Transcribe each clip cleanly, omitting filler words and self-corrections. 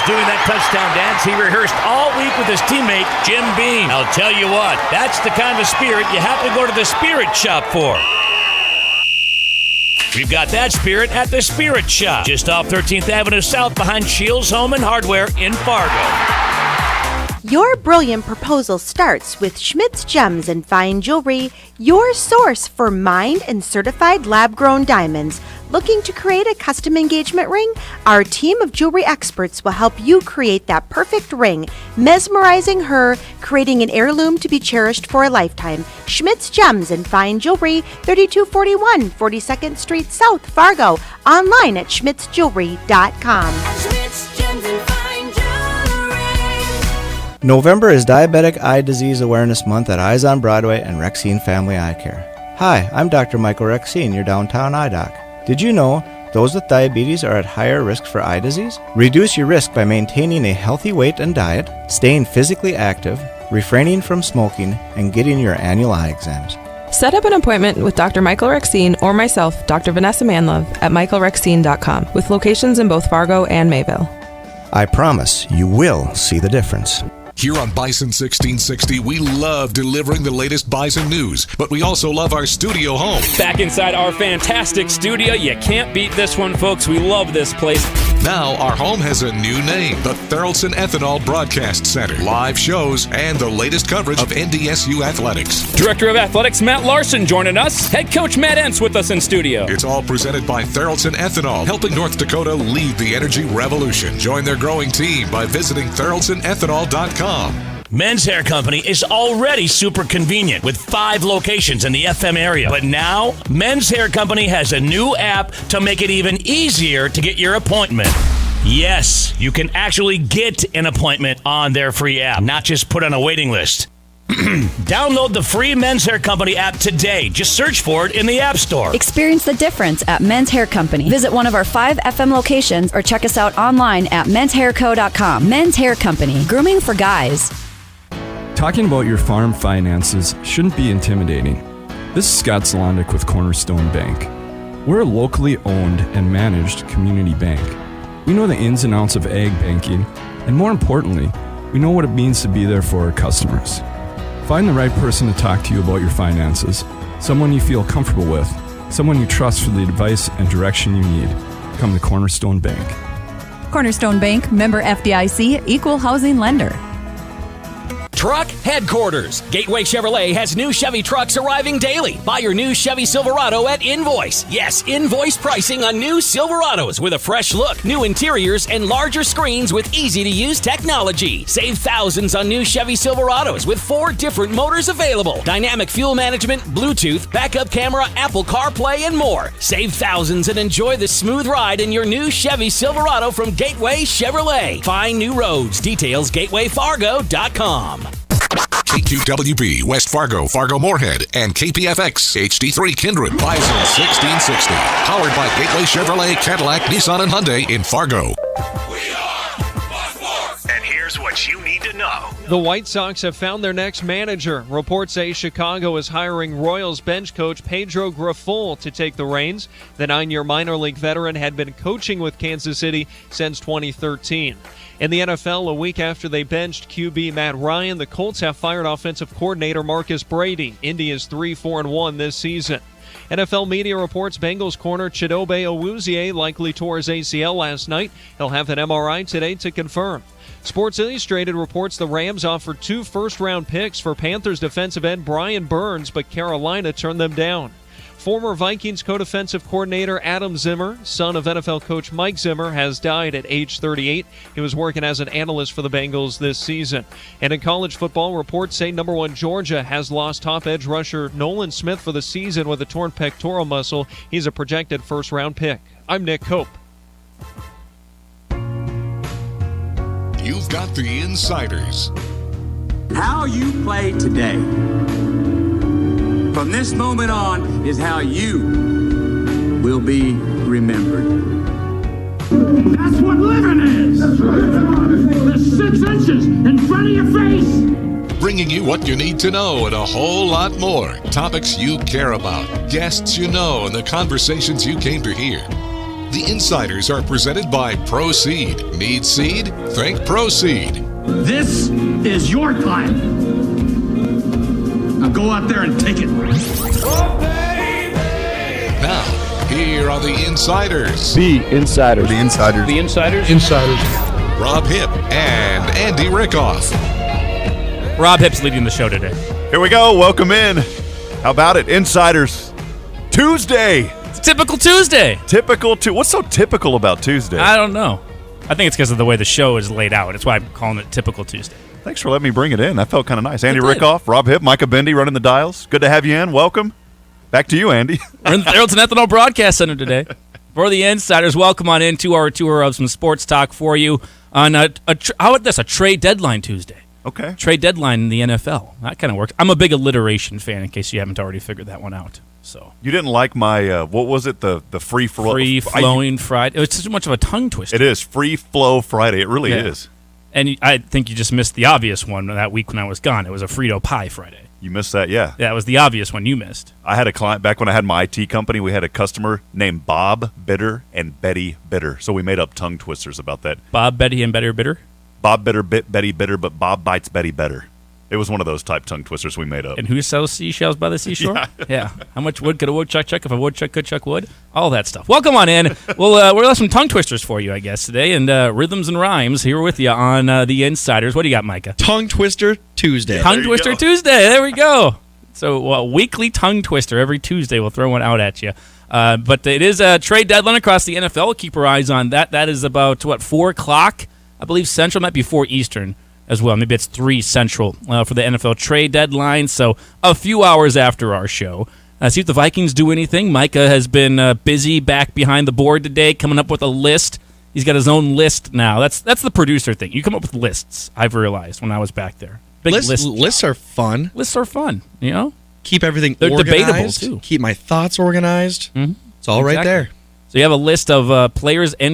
doing that touchdown dance he rehearsed all week with his teammate, Jim Beam. I'll tell you what, that's the kind of spirit you have to go to the Spirit Shop for. We've got that spirit at the Spirit Shop, just off 13th Avenue South behind Shields Home and Hardware in Fargo. Your brilliant proposal starts with Schmidt's Gems and Fine Jewelry, your source for mined and certified lab-grown diamonds. Looking to create a custom engagement ring? Our team of jewelry experts will help you create that perfect ring, mesmerizing her, creating an heirloom to be cherished for a lifetime. Schmidt's Gems and Fine Jewelry, 3241 42nd Street South, Fargo. Online at schmittsjewelry.com. Schmidt's Gems and Fine Jewelry. November is Diabetic Eye Disease Awareness Month at Eyes on Broadway and Rexine Family Eye Care. Hi, I'm Dr. Michael Rexine, your downtown eye doc. Did you know those with diabetes are at higher risk for eye disease? Reduce your risk by maintaining a healthy weight and diet, staying physically active, refraining from smoking, and getting your annual eye exams. Set up an appointment with Dr. Michael Rexine or myself, Dr. Vanessa Manlove, at michaelrexine.com, with locations in both Fargo and Mayville. I promise you will see the difference. Here on Bison 1660, we love delivering the latest Bison news, but we also love our studio home. Back inside our fantastic studio, you can't beat this one, folks. We love this place. Now our home has a new name, the Therrelson Ethanol Broadcast Center. Live shows and the latest coverage of NDSU athletics. Director of Athletics Matt Larson joining us. Head coach Matt Entz with us in studio. It's all presented by Therrelson Ethanol, helping North Dakota lead the energy revolution. Join their growing team by visiting therrelsonethanol.com. Men's Hair Company is already super convenient with 5 locations in the FM area. But now, Men's Hair Company has a new app to make it even easier to get your appointment. Yes, you can actually get an appointment on their free app, not just put on a waiting list. Download the free Men's Hair Company app today. Just search for it in the App Store. Experience the difference at Men's Hair Company. Visit one of our 5 FM locations or check us out online at menshairco.com. Men's Hair Company. Grooming for guys. Talking about your farm finances shouldn't be intimidating. This is Scott Zlondik with Cornerstone Bank. We're a locally owned and managed community bank. We know the ins and outs of ag banking, and more importantly, we know what it means to be there for our customers. Find the right person to talk to you about your finances, someone you feel comfortable with, someone you trust for the advice and direction you need. Come to Cornerstone Bank. Cornerstone Bank, member FDIC, equal housing lender. Truck headquarters. Gateway Chevrolet has new Chevy trucks arriving daily. Buy your new Chevy Silverado at Invoice. Yes, Invoice pricing on new Silverados with a fresh look, new interiors, and larger screens with easy-to-use technology. Save thousands on new Chevy Silverados with 4 different motors available. Dynamic fuel management, Bluetooth, backup camera, Apple CarPlay, and more. Save thousands and enjoy the smooth ride in your new Chevy Silverado from Gateway Chevrolet. Find new roads. Details gatewayfargo.com. KQWB, West Fargo, Fargo-Moorhead, and KPFX, HD3 Kindred, Bison 1660. Powered by Gateway Chevrolet, Cadillac, Nissan, and Hyundai in Fargo. And here's what you need to know. The White Sox have found their next manager. Reports say Chicago is hiring Royals bench coach Pedro Grifol to take the reins. The 9-year minor league veteran had been coaching with Kansas City since 2013. In the NFL, a week after they benched QB Matt Ryan, the Colts have fired offensive coordinator Marcus Brady. Indy is 3-4-1 this season. NFL media reports Bengals corner Chidobe Awuzie likely tore his ACL last night. He'll have an MRI today to confirm. Sports Illustrated reports the Rams offered 2 first-round picks for Panthers defensive end Brian Burns, but Carolina turned them down. Former Vikings co-defensive coordinator Adam Zimmer, son of NFL coach Mike Zimmer, has died at age 38. He was working as an analyst for the Bengals this season. And in college football, reports say number 1 Georgia has lost top edge rusher Nolan Smith for the season with a torn pectoral muscle. He's a projected first-round pick. I'm Nick Cope. You've got the insiders. How you play today, from this moment on, is how you will be remembered. That's what living is. That's right. There's 6 inches in front of your face. Bringing you what you need to know and a whole lot more. Topics you care about, guests you know, and the conversations you came to hear. The Insiders are presented by Proceed. Need seed? Think Proceed. This is your time. Now go out there and take it. Now, here are the Insiders. The Insiders. The Insiders. The Insiders. Insiders. Rob Hipp and Andy Rickoff. Rob Hipp's leading the show today. Here we go. Welcome in. How about it? Insiders. Tuesday. It's typical Tuesday. What's so typical about Tuesday? I don't know. I think it's because of the way the show is laid out. That's why I'm calling it typical Tuesday. Thanks for letting me bring it in. That felt kind of nice. Andy It did. Rickoff, Rob Hipp, Micah Bendy running the dials. Good to have you in. Welcome. Back to you, Andy. We're in the Theraldton Ethanol Broadcast Center today. For the Insiders, welcome on into our tour of some sports talk for you on how about this? A trade deadline Tuesday. Okay. Trade deadline in the NFL. That kind of works. I'm a big alliteration fan, in case you haven't already figured that one out. So You didn't like my, what was it, the free flow? Free-flowing Friday. It's too much of a tongue twister. It is. Free flow Friday. It really is. And I think you just missed the obvious one that week when I was gone. It was a Frito Pie Friday. You missed that, yeah. Yeah, that was the obvious one you missed. I had a client, back when I had my IT company, we had a customer named Bob Bitter and Betty Bitter. So we made up tongue twisters about that. Bob, Betty, and Bitter? Bob Bitter, Betty Bitter, but Bob bites Betty better. It was one of those type tongue twisters we made up. And who sells seashells by the seashore? Yeah. How much wood could a woodchuck chuck if a woodchuck could chuck wood? All that stuff. Welcome on in. We'll have some tongue twisters for you, I guess, today. And rhythms and rhymes here with you on the Insiders. What do you got, Micah? Tongue Twister Tuesday. Tongue Twister Tuesday. There we go. So a weekly tongue twister every Tuesday. We'll throw one out at you. But it is a trade deadline across the NFL. Keep our eyes on that. That is about, 4 o'clock? I believe Central. Might be 4 Eastern as well. Maybe it's 3 Central for the NFL trade deadline. So a few hours after our show. See if the Vikings do anything. Micah has been busy back behind the board today coming up with a list. He's got his own list now. That's the producer thing. You come up with lists, I've realized, when I was back there. Lists are fun. Lists are fun, you know? Keep everything They're organized. debatable, too. Keep my thoughts organized. Mm-hmm. It's all right there. So you have a list of players, not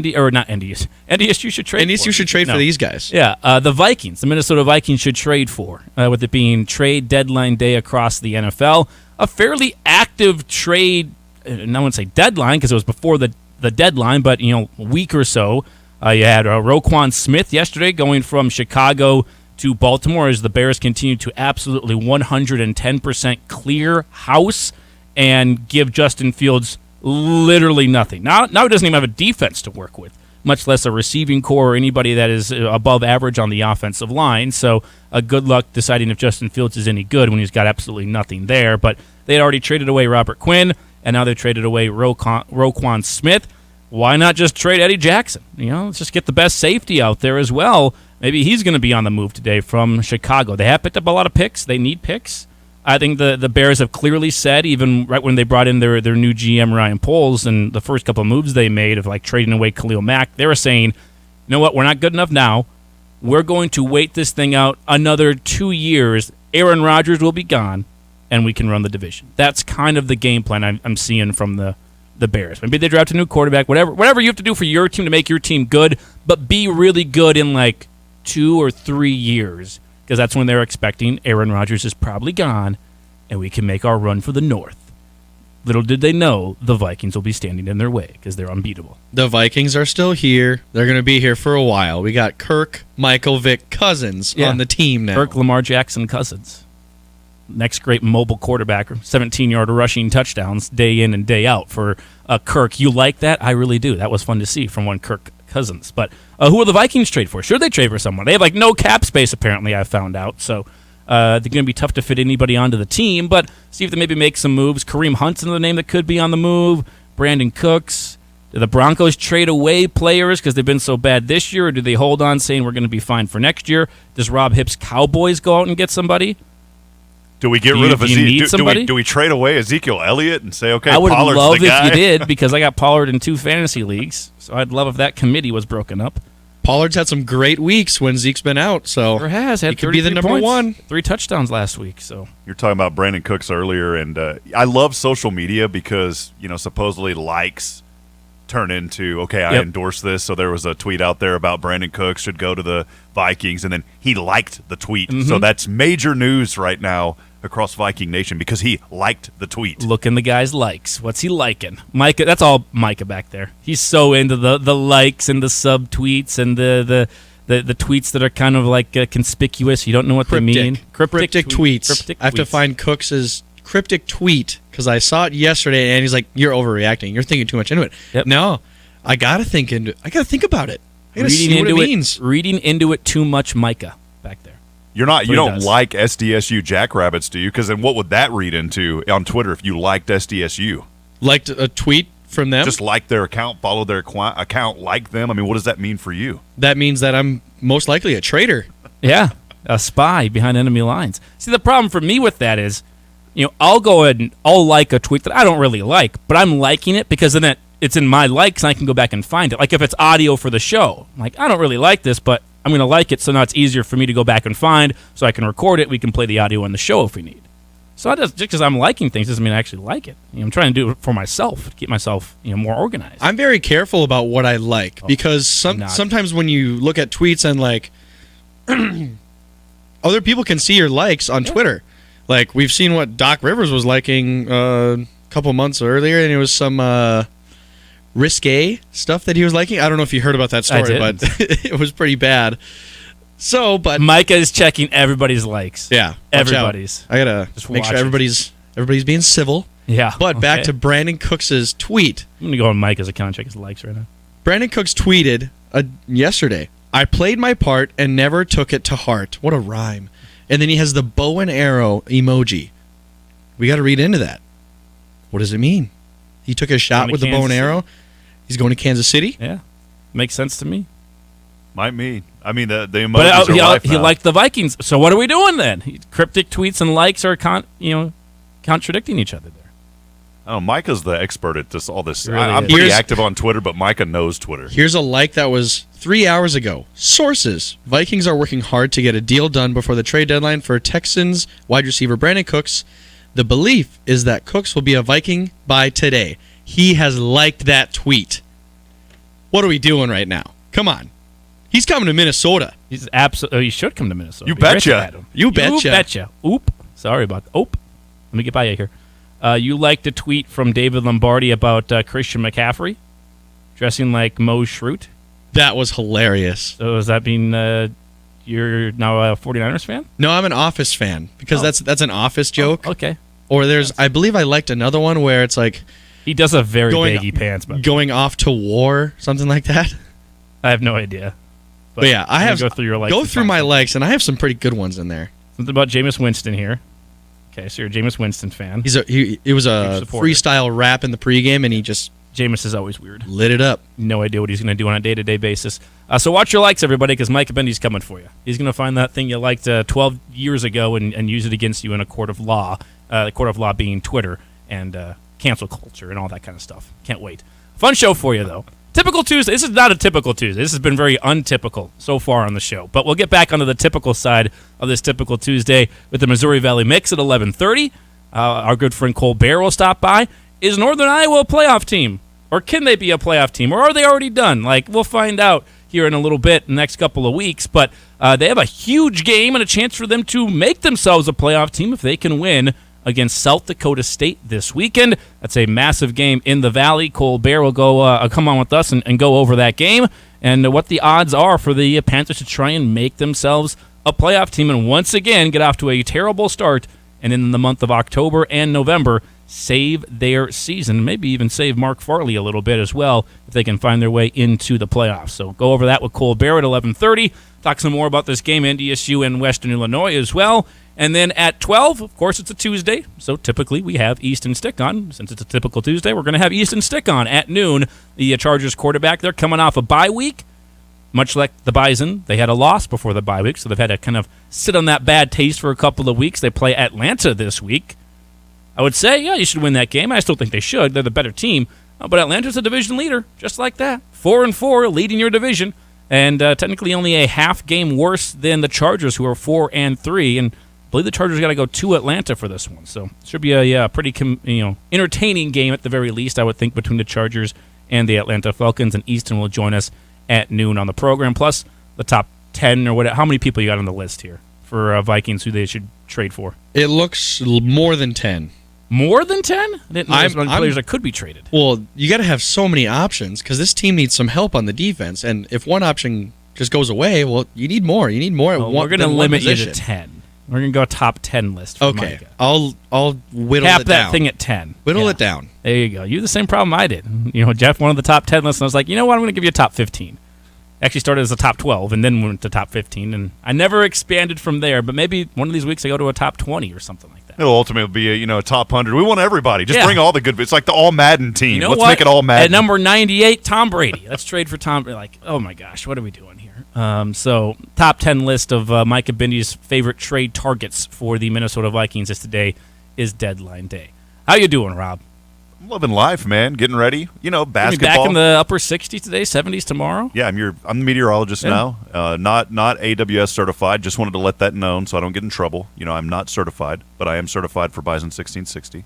NDS. NDS you should trade for. NDS you should trade for these guys. Yeah, the Vikings, the Minnesota Vikings should trade for, with it being trade deadline day across the NFL. A fairly active trade, I wouldn't say deadline because it was before the deadline, but, a week or so. You had Roquan Smith yesterday going from Chicago to Baltimore as the Bears continue to absolutely 110% clear house and give Justin Fields literally nothing. Now he doesn't even have a defense to work with, much less a receiving core or anybody that is above average on the offensive line. So good luck deciding if Justin Fields is any good when he's got absolutely nothing there. But they had already traded away Robert Quinn, and now they've traded away Roquan Smith. Why not just trade Eddie Jackson? Let's just get the best safety out there as well. Maybe he's going to be on the move today from Chicago. They have picked up a lot of picks. They need picks. I think the Bears have clearly said, even right when they brought in their new GM, Ryan Poles, and the first couple of moves they made of trading away Khalil Mack, they were saying, you know what, we're not good enough now. We're going to wait this thing out another 2 years. Aaron Rodgers will be gone, and we can run the division. That's kind of the game plan I'm seeing from the Bears. Maybe they draft a new quarterback, whatever you have to do for your team to make your team good, but be really good in 2 or 3 years, because that's when they're expecting Aaron Rodgers is probably gone, and we can make our run for the North. Little did they know the Vikings will be standing in their way because they're unbeatable. The Vikings are still here. They're going to be here for a while. We got Kirk, Michael Vick Cousins on the team now. Kirk, Lamar Jackson, Cousins. Next great mobile quarterback, 17-yard rushing touchdowns day in and day out for Kirk. You like that? I really do. That was fun to see from one Kirk Cousins. But who will the Vikings trade for? Should they trade for someone? They have no cap space, apparently, I found out. So they're going to be tough to fit anybody onto the team. But see if they maybe make some moves. Kareem Hunt's another name that could be on the move. Brandon Cooks. Do the Broncos trade away players because they've been so bad this year? Or do they hold on saying we're going to be fine for next year? Does Rob Hipp's Cowboys go out and get somebody? Do we get rid of Ezekiel? Do we trade away Ezekiel Elliott and say, okay, I would Pollard's love the guy? if you did, because I got Pollard in 2 fantasy leagues. So I'd love if that committee was broken up. Pollard's had some great weeks when Zeke's been out, so he has had he could be the number points, 1. 3 touchdowns last week. So you're talking about Brandon Cooks earlier, and I love social media because supposedly likes turn into I endorse this. So there was a tweet out there about Brandon Cooks should go to the Vikings, and then he liked the tweet. So that's major news right now across Viking Nation because he liked the tweet. Looking the guy's likes. What's he liking? Micah, that's all Micah back there. He's so into the likes and the subtweets and the tweets that are kind of like conspicuous. You don't know what they mean. Cryptic tweets. I have to find Cooks' cryptic tweet because I saw it yesterday, and he's like, "You're overreacting. You're thinking too much into it." Yep. No, I gotta think about it. I gotta see what it means. Reading into it too much, Micah, back there. You don't like SDSU Jackrabbits, do you? Because then what would that read into on Twitter if you liked SDSU? Liked a tweet from them? Just like their account, follow their account, like them? I mean, what does that mean for you? That means that I'm most likely a traitor. Yeah, a spy behind enemy lines. See, the problem for me with that is, I'll go ahead and I'll like a tweet that I don't really like, but I'm liking it because then it's in my likes and I can go back and find it. Like if it's audio for the show, I'm like, I don't really like this, but I'm going to like it, so now it's easier for me to go back and find, so I can record it. We can play the audio on the show if we need. So just because I'm liking things doesn't mean I actually like it. I'm trying to do it for myself, to keep myself more organized. I'm very careful about what I like because sometimes when you look at tweets and like other people can see your likes on Twitter. Like we've seen what Doc Rivers was liking a couple months earlier, and it was some risque stuff that he was liking. I don't know if you heard about that story, but it was pretty bad. So, but Micah is checking everybody's likes. Yeah, everybody's. I gotta make sure everybody's being civil. Yeah. But back to Brandon Cooks' tweet. I'm gonna go on Micah's account and check his likes right now. Brandon Cooks tweeted yesterday, "I played my part and never took it to heart." What a rhyme! And then he has the bow and arrow emoji. We got to read into that. What does it mean? He took a shot with the bow and arrow. He's going to Kansas City. Yeah, makes sense to me. Might mean. I mean, the emojis are life now. He liked the Vikings. So what are we doing then? Cryptic tweets and likes are contradicting each other there. Oh, Micah's the expert at all this. Really I'm pretty active on Twitter, but Micah knows Twitter. Here's a like that was 3 hours ago. Sources: Vikings are working hard to get a deal done before the trade deadline for Texans wide receiver Brandon Cooks. The belief is that Cooks will be a Viking by today. He has liked that tweet. What are we doing right now? Come on. He's coming to Minnesota. He's absolutely. He should come to Minnesota. You betcha. You betcha. Oop. Sorry about that. Oop. Let me get by you here. You liked a tweet from David Lombardi about Christian McCaffrey dressing like Mo Schrute. That was hilarious. So does that mean you're now a 49ers fan? No, I'm an Office fan because that's an Office joke. Oh, okay. Or I believe I liked another one where it's like he does a very baggy pants, but going off to war, something like that. I have no idea. But yeah, I have go through your likes. Go through my likes, and I have some pretty good ones in there. Something about Jameis Winston here. Okay, so you're a Jameis Winston fan. It was a freestyle rap in the pregame, and he just Jameis is always weird. Lit it up. No idea what he's going to do on a day-to-day basis. So watch your likes, everybody, because Micah Bendy's coming for you. He's going to find that thing you liked 12 years ago and use it against you in a court of law. The court of law being Twitter and cancel culture and all that kind of stuff. Can't wait. Fun show for you, though. Typical Tuesday. This is not a typical Tuesday. This has been very untypical so far on the show. But we'll get back onto the typical side of this typical Tuesday with the Missouri Valley Mix at 11:30. Our good friend Cole Bear will stop by. Is Northern Iowa a playoff team? Or can they be a playoff team? Or are they already done? We'll find out here in a little bit, in the next couple of weeks. But they have a huge game and a chance for them to make themselves a playoff team if they can win against South Dakota State this weekend. That's a massive game in the Valley. Cole Bear will go come on with us and go over that game and what the odds are for the Panthers to try and make themselves a playoff team and once again get off to a terrible start and in the month of October and November save their season, maybe even save Mark Farley a little bit as well if they can find their way into the playoffs. So go over that with Cole Bear at 11:30. Talk some more about this game, NDSU and Western Illinois as well. And then at 12, of course, it's a Tuesday, so typically we have Easton Stick on. Since it's a typical Tuesday, we're going to have Easton Stick on at noon. The Chargers quarterback, they're coming off a bye week. Much like the Bison, they had a loss before the bye week, so they've had to kind of sit on that bad taste for a couple of weeks. They play Atlanta this week. I would say, yeah, you should win that game. I still think they should. They're the better team. But Atlanta's a division leader, just like that. 4-4, leading your division. And technically only a half game worse than the Chargers, who are 4-3. And I believe the Chargers got to go to Atlanta for this one. So it should be a pretty entertaining game at the very least, I would think, between the Chargers and the Atlanta Falcons. And Easton will join us at noon on the program. Plus the top 10 or whatever. How many people you got on the list here for Vikings who they should trade for? It looks more than 10. More than 10? I didn't know there's players that could be traded. Well, you got to have so many options because this team needs some help on the defense. And if one option just goes away, well, you need more. You need more. Well, we're going to limit you to 10. We're going to go top 10 list for okay. Micah. I'll whittle Cap it down. that thing at 10. Whittle it down. There you go. You had the same problem I did. Jeff wanted the top 10 list, and I was like, you know what? I'm going to give you a top 15. Actually started as a top 12 and then went to top 15, and I never expanded from there, but maybe one of these weeks I go to a top 20 or something like that. It'll ultimately be a top 100. We want everybody. Just bring all the good. It's like the all Madden team. You know Let's what? make it all Madden. At number 98, Tom Brady. Let's trade for Tom Brady. Like, oh my gosh, what are we doing here? So top 10 list of Micah Bindy's favorite trade targets for the Minnesota Vikings is deadline day. How you doing, Rob? I'm living life, man. Getting ready. Basketball. Back in the upper 60s today, 70s tomorrow? Yeah, I'm the meteorologist now. Not AWS certified. Just wanted to let that known so I don't get in trouble. I'm not certified, but I am certified for Bison 1660.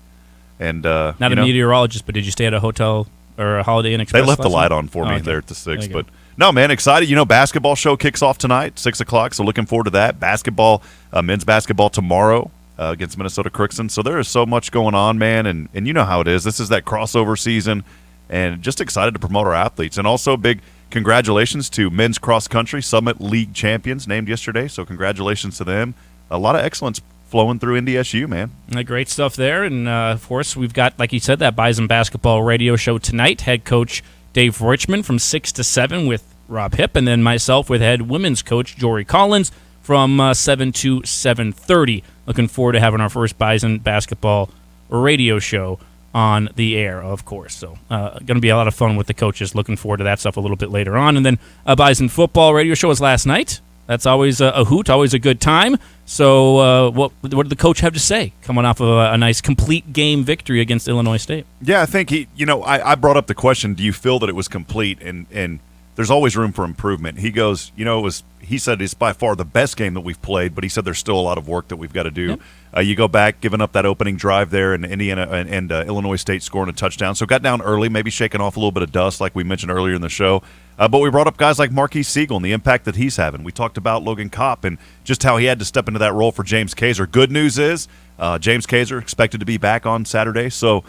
And not a meteorologist, but did you stay at a hotel or a Holiday Inn Express? They left the light on for me there at the 6. But no, man, excited. Basketball show kicks off tonight, 6 o'clock. So looking forward to that. Basketball, men's basketball tomorrow. Against Minnesota Crookston. So there is so much going on, man, and you know how it is. This is that crossover season, and just excited to promote our athletes. And also big congratulations to men's cross country Summit League champions named yesterday, so congratulations to them. A lot of excellence flowing through NDSU, man. Great stuff there, and of course we've got, like you said, that Bison basketball radio show tonight. Head coach Dave Richmond from 6 to 7 with Rob Hipp, and then myself with head women's coach Jory Collins from 7 to 7:30. Looking forward to having our first Bison basketball radio show on the air, of course. So going to be a lot of fun with the coaches. Looking forward to that stuff a little bit later on. And then a Bison football radio show was last night. That's always a hoot, always a good time. So what did the coach have to say coming off of a nice complete game victory against Illinois State? Yeah, I think I brought up the question, do you feel that it was complete? And there's always room for improvement. He goes, he said it's by far the best game that we've played, but he said there's still a lot of work that we've got to do. Yep. You go back, giving up that opening drive there, and Indiana and Illinois State scoring a touchdown. So got down early, maybe shaking off a little bit of dust like we mentioned earlier in the show. But we brought up guys like Marquise Siegel and the impact that he's having. We talked about Logan Kopp and just how he had to step into that role for James Kaiser. Good news is James Kaiser expected to be back on Saturday, so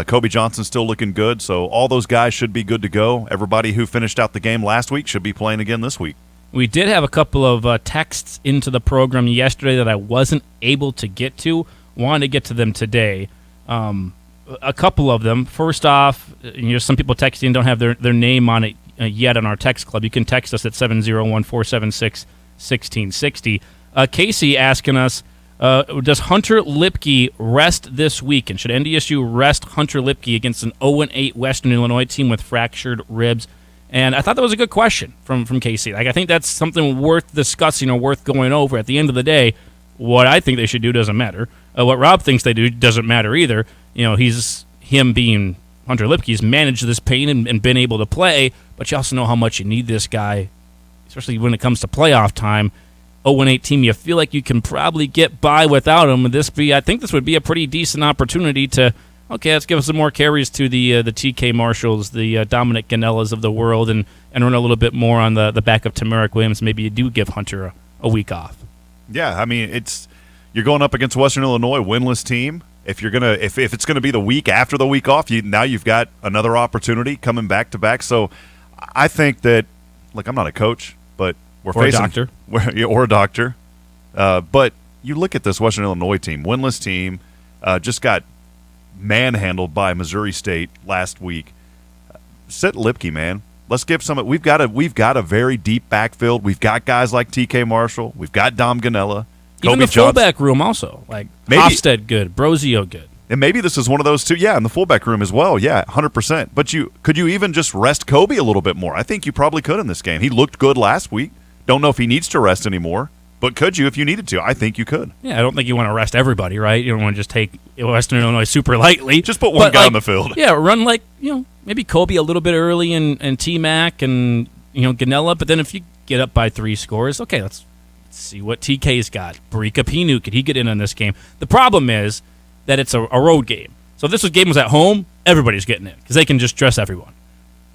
Kobe Johnson's still looking good. So all those guys should be good to go. Everybody who finished out the game last week should be playing again this week. We did have a couple of texts into the program yesterday that I wasn't able to get to. Wanted to get to them today. A couple of them. First off, some people texting don't have their name on it yet on our text club. You can text us at 701-476-1660. Casey asking us, does Hunter Lipke rest this week? And should NDSU rest Hunter Lipke against an 0-8 Western Illinois team with fractured ribs? And I thought that was a good question from Casey. I think that's something worth discussing or worth going over. At the end of the day, what I think they should do doesn't matter. What Rob thinks they do doesn't matter either. Him being Hunter Lipke, he's managed this pain and been able to play, but you also know how much you need this guy, especially when it comes to playoff time. 0-8 team, you feel like you can probably get by without him. I think this would be a pretty decent opportunity to, let's give us some more carries to the TK Marshalls, the Dominic Ganellas of the world, and run a little bit more on the back of Tamarick Williams. Maybe you do give Hunter a week off. Yeah, you're going up against Western Illinois, winless team. If it's gonna be the week after the week off, now you've got another opportunity coming back to back. So I think that, I'm not a coach, but or a doctor. Or a doctor. But you look at this Western Illinois team, winless team, just got manhandled by Missouri State last week. Sit Lipke, man. Let's give some. We've got a very deep backfield. We've got guys like TK Marshall. We've got Dom Ganella. Even the fullback room also. Hofstad good, Brozio good. And maybe this is one of those two. Yeah, in the fullback room as well. Yeah, 100%. But could you even just rest Kobe a little bit more? I think you probably could in this game. He looked good last week. Don't know if he needs to rest anymore. But could you if you needed to? I think you could. Yeah, I don't think you want to rest everybody, right? You don't want to just take Western Illinois super lightly. Just put one guy on the field. Yeah, run maybe Kobe a little bit early and T-Mac and Ganella. But then if you get up by 3 scores, okay, let's see what TK's got. Barika Pinu, could he get in on this game? The problem is that it's a road game. So if this game was at home, everybody's getting in because they can just dress everyone.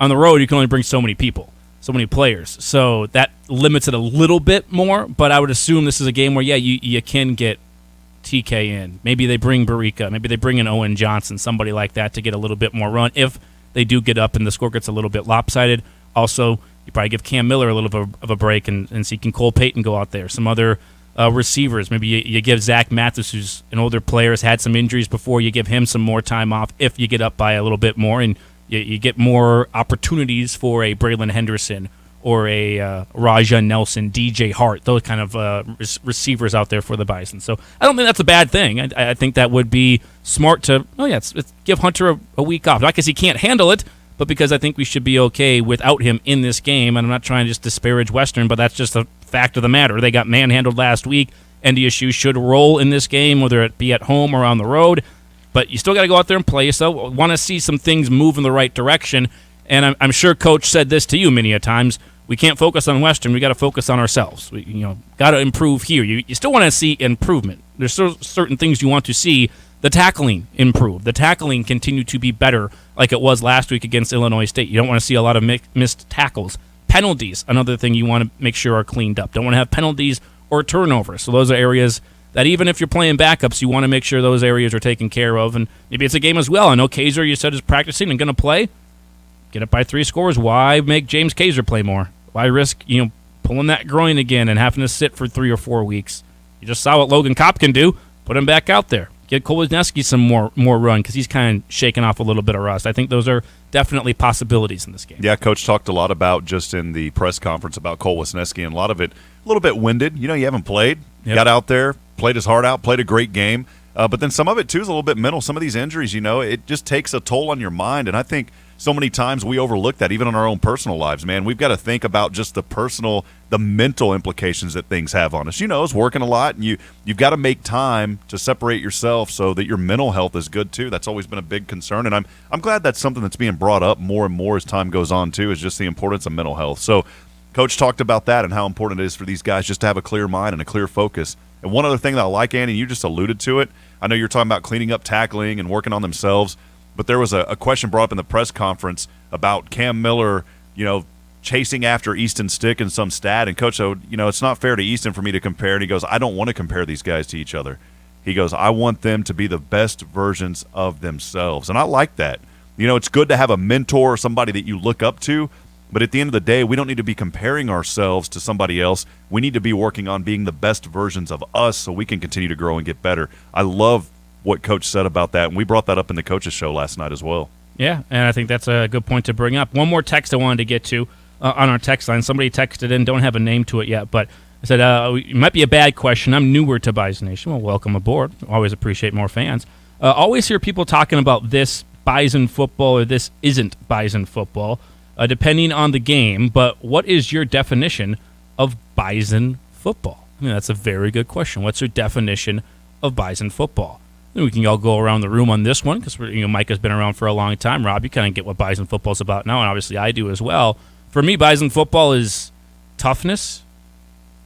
On the road, you can only bring so many people. so many players. So that limits it a little bit more, but I would assume this is a game where, you can get TK in. Maybe they bring Barika. Maybe they bring in Owen Johnson, somebody like that, to get a little bit more run if they do get up and the score gets a little bit lopsided. Also, you probably give Cam Miller a little bit of a break and see can Cole Payton go out there. Some other receivers. Maybe you give Zach Mathis, who's an older player, has had some injuries before. You give him some more time off if you get up by a little bit more, and you get more opportunities for a Braylon Henderson or a Raja Nelson, DJ Hart, those kind of receivers out there for the Bison. So I don't think that's a bad thing. I think that would be smart to, it's give Hunter a week off. Not because he can't handle it, but because I think we should be okay without him in this game. And I'm not trying to just disparage Western, but that's just a fact of the matter. They got manhandled last week. NDSU should roll in this game, whether it be at home or on the road. But you still got to go out there and play. So want to see some things move in the right direction. And I'm sure Coach said this to you many a times. We can't focus on Western. We got to focus on ourselves. We got to improve here. You still want to see improvement. There's certain things you want to see. The tackling improve. The tackling continue to be better like it was last week against Illinois State. You don't want to see a lot of missed tackles. Penalties, another thing you want to make sure are cleaned up. Don't want to have penalties or turnovers. So those are areas that even if you're playing backups, you want to make sure those areas are taken care of. And maybe it's a game as well. I know Kaiser, you said, is practicing and going to play. Get it by 3 scores. Why make James Kaiser play more? Why risk, pulling that groin again and having to sit for 3 or 4 weeks? You just saw what Logan Kopp can do. Put him back out there. Get Cole Wisniewski some more run because he's kind of shaking off a little bit of rust. I think those are definitely possibilities in this game. Yeah, Coach talked a lot about just in the press conference about Cole Wisniewski, and a lot of it a little bit winded. You haven't played. Yep. Got out there, played his heart out, played a great game. But then some of it, too, is a little bit mental. Some of these injuries, it just takes a toll on your mind. And I think so many times we overlook that, even in our own personal lives, man. We've got to think about just the mental implications that things have on us. It's working a lot, and you've got to make time to separate yourself so that your mental health is good, too. That's always been a big concern. And I'm glad that's something that's being brought up more and more as time goes on, too, is just the importance of mental health. So Coach talked about that and how important it is for these guys just to have a clear mind and a clear focus. And one other thing that I like, Andy, you just alluded to it. I know you're talking about cleaning up tackling and working on themselves, but there was a question brought up in the press conference about Cam Miller, chasing after Easton Stick in some stat. And Coach said, it's not fair to Easton for me to compare. And he goes, I don't want to compare these guys to each other. He goes, I want them to be the best versions of themselves. And I like that. It's good to have a mentor or somebody that you look up to. But at the end of the day, we don't need to be comparing ourselves to somebody else. We need to be working on being the best versions of us so we can continue to grow and get better. I love what Coach said about that, and we brought that up in the coaches' show last night as well. Yeah, and I think that's a good point to bring up. One more text I wanted to get to on our text line. Somebody texted in, don't have a name to it yet, but I said, it might be a bad question. I'm newer to Bison Nation. Well, welcome aboard. Always appreciate more fans. Always hear people talking about this Bison football or this isn't Bison football. Depending on the game, but what is your definition of Bison football? That's a very good question. What's your definition of Bison football? And we can all go around the room on this one because Mike has been around for a long time. Rob, you kind of get what Bison football is about now, and obviously I do as well. For me, Bison football is toughness,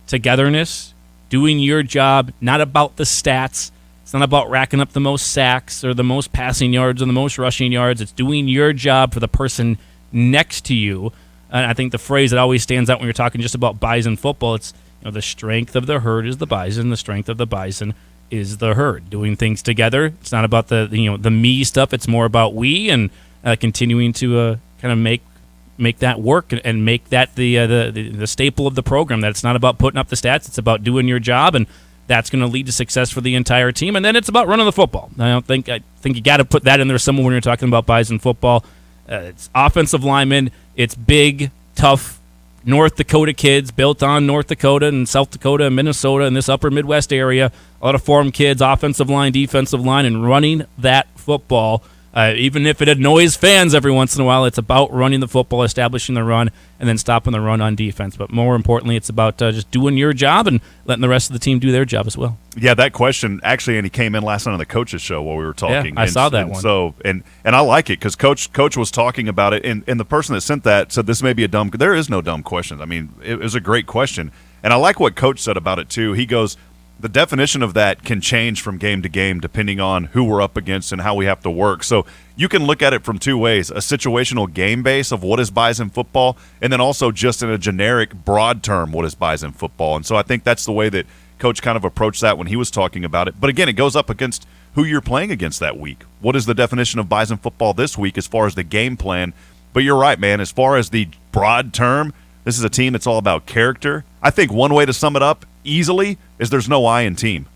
togetherness, doing your job, not about the stats. It's not about racking up the most sacks or the most passing yards or the most rushing yards. It's doing your job for the person next to you. And I think the phrase that always stands out when you're talking just about Bison football, it's the strength of the herd is the Bison, the strength of the Bison is the herd. Doing things together. It's not about the me stuff. It's more about we and continuing to kind of make that work and make that the staple of the program. That it's not about putting up the stats. It's about doing your job, and that's going to lead to success for the entire team. And then it's about running the football. I think you got to put that in there somewhere when you're talking about Bison football. It's offensive linemen. It's big, tough North Dakota kids built on North Dakota and South Dakota and Minnesota and this upper Midwest area. A lot of Forum kids, offensive line, defensive line, and running that football. Even if it annoys fans every once in a while, it's about running the football, establishing the run, and then stopping the run on defense. But more importantly, it's about just doing your job and letting the rest of the team do their job as well. Yeah, that question actually, Andy, came in last night on the coaches' show while we were talking. Yeah, I saw that one. So, and I like it because Coach was talking about it, and the person that sent that said this may be a dumb. There is no dumb questions. I mean, it was a great question, and I like what Coach said about it too. He goes, the definition of that can change from game to game depending on who we're up against and how we have to work. So you can look at it from two ways: a situational game base of what is Bison football, and then also just in a generic broad term, what is Bison football. And so I think that's the way that Coach kind of approached that when he was talking about it. But again, it goes up against who you're playing against that week. What is the definition of Bison football this week as far as the game plan? But you're right, man. As far as the broad term, this is a team that's all about character. I think one way to sum it up easily is there's no I in team.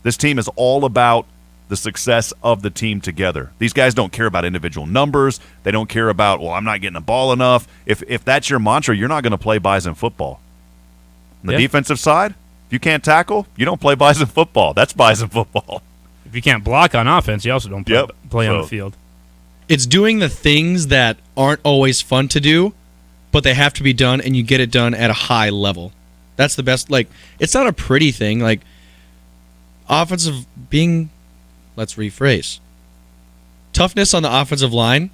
This team is all about the success of the team together. These guys don't care about individual numbers. They don't care about, well, I'm not getting the ball enough. If that's your mantra, you're not going to play Bison football. On the defensive side, if you can't tackle, you don't play Bison football. That's Bison football. If you can't block on offense, you also don't play on the field. It's doing the things that aren't always fun to do, but they have to be done, and you get it done at a high level. That's the best. Like, it's not a pretty thing. Like, offensive being, let's rephrase. Toughness on the offensive line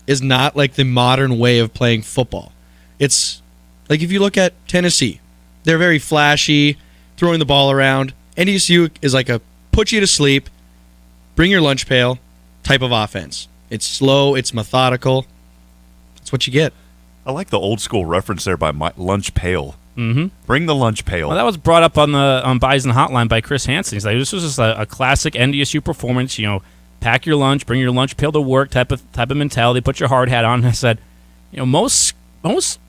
is not like the modern way of playing football. It's like if you look at Tennessee, they're very flashy, throwing the ball around. NDSU is like a put you to sleep, bring your lunch pail type of offense. It's slow, it's methodical. That's what you get. I like the old school reference there by my lunch pail. Mm-hmm. Bring the lunch pail. Well, that was brought up on the Bison Hotline by Chris Hansen. He's like, this was just a classic NDSU performance. You know, pack your lunch, bring your lunch pail to work type of mentality. Put your hard hat on. And I said, you know, most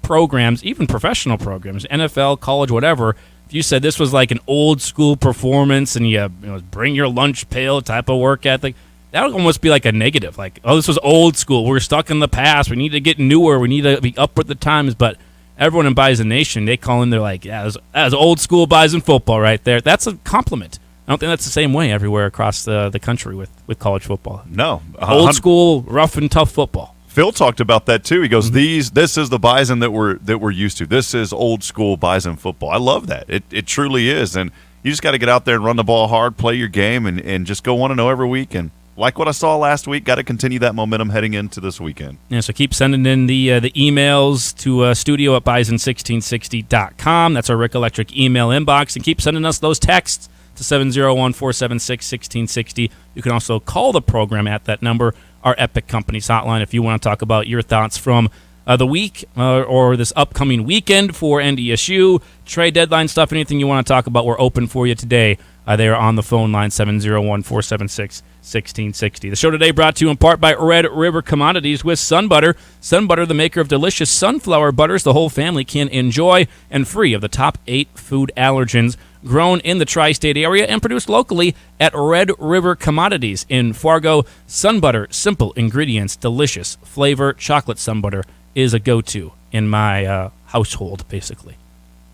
programs, even professional programs, NFL, college, whatever. If you said this was like an old school performance and you know, bring your lunch pail type of work ethic, that would almost be like a negative. Like, oh, this was old school. We're stuck in the past. We need to get newer. We need to be up with the times. But everyone in Bison Nation, they call in, they're like, yeah, that was old school Bison football right there. That's a compliment. I don't think that's the same way everywhere across the country with college football. No. Old school, rough and tough football. Phil talked about that too. He goes, this is the Bison that we're used to. This is old school Bison football. I love that. It truly is. And you just got to get out there and run the ball hard, play your game, and just go 1-0 every week. And like what I saw last week, got to continue that momentum heading into this weekend. Yeah, so keep sending in the emails to studio at bison1660.com. That's our Rick Electric email inbox. And keep sending us those texts to 701-476-1660. You can also call the program at that number, our Epic Companies hotline, if you want to talk about your thoughts from the week or this upcoming weekend for NDSU, trade deadline stuff, anything you want to talk about, we're open for you today. They are on the phone line, 701-476-1660. The show today brought to you in part by Red River Commodities with Sun Butter. Sun Butter, the maker of delicious sunflower butters the whole family can enjoy, and free of the top 8 food allergens, grown in the tri-state area and produced locally at Red River Commodities in Fargo. Sun Butter, simple ingredients, delicious flavor. Chocolate Sun Butter is a go-to in my household, basically.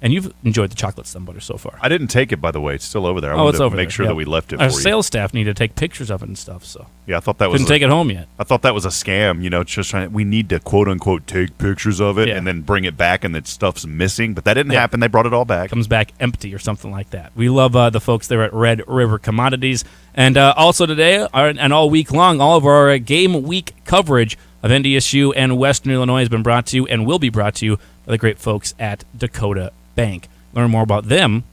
And you've enjoyed the chocolate Sun Butter so far. I didn't take it, by the way. It's still over there. I it's wanted to over make there. sure that we left it Our for you. sales staff need to take pictures of it and stuff. So yeah, I thought that was couldn't take it home yet. I thought that was a scam. You know, just trying. We need to quote unquote take pictures of it and then bring it back, and that stuff's missing. But that didn't happen. They brought it all back. Comes back empty or something like that. We love the folks there at Red River Commodities, and also today and all week long, all of our game week coverage of NDSU and Western Illinois has been brought to you and will be brought to you by the great folks at Dakota Bank. Learn more about them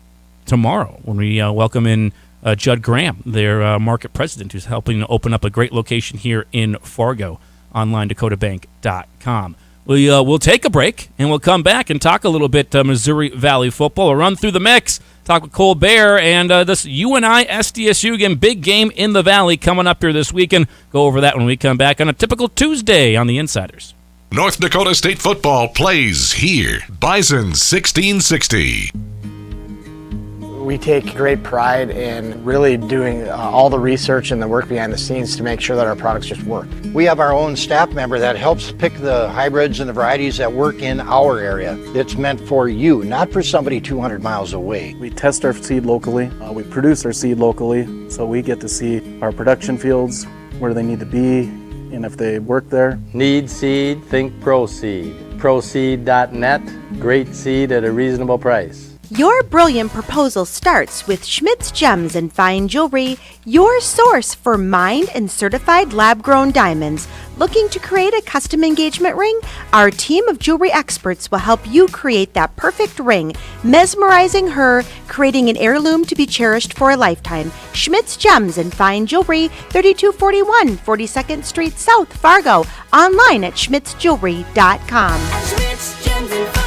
tomorrow when we welcome in Judd Graham, their market president, who's helping to open up a great location here in Fargo. Online, dakotabank.com. We'll take a break, and we'll come back and talk a little bit Missouri Valley football. We'll run through the mix, talk with Cole Bear, and this UNI SDSU game, big game in the Valley coming up here this weekend. Go over that when we come back on a typical Tuesday on the Insiders. North Dakota State football plays here. Bison 1660. We take great pride in really doing all the research and the work behind the scenes to make sure that our products just work. We have our own staff member that helps pick the hybrids and the varieties that work in our area. It's meant for you, not for somebody 200 miles away. We test our seed locally. We produce our seed locally, so we get to see our production fields, where they need to be, and if they work there. Need seed, think ProSeed. ProSeed.net, great seed at a reasonable price. Your brilliant proposal starts with Schmidt's Gems and Fine Jewelry, your source for mined and certified lab-grown diamonds. Looking to create a custom engagement ring? Our team of jewelry experts will help you create that perfect ring, mesmerizing her, creating an heirloom to be cherished for a lifetime. Schmidt's Gems and Fine Jewelry, 3241 42nd Street South, Fargo. Online at schmidtsjewelry.com. Schmidt's Gems and Fine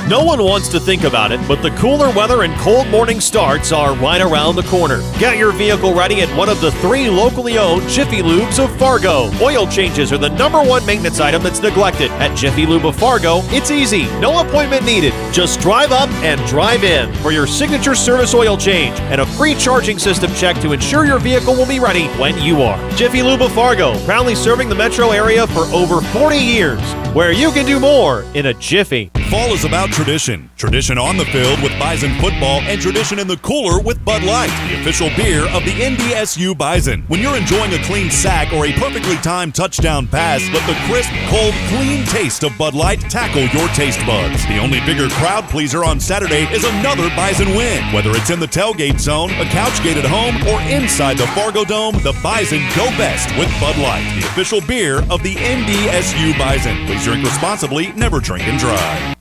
No one wants to think about it, but the cooler weather and cold morning starts are right around the corner. Get your vehicle ready at one of the 3 locally owned Jiffy Lubes of Fargo. Oil changes are the #1 maintenance item that's neglected. At Jiffy Lube of Fargo, it's easy. No appointment needed. Just drive up and drive in for your signature service oil change and a free charging system check to ensure your vehicle will be ready when you are. Jiffy Lube of Fargo, proudly serving the metro area for over 40 years, where you can do more in a jiffy. Fall is about tradition. Tradition on the field with Bison football and tradition in the cooler with Bud Light, the official beer of the NDSU Bison. When you're enjoying a clean sack or a perfectly timed touchdown pass, let the crisp, cold, clean taste of Bud Light tackle your taste buds. The only bigger crowd pleaser on Saturday is another Bison win. Whether it's in the tailgate zone, a couch gate at home, or inside the Fargo Dome, the Bison go best with Bud Light, the official beer of the NDSU Bison. Please drink responsibly, never drink and drive.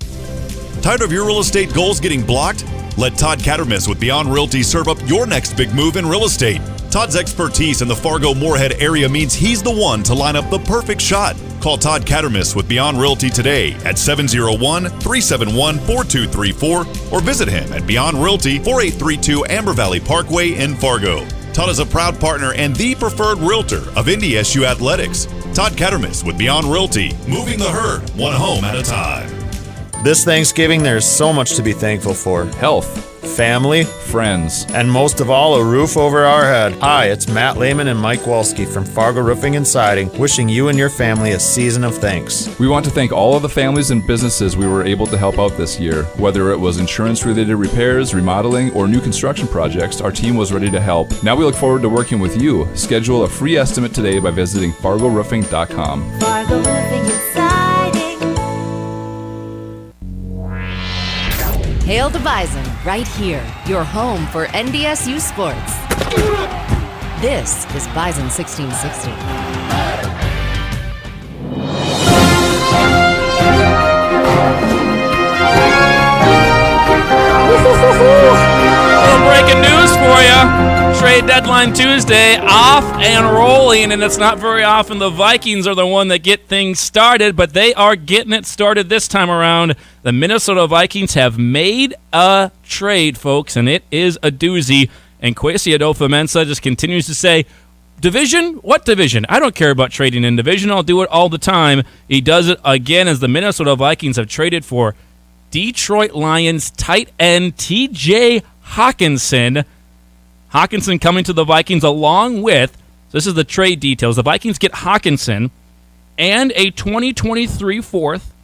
Tired of your real estate goals getting blocked? Let Todd Cattermas with Beyond Realty serve up your next big move in real estate. Todd's expertise in the Fargo-Moorhead area means he's the one to line up the perfect shot. Call Todd Cattermas with Beyond Realty today at 701-371-4234 or visit him at Beyond Realty, 4832 Amber Valley Parkway in Fargo. Todd is a proud partner and the preferred realtor of NDSU Athletics. Todd Cattermas with Beyond Realty, moving the herd one home at a time. This Thanksgiving, there's so much to be thankful for. Health, family, friends, and most of all, a roof over our head. Hi, it's Matt Lehman and Mike Walski from Fargo Roofing and Siding, wishing you and your family a season of thanks. We want to thank all of the families and businesses we were able to help out this year. Whether it was insurance-related repairs, remodeling, or new construction projects, our team was ready to help. Now we look forward to working with you. Schedule a free estimate today by visiting FargoRoofing.com. Fargo Roofing and Siding. Hail to Bison, right here, your home for NDSU sports. This is Bison 1660. Little breaking news for you. Trade deadline Tuesday, off and rolling, and it's not very often the Vikings are the one that get things started, but they are getting it started this time around. The Minnesota Vikings have made a trade, folks, and it is a doozy. And Kwesi Adolfo-Mensah just continues to say, division? What division? I don't care about trading in division. I'll do it all the time. He does it again as the Minnesota Vikings have traded for Detroit Lions tight end T.J. Hawkinson. Hawkinson coming to the Vikings along with, so this is the trade details, the Vikings get Hawkinson and a 2023 fourth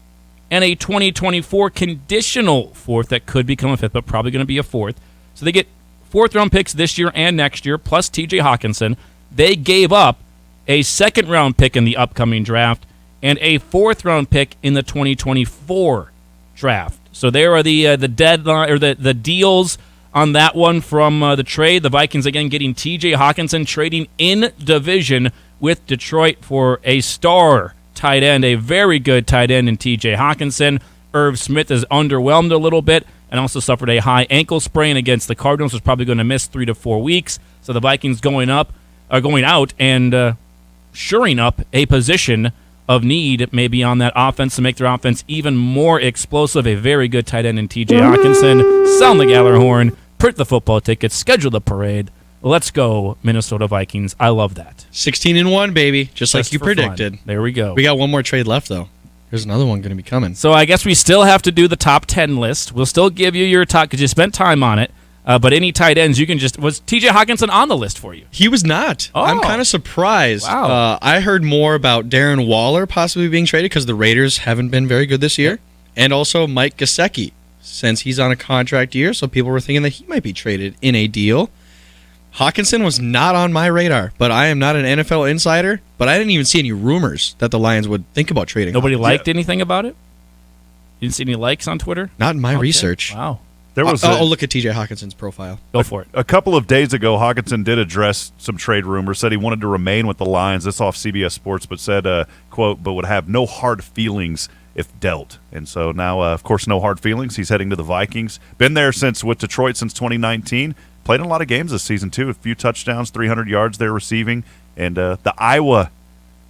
and a 2024 conditional fourth that could become a fifth, but probably going to be a fourth. So they get fourth-round picks this year and next year, plus T.J. Hawkinson. They gave up a second-round pick in the upcoming draft and a fourth-round pick in the 2024 draft. So there are the deadline or the deals on that one from the trade. The Vikings again getting T.J. Hawkinson, trading in division with Detroit for a star tight end, a very good tight end in T.J. Hawkinson. Irv Smith is underwhelmed a little bit and also suffered a high ankle sprain against the Cardinals. Was probably going to miss 3 to 4 weeks. So the Vikings going out and shoring up a position of need maybe on that offense to make their offense even more explosive. A very good tight end in T.J. Hawkinson. Sound the Galler horn. Print the football tickets. Schedule the parade. Let's go, Minnesota Vikings. I love that. 16-1, baby, just like you predicted. Fun. There we go. We got one more trade left, though. There's another one going to be coming. So I guess we still have to do the top 10 list. We'll still give you your top because you spent time on it. But any tight ends, you can just... Was T.J. Hawkinson on the list for you? He was not. Oh. I'm kind of surprised. Wow. I heard more about Darren Waller possibly being traded because the Raiders haven't been very good this year. Yep. And also Mike Gesicki, since he's on a contract year, so people were thinking that he might be traded in a deal. Hawkinson was not on my radar, but I am not an NFL insider, but I didn't even see any rumors that the Lions would think about trading Nobody Hawkinson. liked anything about it? You didn't see any likes on Twitter? Not in my research. Wow. There was I'll look at TJ Hawkinson's profile. Go for it. A couple of days ago, Hawkinson did address some trade rumors, said he wanted to remain with the Lions. This off CBS Sports, but said, quote, but would have no hard feelings if dealt. And so now, of course, no hard feelings. He's heading to the Vikings. Been there with Detroit since 2019. Played in a lot of games this season, too. A few touchdowns, 300 yards there receiving. And the Iowa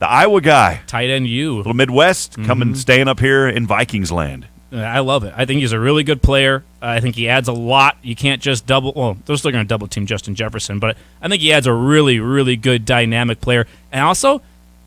guy. Tight end you. Little Midwest, staying up here in Vikings land. I love it. I think he's a really good player. I think he adds a lot. You can't just double. Well, they're still going to double team Justin Jefferson, but I think he adds a really, really good dynamic player. And also,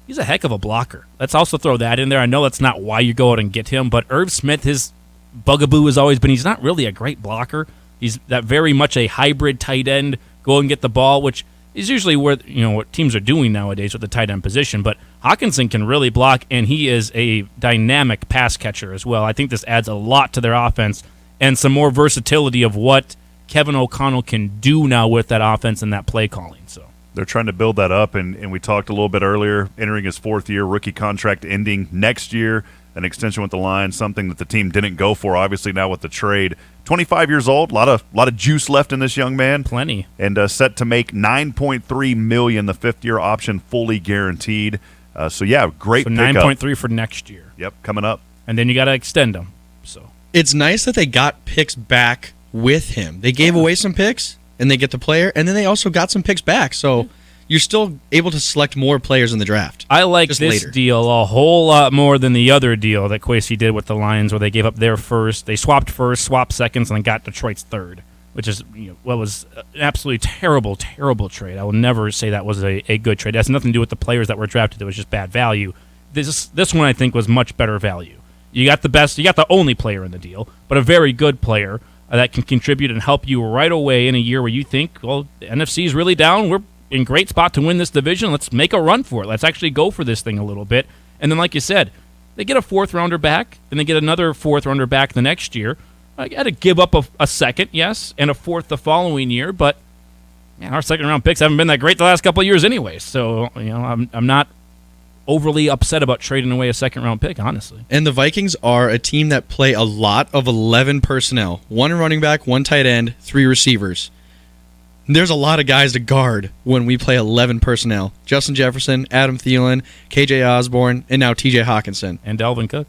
he's a heck of a blocker. Let's also throw that in there. I know that's not why you go out and get him, but Irv Smith, his bugaboo has always been he's not really a great blocker. He's that very much a hybrid tight end. Go and get the ball, which is usually where what teams are doing nowadays with the tight end position. But Hawkinson can really block, and he is a dynamic pass catcher as well. I think this adds a lot to their offense and some more versatility of what Kevin O'Connell can do now with that offense and that play calling. So they're trying to build that up, and we talked a little bit earlier, entering his fourth year, rookie contract ending next year, an extension with the Lions, something that the team didn't go for, obviously now with the trade. 25 years old, a lot of juice left in this young man. Plenty. And set to make $9.3 million, the fifth-year option fully guaranteed. So, yeah, great pickup. 9.3 for next year. Yep, coming up. And then you got to extend them. So it's nice that they got picks back with him. They gave away some picks, and they get the player, and then they also got some picks back. So you're still able to select more players in the draft. I like this deal a whole lot more than the other deal that Kwesi did with the Lions, where they gave up their first. They swapped first, swapped seconds, and then got Detroit's third, which is what was an absolutely terrible, terrible trade. I will never say that was a good trade. It has nothing to do with the players that were drafted. It was just bad value. This one, I think, was much better value. You got the best, you got the only player in the deal, but a very good player that can contribute and help you right away in a year where you think, well, the NFC is really down. We're in great spot to win this division. Let's make a run for it. Let's actually go for this thing a little bit. And then, like you said, they get a fourth-rounder back, then they get another fourth-rounder back the next year. I got to give up a second, yes, and a fourth the following year, but man, our second-round picks haven't been that great the last couple of years anyway. So, I'm not overly upset about trading away a second-round pick, honestly. And the Vikings are a team that play a lot of 11 personnel. 1 running back, 1 tight end, 3 receivers. There's a lot of guys to guard when we play 11 personnel. Justin Jefferson, Adam Thielen, KJ Osborne, and now TJ Hawkinson. And Dalvin Cook.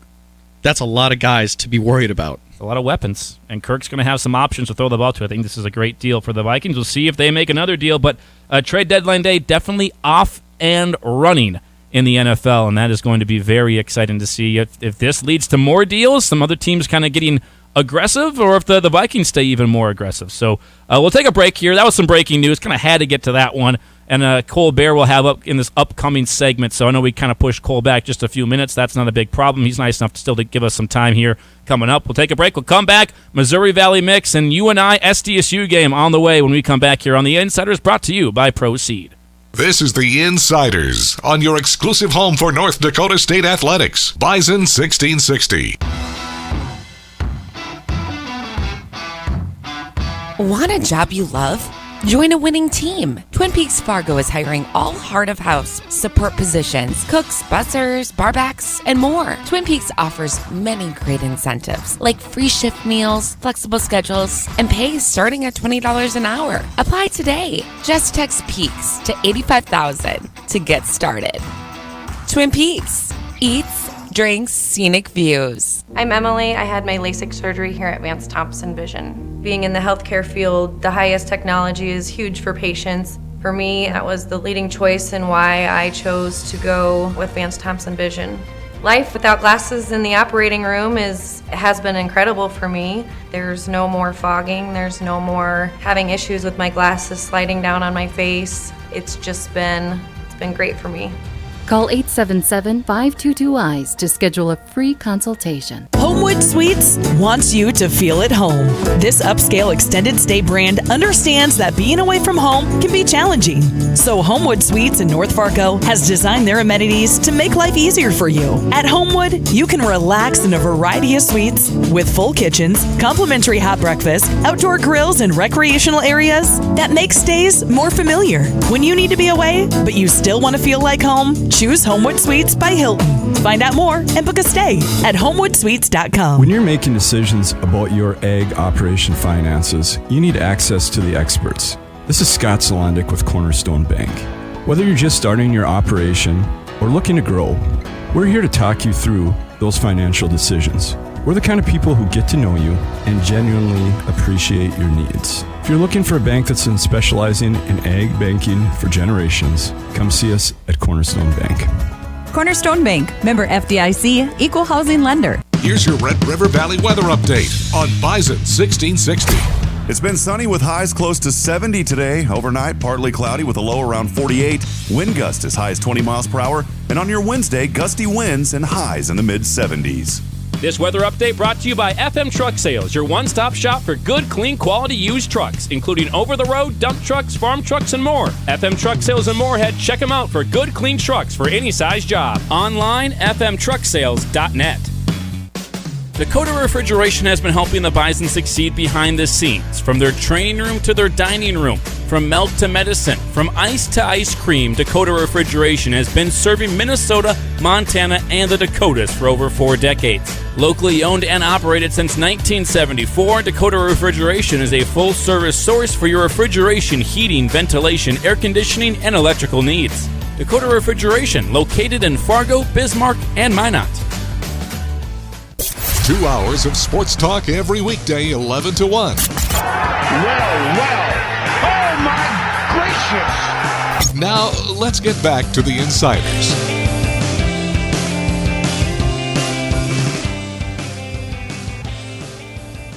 That's a lot of guys to be worried about. A lot of weapons. And Kirk's going to have some options to throw the ball to. I think this is a great deal for the Vikings. We'll see if they make another deal. But trade deadline day, definitely off and running in the NFL, and that is going to be very exciting to see if this leads to more deals, some other teams kind of getting aggressive, or if the Vikings stay even more aggressive. So we'll take a break here. That was some breaking news. Kind of had to get to that one. And Cole Bear will have up in this upcoming segment. So I know we kind of pushed Cole back just a few minutes. That's not a big problem. He's nice enough to still to give us some time here coming up. We'll take a break. We'll come back. Missouri Valley Mix and UNI SDSU game on the way when we come back here on The Insiders, brought to you by Proceed. This is The Insiders on your exclusive home for North Dakota State Athletics, Bison 1660. Want a job you love? Join a winning team. Twin Peaks Fargo is hiring all heart-of-house support positions, cooks, bussers, barbacks, and more. Twin Peaks offers many great incentives, like free shift meals, flexible schedules, and pay starting at $20 an hour. Apply today. Just text PEAKS to 85,000 to get started. Twin Peaks. Eats, drinks, scenic views. I'm Emily. I had my LASIK surgery here at Vance Thompson Vision. Being in the healthcare field, the highest technology is huge for patients. For me, that was the leading choice and why I chose to go with Vance Thompson Vision. Life without glasses in the operating room has been incredible for me. There's no more fogging. There's no more having issues with my glasses sliding down on my face. It's been great for me. Call 877-522-EYES to schedule a free consultation. Homewood Suites wants you to feel at home. This upscale extended stay brand understands that being away from home can be challenging. So Homewood Suites in North Fargo has designed their amenities to make life easier for you. At Homewood, you can relax in a variety of suites with full kitchens, complimentary hot breakfast, outdoor grills, and recreational areas that make stays more familiar. When you need to be away, but you still want to feel like home, Choose Homewood Suites by Hilton. Find out more and book a stay at homewoodssuites.com. When you're making decisions about your ag operation finances, you need access to the experts. This is Scott Solandic with Cornerstone Bank. Whether you're just starting your operation or looking to grow, we're here to talk you through those financial decisions. We're the kind of people who get to know you and genuinely appreciate your needs. If you're looking for a bank that's been specializing in ag banking for generations, come see us at Cornerstone Bank. Cornerstone Bank, member FDIC, equal housing lender. Here's your Red River Valley weather update on Bison 1660. It's been sunny with highs close to 70 today. Overnight, partly cloudy with a low around 48. Wind gust as high as 20 miles per hour. And on your Wednesday, gusty winds and highs in the mid-70s. This weather update brought to you by FM Truck Sales, your one-stop shop for good, clean, quality used trucks, including over-the-road, dump trucks, farm trucks, and more. FM Truck Sales in Moorhead. Check them out for good, clean trucks for any size job. Online, fmtrucksales.net. Dakota Refrigeration has been helping the Bison succeed behind the scenes. From their training room to their dining room, from milk to medicine, from ice to ice cream, Dakota Refrigeration has been serving Minnesota, Montana, and the Dakotas for over 4 decades. Locally owned and operated since 1974, Dakota Refrigeration is a full-service source for your refrigeration, heating, ventilation, air conditioning, and electrical needs. Dakota Refrigeration, located in Fargo, Bismarck, and Minot. 2 hours of sports talk every weekday, 11 to 1. Well. Oh, my gracious. Now, let's get back to the Insiders.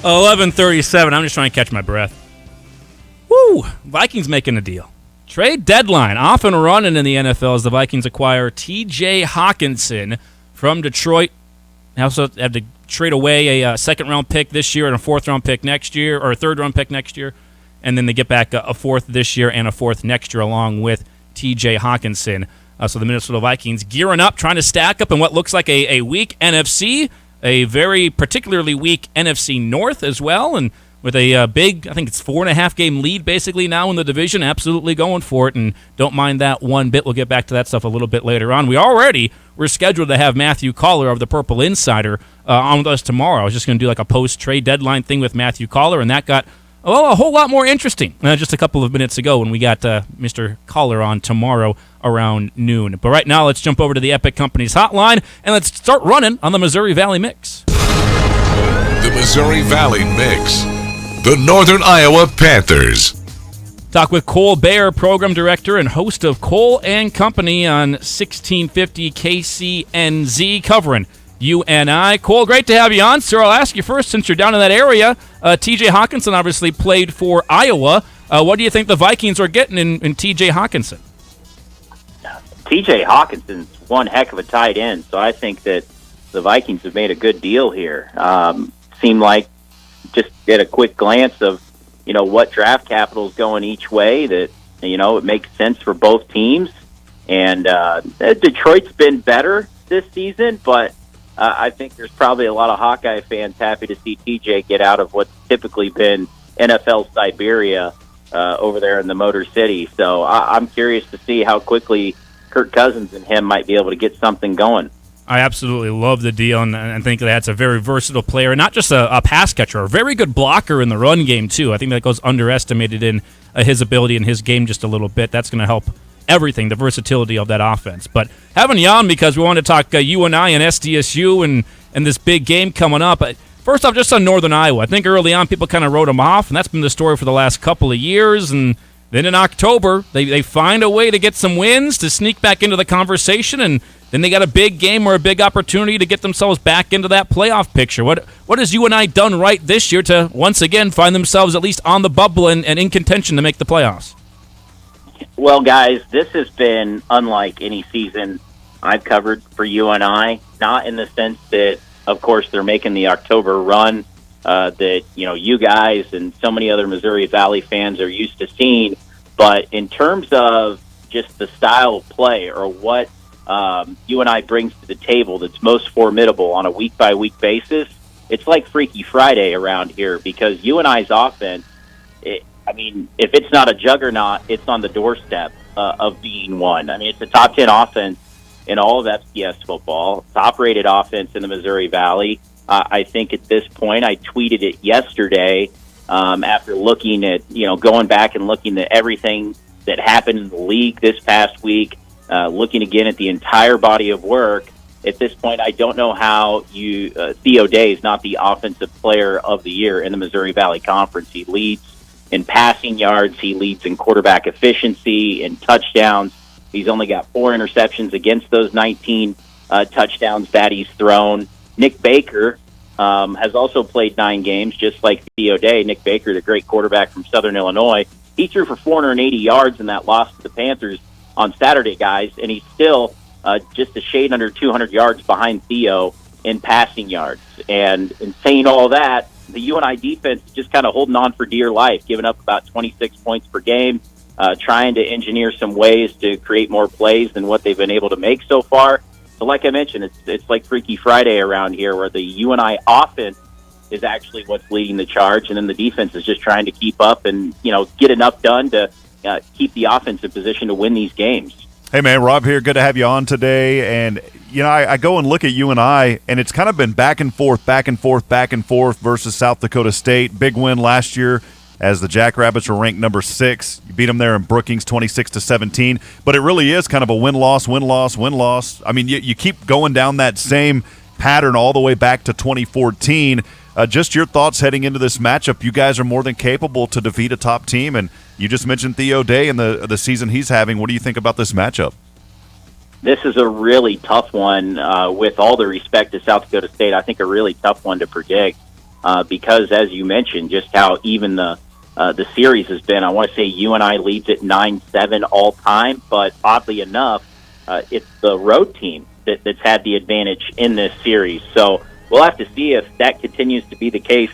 $11:37. I'm just trying to catch my breath. Woo! Vikings making a deal. Trade deadline off and running in the NFL as the Vikings acquire T.J. Hawkinson from Detroit. They also have to trade away a second-round pick this year and a fourth-round pick next year, or a third-round pick next year, and then they get back a fourth this year and a fourth next year along with T.J. Hawkinson. So the Minnesota Vikings gearing up, trying to stack up in what looks like a weak NFC, a very particularly weak NFC North as well, and with a big, I think it's 4.5-game lead basically now in the division, absolutely going for it, and don't mind that one bit. We'll get back to that stuff a little bit later on. We're scheduled to have Matthew Collar of the Purple Insider on with us tomorrow. I was just going to do like a post-trade deadline thing with Matthew Collar, and that got a whole lot more interesting just a couple of minutes ago when we got Mr. Collar on tomorrow around noon. But right now, let's jump over to the Epic Companies hotline, and let's start running on the Missouri Valley Mix. The Missouri Valley Mix. The Northern Iowa Panthers. Talk with Cole Baer, Program Director and host of Cole and Company on 1650 KCNZ, covering UNI. Cole, great to have you on, sir. I'll ask you first, since you're down in that area. T.J. Hawkinson obviously played for Iowa. What do you think the Vikings are getting in T.J. Hawkinson? T.J. Hawkinson's one heck of a tight end, so I think that the Vikings have made a good deal here. Seemed like, just get a quick glance of, what draft capital is going each way, that, it makes sense for both teams. And Detroit's been better this season, but I think there's probably a lot of Hawkeye fans happy to see TJ get out of what's typically been NFL Siberia over there in the Motor City. So I'm curious to see how quickly Kirk Cousins and him might be able to get something going. I absolutely love the deal, and I think that's a very versatile player, not just a pass catcher, a very good blocker in the run game, too. I think that goes underestimated in his ability in his game just a little bit. That's going to help everything, the versatility of that offense. But having you on because we want to talk UNI and SDSU and this big game coming up. First off, just on Northern Iowa, I think early on people kind of wrote them off, and that's been the story for the last couple of years, and then in October, they find a way to get some wins to sneak back into the conversation, and then they got a big game or a big opportunity to get themselves back into that playoff picture. What has UNI done right this year to once again find themselves at least on the bubble and in contention to make the playoffs? Well, guys, this has been unlike any season I've covered for UNI, not in the sense that, of course, they're making the October run that, you guys and so many other Missouri Valley fans are used to seeing, but in terms of just the style of play or what UNI brings to the table that's most formidable on a week-by-week basis, it's like Freaky Friday around here because UNI's offense, if it's not a juggernaut, it's on the doorstep of being one. It's a top 10 offense in all of FCS football, top-rated offense in the Missouri Valley. I think at this point, I tweeted it yesterday after looking at, going back and looking at everything that happened in the league this past week, looking again at the entire body of work. At this point, I don't know how Theo Day is not the offensive player of the year in the Missouri Valley Conference. He leads in passing yards. He leads in quarterback efficiency and touchdowns. He's only got 4 interceptions against those 19 touchdowns that he's thrown. Nick Baker has also played 9 games, just like Theo Day. Nick Baker, the great quarterback from Southern Illinois, he threw for 480 yards in that loss to the Panthers on Saturday, guys, and he's still just a shade under 200 yards behind Theo in passing yards. And in saying all that, the UNI defense is just kind of holding on for dear life, giving up about 26 points per game, trying to engineer some ways to create more plays than what they've been able to make so far. So like I mentioned, it's like Freaky Friday around here, where the UNI offense is actually what's leading the charge, and then the defense is just trying to keep up and, get enough done to keep the offense in position to win these games. Hey, man, Rob here. Good to have you on today. And, I go and look at UNI, and it's kind of been back and forth versus South Dakota State. Big win last year as the Jackrabbits were ranked number 6. You beat them there in Brookings 26-17. But it really is kind of a win-loss. I mean, you keep going down that same pattern all the way back to 2014. Just your thoughts heading into this matchup. You guys are more than capable to defeat a top team, and you just mentioned Theo Day and the season he's having. What do you think about this matchup? This is a really tough one, with all the respect to South Dakota State. I think a really tough one to predict because, as you mentioned, just how even the series has been. I want to say UNI leads at 9-7 all time, but oddly enough, it's the road team that's had the advantage in this series. So we'll have to see if that continues to be the case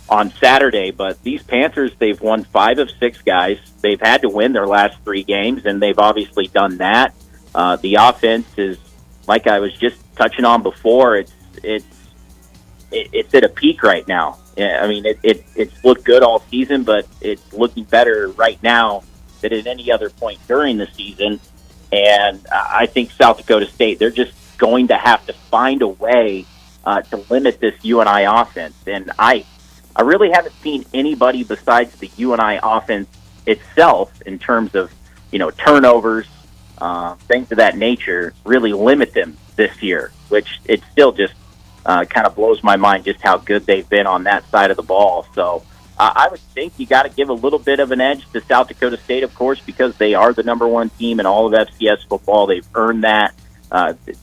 on Saturday. But these Panthers, they've won 5 of 6 guys. They've had to win their last 3 games, and they've obviously done that. The offense is, like I was just touching on before, it's at a peak right now. I mean, it's looked good all season, but it's looking better right now than at any other point during the season. And I think South Dakota State, they're just going to have to find a way to limit this UNI offense. And I really haven't seen anybody besides the UNI offense itself in terms of, turnovers, things of that nature, really limit them this year, which it still just kind of blows my mind just how good they've been on that side of the ball. So I would think you got to give a little bit of an edge to South Dakota State, of course, because they are the number 1 team in all of FCS football. They've earned that.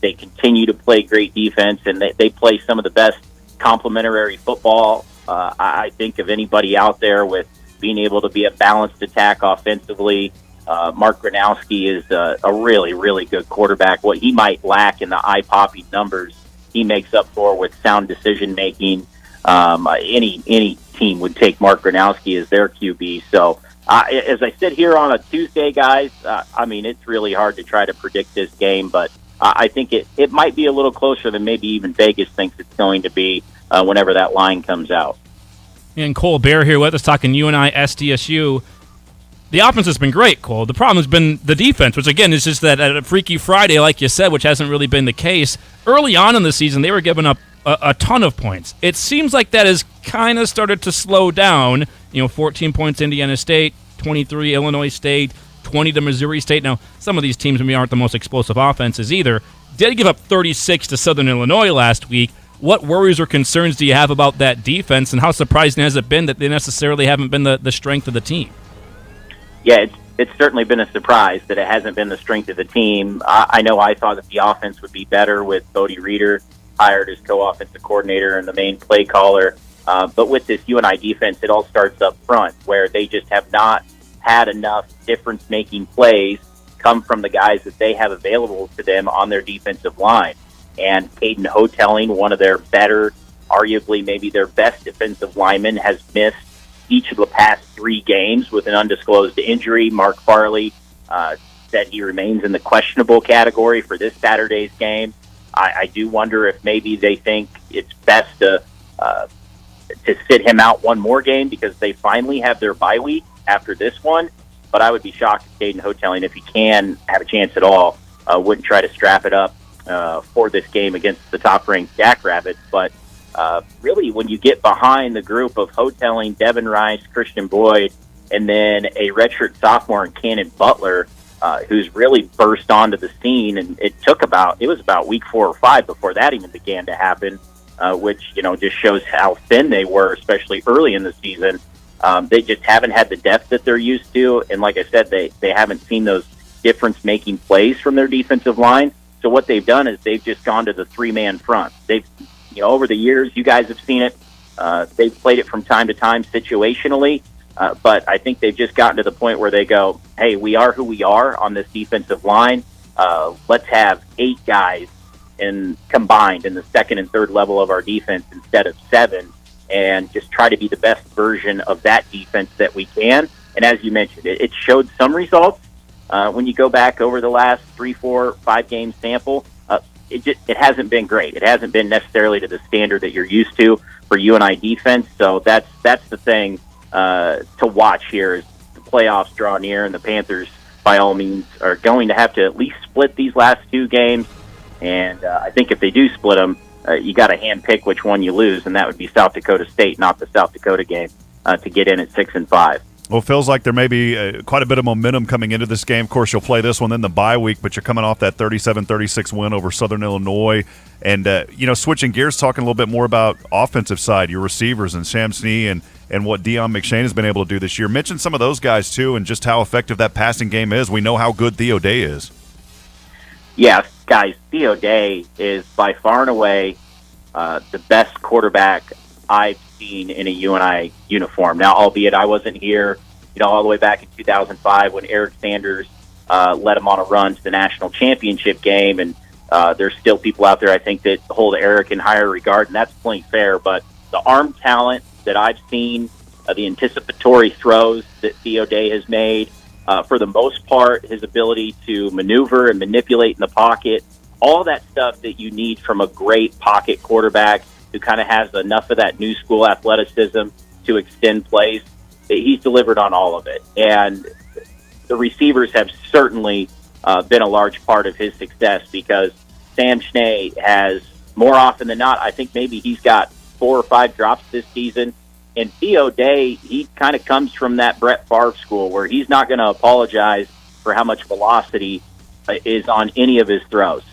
They continue to play great defense, and they play some of the best complementary football, I think, of anybody out there, with being able to be a balanced attack offensively. Mark Gronowski is a really, really good quarterback. What he might lack in the eye-popping numbers, he makes up for with sound decision-making. Any team would take Mark Gronowski as their QB. So as I sit here on a Tuesday, guys, it's really hard to try to predict this game, but I think it might be a little closer than maybe even Vegas thinks it's going to be whenever that line comes out. And Cole Bear here with us talking UNI SDSU. The offense has been great, Cole. The problem has been the defense, which, again, is just that at a Freaky Friday, like you said, which hasn't really been the case. Early on in the season, they were giving up a ton of points. It seems like that has kind of started to slow down. 14 points Indiana State, 23 Illinois State, 20 to Missouri State. Now, some of these teams maybe aren't the most explosive offenses either. Did give up 36 to Southern Illinois last week. What worries or concerns do you have about that defense, and how surprising has it been that they necessarily haven't been the strength of the team? Yeah, it's certainly been a surprise that it hasn't been the strength of the team. I know I thought that the offense would be better with Bodie Reeder hired as co-offensive coordinator and the main play caller. But with this UNI defense, it all starts up front, where they just have not had enough difference-making plays come from the guys that they have available to them on their defensive line. And Caden Hotelling, one of their better, arguably maybe their best defensive linemen, has missed each of the past 3 games with an undisclosed injury. Mark Farley said he remains in the questionable category for this Saturday's game. I do wonder if maybe they think it's best to sit him out one more game because they finally have their bye week after this one. But I would be shocked if Caden Hotelling, if he can have a chance at all, wouldn't try to strap it up for this game against the top-ranked Jackrabbits. But really, when you get behind the group of Hotelling, Devin Rice, Christian Boyd, and then a redshirt sophomore in Cannon Butler, who's really burst onto the scene, and it was about week 4 or 5 before that even began to happen, which, just shows how thin they were, especially early in the season. They just haven't had the depth that they're used to, and like I said, they haven't seen those difference-making plays from their defensive line. So what they've done is they've just gone to the 3-man front. They've, over the years, you guys have seen it. They've played it from time to time situationally, but I think they've just gotten to the point where they go, hey, we are who we are on this defensive line. Let's have 8 guys combined in the second and third level of our defense instead of 7, and just try to be the best version of that defense that we can. And as you mentioned, it showed some results. When you go back over the last 3, 4, 5 game sample, it hasn't been great. It hasn't been necessarily to the standard that you're used to for UNI defense. So that's the thing to watch here as the playoffs draw near, and the Panthers, by all means, are going to have to at least split these last 2 games. And I think if they do split them, you got to hand pick which one you lose, and that would be South Dakota State, not the South Dakota game, to get in at 6-5. Well, it feels like there may be quite a bit of momentum coming into this game. Of course, you'll play this one in the bye week, but you're coming off that 37-36 win over Southern Illinois. And, switching gears, talking a little bit more about offensive side, your receivers and Sam Snee and what Deion McShane has been able to do this year. Mention some of those guys, too, and just how effective that passing game is. We know how good Theo Day is. Yeah, guys, Theo Day is by far and away the best quarterback I've seen in a UNI uniform. Now, albeit I wasn't here, all the way back in 2005 when Eric Sanders led him on a run to the national championship game, and there's still people out there, I think, that hold Eric in higher regard, and that's plenty fair. But the arm talent that I've seen, the anticipatory throws that Theo Day has made, for the most part, his ability to maneuver and manipulate in the pocket, all that stuff that you need from a great pocket quarterback who kind of has enough of that new school athleticism to extend plays, he's delivered on all of it. And the receivers have certainly been a large part of his success, because Sam Snee has, more often than not, I think maybe he's got 4 or 5 drops this season. And Theo Day, he kind of comes from that Brett Favre school where he's not going to apologize for how much velocity is on any of his throws.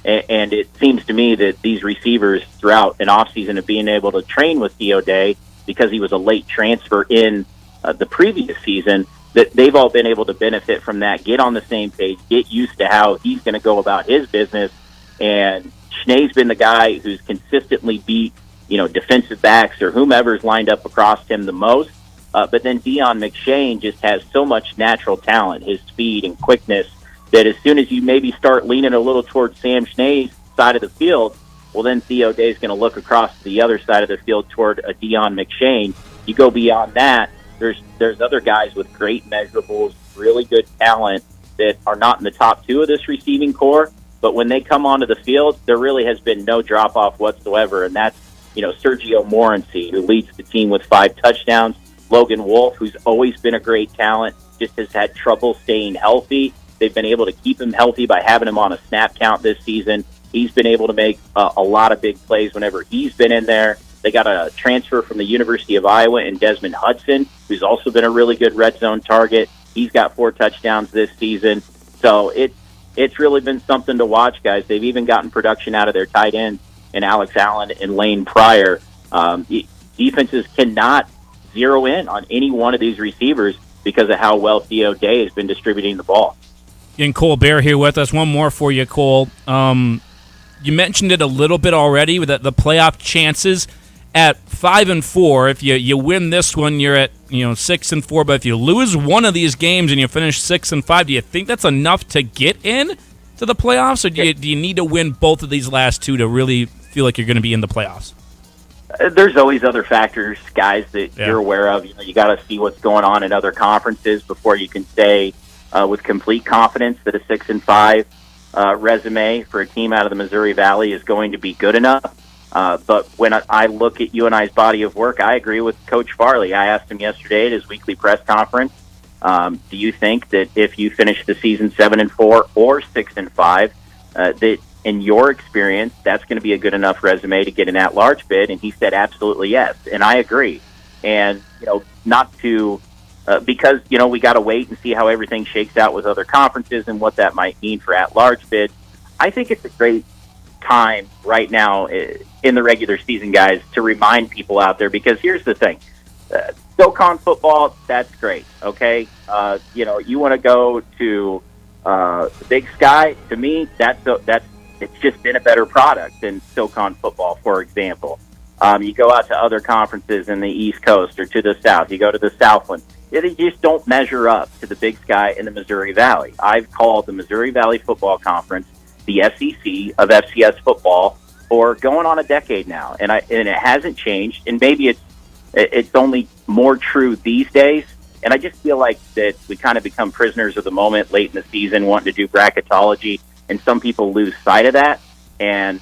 And it seems to me that these receivers throughout an offseason of being able to train with Theo Day, because he was a late transfer in the previous season, that they've all been able to benefit from that, get on the same page, get used to how he's going to go about his business. And Schnee's been the guy who's consistently beat, defensive backs or whomever's lined up across him the most. But then Deion McShane just has so much natural talent, his speed and quickness, that as soon as you maybe start leaning a little towards Sam Schnee's side of the field, well, then Theo Day's going to look across to the other side of the field toward a Deion McShane. You go beyond that, there's other guys with great measurables, really good talent that are not in the top 2 of this receiving core, but when they come onto the field, there really has been no drop-off whatsoever, and that's, Sergio Morency, who leads the team with 5 touchdowns, Logan Wolf, who's always been a great talent, just has had trouble staying healthy. They've been able to keep him healthy by having him on a snap count this season. He's been able to make a lot of big plays whenever he's been in there. They got a transfer from the University of Iowa in Desmond Hudson, who's also been a really good red zone target. He's got 4 touchdowns this season. So it's really been something to watch, guys. They've even gotten production out of their tight ends in Alex Allen and Lane Pryor. Defenses cannot zero in on any one of these receivers because of how well Theo Day has been distributing the ball. And Cole Bear here with us. One more for you, Cole. You mentioned it a little bit already with the playoff chances at 5-4. If you win this one, you're at 6-4. But if you lose one of these games and you finish 6-5, do you think that's enough to get in to the playoffs, or do you need to win both of these last 2 to really feel like you're going to be in the playoffs? There's always other factors, guys, that you're aware of. You got to see what's going on in other conferences before you can say with complete confidence that a 6-5 resume for a team out of the Missouri Valley is going to be good enough. But when I look at UNI's body of work, I agree with Coach Farley. I asked him yesterday at his weekly press conference, Do you think that if you finish the season 7-4 or 6-5, that in your experience, that's going to be a good enough resume to get an at-large bid? And he said, absolutely yes. And I agree. And, not to, because, we got to wait and see how everything shakes out with other conferences and what that might mean for at-large bids. I think it's a great time right now in the regular season, guys, to remind people out there, because here's the thing. SoCon football, that's great, okay? You want to go to the Big Sky. To me, it's just been a better product than SoCon football, for example. You go out to other conferences in the East Coast or to the South. You go to the Southland. They just don't measure up to the Big Sky in the Missouri Valley. I've called the Missouri Valley Football Conference the SEC of FCS football for going on a decade now, and it hasn't changed. And maybe it's only more true these days. And I just feel like that we kind of become prisoners of the moment late in the season, wanting to do bracketology, and some people lose sight of that. And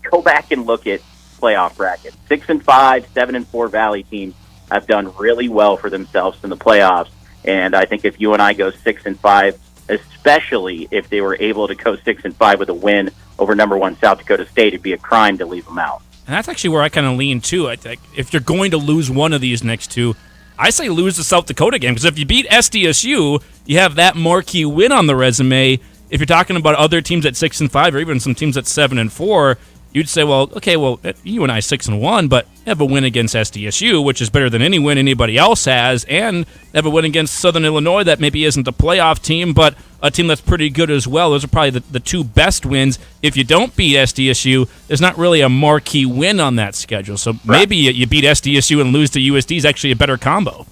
go back and look at playoff brackets. 6-5, 7-4 Valley teams have done really well for themselves in the playoffs. And I think if you and I go 6-5, especially if they were able to go 6-5 with a win over number 1 South Dakota State, it'd be a crime to leave them out. And that's actually where I kind of lean too. I think if you're going to lose one of these next two, I say lose the South Dakota game, because if you beat SDSU, you have that marquee win on the resume. If you're talking about other teams at 6-5 or even some teams at 7-4, you'd say, well, okay, well, you and I 6-1, but have a win against SDSU, which is better than any win anybody else has, and have a win against Southern Illinois that maybe isn't a playoff team, but a team that's pretty good as well. Those are probably the two best wins. If you don't beat SDSU, there's not really a marquee win on that schedule. So maybe you beat SDSU and lose to USD is actually a better combo.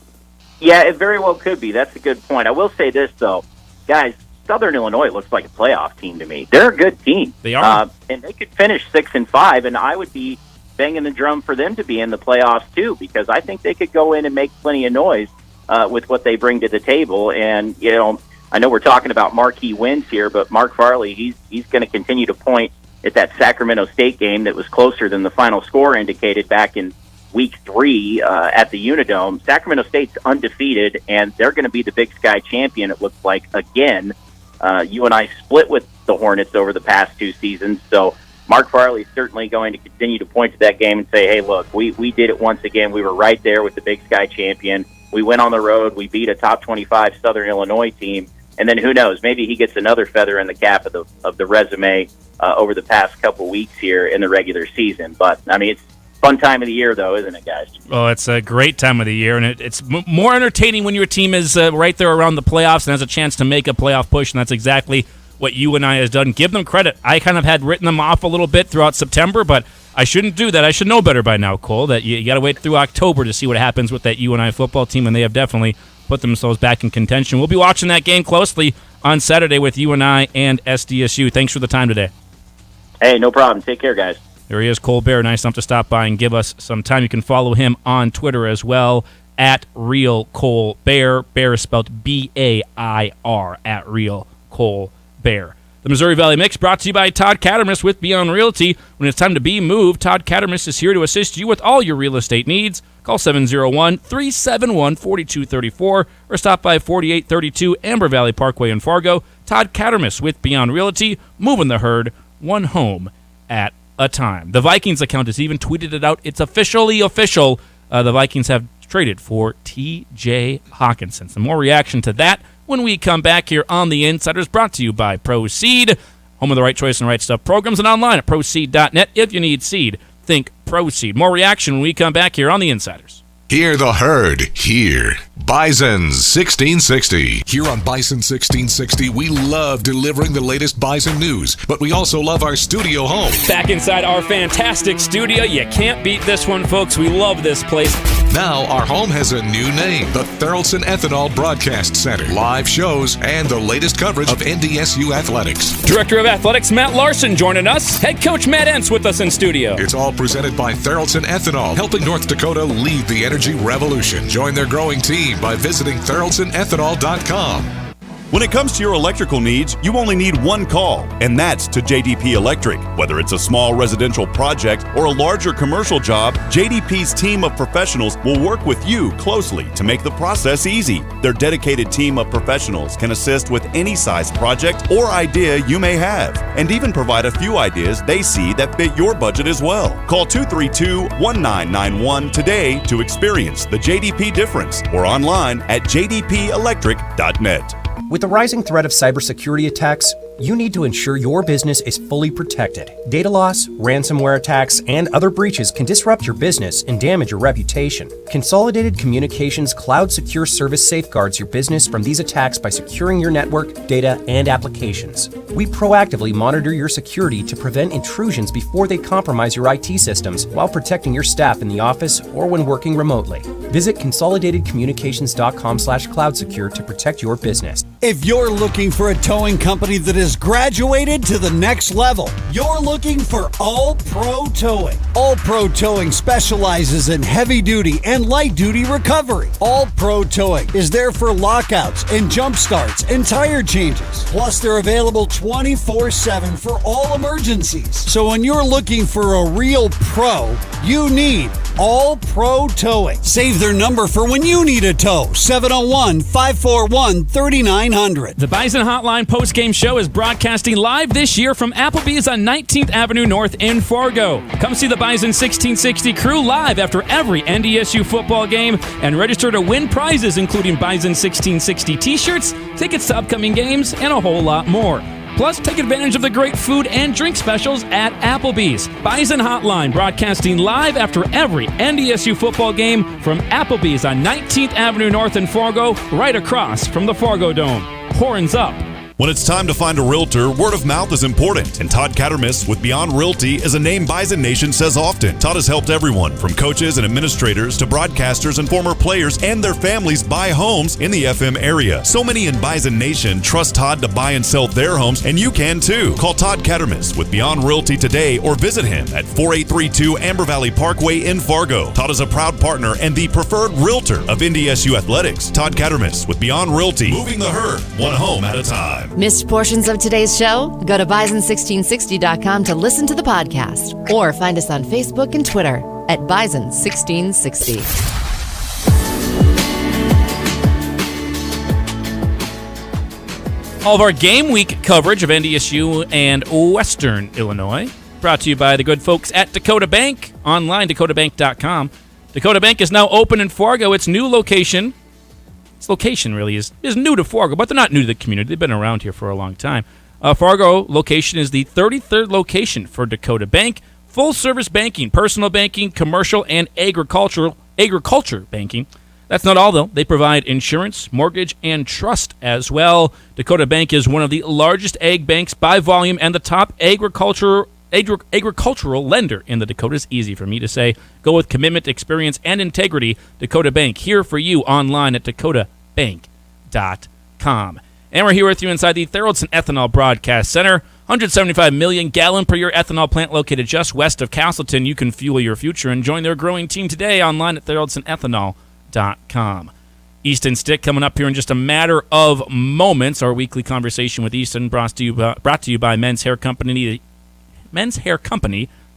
Yeah, it very well could be. That's a good point. I will say this, though. Guys, Southern Illinois looks like a playoff team to me. They're a good team. They are. And they could finish 6-5, and I would be banging the drum for them to be in the playoffs, too, because I think they could go in and make plenty of noise with what they bring to the table. And, I know we're talking about marquee wins here, but Mark Farley, he's going to continue to point at that Sacramento State game that was closer than the final score indicated back in Week 3 at the Unidome. Sacramento State's undefeated, and they're going to be the Big Sky champion, it looks like, again. You and I split with the Hornets over the past 2 seasons, so Mark Farley's certainly going to continue to point to that game and say, hey, look, we did it once again. We were right there with the Big Sky champion. We went on the road. We beat a top 25 Southern Illinois team. And then who knows? Maybe he gets another feather in the cap of the resume over the past couple weeks here in the regular season. But, I mean, it's a fun time of the year, though, isn't it, guys? Oh, it's a great time of the year, and it's more entertaining when your team is right there around the playoffs and has a chance to make a playoff push, and that's exactly what you and I has done. Give them credit. I kind of had written them off a little bit throughout September, but I shouldn't do that. I should know better by now, Cole, that you got to wait through October to see what happens with that UNI football team, and they have definitely put themselves back in contention. We'll be watching that game closely on Saturday with UNI and SDSU. Thanks for the time today. Hey, no problem. Take care, guys. There he is, Cole Bear. Nice enough to stop by and give us some time. You can follow him on Twitter as well, at Real Cole Bear. Bear is spelled B-A-I-R, at Real Cole Bear. The Missouri Valley Mix brought to you by Todd Cattermas with Beyond Realty. When it's time to be moved, Todd Cattermas is here to assist you with all your real estate needs. Call 701-371-4234 or stop by 4832 Amber Valley Parkway in Fargo. Todd Cattermas with Beyond Realty, moving the herd one home at a time. The Vikings account has even tweeted it out. It's officially official. The Vikings have traded for T.J. Hawkinson. Some more reaction to that when we come back here on The Insiders, brought to you by Proceed, home of the Right Choice and Right Stuff programs, and online at proceed.net. If you need seed, think Proceed. More reaction when we come back here on The Insiders. Hear the herd. Here. Bison's 1660. Here on Bison 1660, we love delivering the latest Bison news, but we also love our studio home. Back inside our fantastic studio. You can't beat this one, folks. We love this place. Now our home has a new name, the Therrelson Ethanol Broadcast Center. Live shows and the latest coverage of NDSU athletics. Director of Athletics Matt Larson joining us. Head coach Matt Entz with us in studio. It's all presented by Therrelson Ethanol, helping North Dakota lead the energy revolution. Join their growing team by visiting TherrelsonEthanol.com. When it comes to your electrical needs, you only need one call, and that's to JDP Electric. Whether it's a small residential project or a larger commercial job, JDP's team of professionals will work with you closely to make the process easy. Their dedicated team of professionals can assist with any size project or idea you may have, and even provide a few ideas they see that fit your budget as well. Call 232-1991 today to experience the JDP difference, or online at jdpelectric.net. With the rising threat of cybersecurity attacks, you need to ensure your business is fully protected. Data loss, ransomware attacks, and other breaches can disrupt your business and damage your reputation. Consolidated Communications Cloud Secure Service safeguards your business from these attacks by securing your network, data, and applications. We proactively monitor your security to prevent intrusions before they compromise your IT systems while protecting your staff in the office or when working remotely. Visit consolidatedcommunications.com/cloudsecure to protect your business. If you're looking for a towing company that has graduated to the next level, you're looking for All Pro Towing. All Pro Towing specializes in heavy duty and light duty recovery. All Pro Towing is there for lockouts and jump starts and tire changes. Plus, they're available 24/7 for all emergencies. So when you're looking for a real pro, you need All Pro Towing. Save their number for when you need a tow. 701-541-3900. The Bison Hotline post-game show is broadcasting live this year from Applebee's on 19th Avenue North in Fargo. Come see the Bison 1660 crew live after every NDSU football game and register to win prizes including Bison 1660 t-shirts, tickets to upcoming games, and a whole lot more. Plus, take advantage of the great food and drink specials at Applebee's. Bison Hotline broadcasting live after every NDSU football game from Applebee's on 19th Avenue North in Fargo, right across from the Fargo Dome. Horns up. When it's time to find a realtor, word of mouth is important. And Todd Cattermas with Beyond Realty is a name Bison Nation says often. Todd has helped everyone from coaches and administrators to broadcasters and former players and their families buy homes in the FM area. So many in Bison Nation trust Todd to buy and sell their homes, and you can too. Call Todd Cattermas with Beyond Realty today or visit him at 4832 Amber Valley Parkway in Fargo. Todd is a proud partner and the preferred realtor of NDSU Athletics. Todd Cattermas with Beyond Realty. Moving the herd, one home at a time. Missed portions of today's show? Go to bison1660.com to listen to the podcast or find us on Facebook and Twitter at Bison1660. All of our game week coverage of NDSU and Western Illinois brought to you by the good folks at Dakota Bank, online dakotabank.com. Dakota Bank is now open in Fargo. Its new location. Its location really is new to Fargo, but they're not new to the community. They've been around here for a long time. Fargo location is the 33rd location for Dakota Bank. Full-service banking, personal banking, commercial, and agriculture banking. That's not all, though. They provide insurance, mortgage, and trust as well. Dakota Bank is one of the largest ag banks by volume and the top agricultural lender in the Dakotas. Easy for me to say. Go with commitment, experience, and integrity. Dakota Bank, here for you online at dakotabank.com. And we're here with you inside the Theraldson Ethanol Broadcast Center. 175 million gallon per year ethanol plant located just west of Castleton. You can fuel your future and join their growing team today online at theraldsonethanol.com. Easton Stick coming up here in just a matter of moments. Our weekly conversation with Easton brought to you by Men's Hair Company,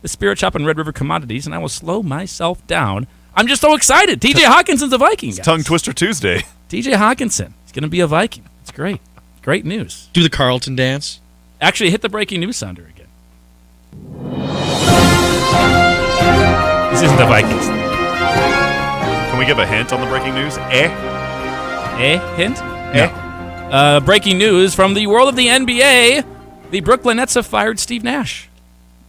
the Spirit Shop in Red River Commodities, and I will slow myself down. I'm just so excited. TJ Hawkinson's a Viking, guys. Tongue Twister Tuesday. TJ Hawkinson. He's going to be a Viking. It's great. Great news. Do the Carlton dance. Actually, hit the breaking news sounder again. This isn't the Vikings. Can we give a hint on the breaking news? Hint? No. Breaking news from the world of the NBA. The Brooklyn Nets have fired Steve Nash.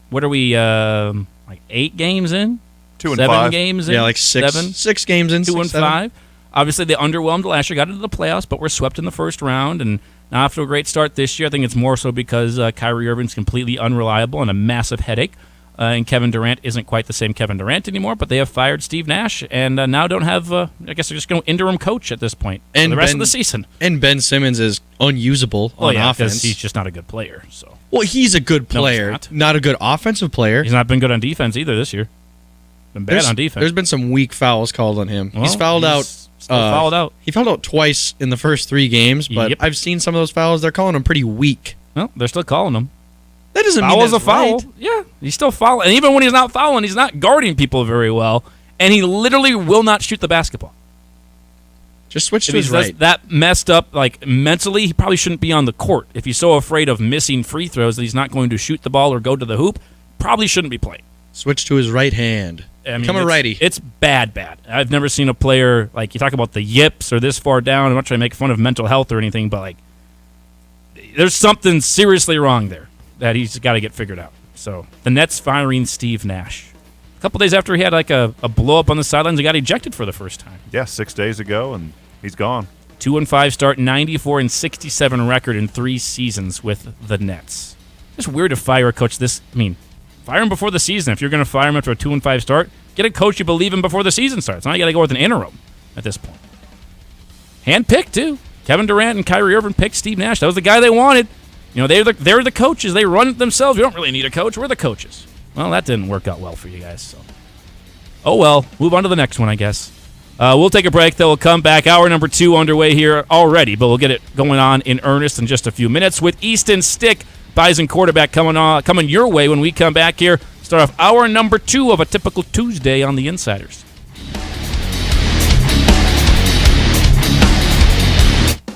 What are we, like 8 games in? 2 and 7 5. games in? Yeah, like 6 games in. 2 and 5. Obviously, they underwhelmed last year, got into the playoffs, but were swept in the first round, and not off to a great start this year. I think it's more so because Kyrie Irving's completely unreliable and a massive headache, and Kevin Durant isn't quite the same Kevin Durant anymore, but they have fired Steve Nash, and now don't have, I guess they're just going to interim coach at this point for the rest of the season. And Ben Simmons is unusable on offense. Because he's just not a good player. So. Well, he's a good player, not a good offensive player. He's not been good on defense either this year. Been bad on defense. There's been some weak fouls called on him. Well, he's fouled out Still fouled out. He fouled out twice in the first 3 games, but I've seen some of those fouls. They're calling them pretty weak. Well, they're still calling them. That doesn't mean foul is that's a foul. right. Yeah, he's still fouling. And even when he's not fouling, he's not guarding people very well. And he literally will not shoot the basketball. Just switch If to his he's right. that messed up, like mentally, he probably shouldn't be on the court. If he's so afraid of missing free throws that he's not going to shoot the ball or go to the hoop, probably shouldn't be playing. Switch to his right hand. Become a righty. It's bad. I've never seen a player, like, you talk about the yips or this far down. I'm not trying to make fun of mental health or anything, but, like, there's something seriously wrong there that he's got to get figured out. So the Nets firing Steve Nash. A couple days after he had, like, a blow-up on the sidelines, he got ejected for the first time. Yeah, 6 days ago, and he's gone. 2-5 start, 94-67 record in 3 seasons with the Nets. It's weird to fire a coach fire him before the season. If you're going to fire him after a 2-5 start, get a coach you believe in before the season starts. Now you got to go with an interim at this point. Hand-picked, too. Kevin Durant and Kyrie Irving picked Steve Nash. That was the guy they wanted. You know, they're the coaches. They run it themselves. We don't really need a coach. We're the coaches. Well, that didn't work out well for you guys. So, oh well. Move on to the next one, I guess. We'll take a break, though. We'll come back. Hour number 2 underway here already, but we'll get it going on in earnest in just a few minutes with Easton Stick, Bison quarterback, coming your way when we come back here. Start off hour number 2 of a typical Tuesday on the Insiders.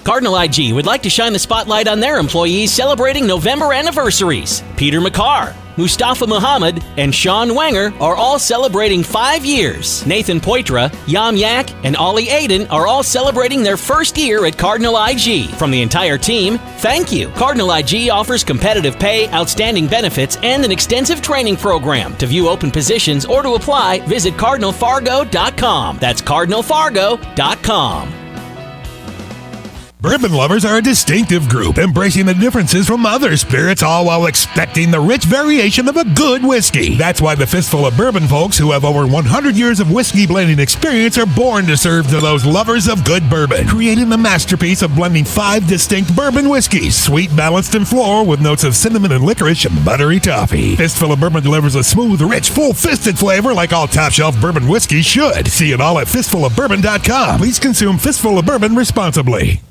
Cardinal IG would like to shine the spotlight on their employees celebrating November anniversaries. Peter McCarr, Mustafa Muhammad, and Sean Wenger are all celebrating 5 years. Nathan Poitra, Yam Yak, and Ollie Aiden are all celebrating their first year at Cardinal IG. From the entire team, thank you. Cardinal IG offers competitive pay, outstanding benefits, and an extensive training program. To view open positions or to apply, visit CardinalFargo.com. That's CardinalFargo.com. Bourbon lovers are a distinctive group, embracing the differences from other spirits, all while expecting the rich variation of a good whiskey. That's why the Fistful of Bourbon folks, who have over 100 years of whiskey blending experience, are born to serve to those lovers of good bourbon, creating the masterpiece of blending 5 distinct bourbon whiskeys, sweet, balanced, and floral, with notes of cinnamon and licorice and buttery toffee. Fistful of Bourbon delivers a smooth, rich, full-fisted flavor like all top-shelf bourbon whiskey should. See it all at fistfulofbourbon.com. Please consume Fistful of Bourbon responsibly.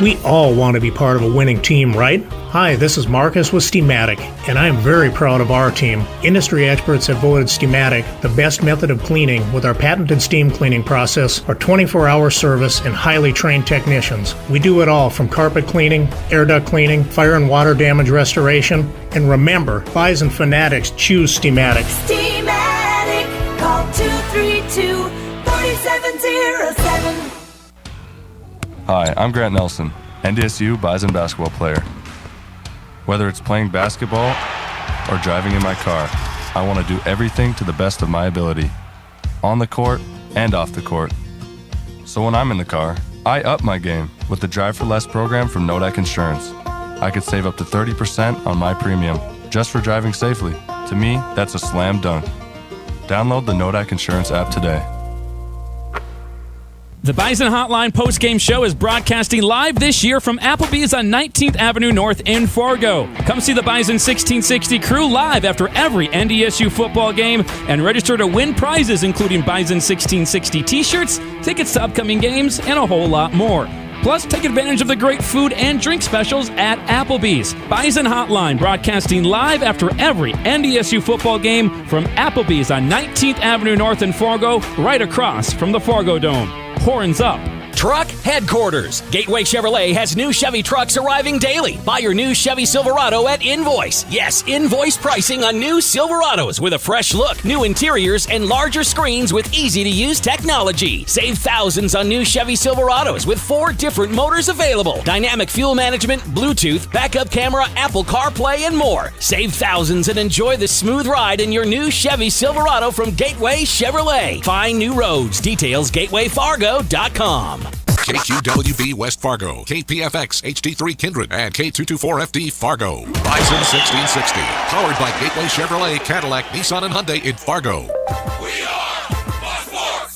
We all want to be part of a winning team, right? Hi, this is Marcus with Steamatic, and I am very proud of our team. Industry experts have voted Steamatic the best method of cleaning with our patented steam cleaning process, our 24-hour service, and highly trained technicians. We do it all from carpet cleaning, air duct cleaning, fire and water damage restoration, and remember, Bison fanatics choose Steamatic. Steamatic, call 232-4707. Hi, I'm Grant Nelson, NDSU Bison basketball player. Whether it's playing basketball or driving in my car, I want to do everything to the best of my ability, on the court and off the court. So when I'm in the car, I up my game with the Drive for Less program from Nodak Insurance. I could save up to 30% on my premium just for driving safely. To me, that's a slam dunk. Download the Nodak Insurance app today. The Bison Hotline postgame show is broadcasting live this year from Applebee's on 19th Avenue North in Fargo. Come see the Bison 1660 crew live after every NDSU football game and register to win prizes including Bison 1660 t-shirts, tickets to upcoming games, and a whole lot more. Plus, take advantage of the great food and drink specials at Applebee's. Bison Hotline broadcasting live after every NDSU football game from Applebee's on 19th Avenue North in Fargo, right across from the Fargo Dome. Horns up. Truck headquarters. Gateway Chevrolet has new Chevy trucks arriving daily. Buy your new Chevy Silverado at Invoice. Yes, Invoice pricing on new Silverados with a fresh look, new interiors, and larger screens with easy-to-use technology. Save thousands on new Chevy Silverados with 4 different motors available. Dynamic fuel management, Bluetooth, backup camera, Apple CarPlay, and more. Save thousands and enjoy the smooth ride in your new Chevy Silverado from Gateway Chevrolet. Find new roads. Details gatewayfargo.com. KQWB West Fargo, KPFX HD3 Kindred, and K224FD Fargo. Bison 1660, powered by Gateway Chevrolet, Cadillac, Nissan, and Hyundai in Fargo.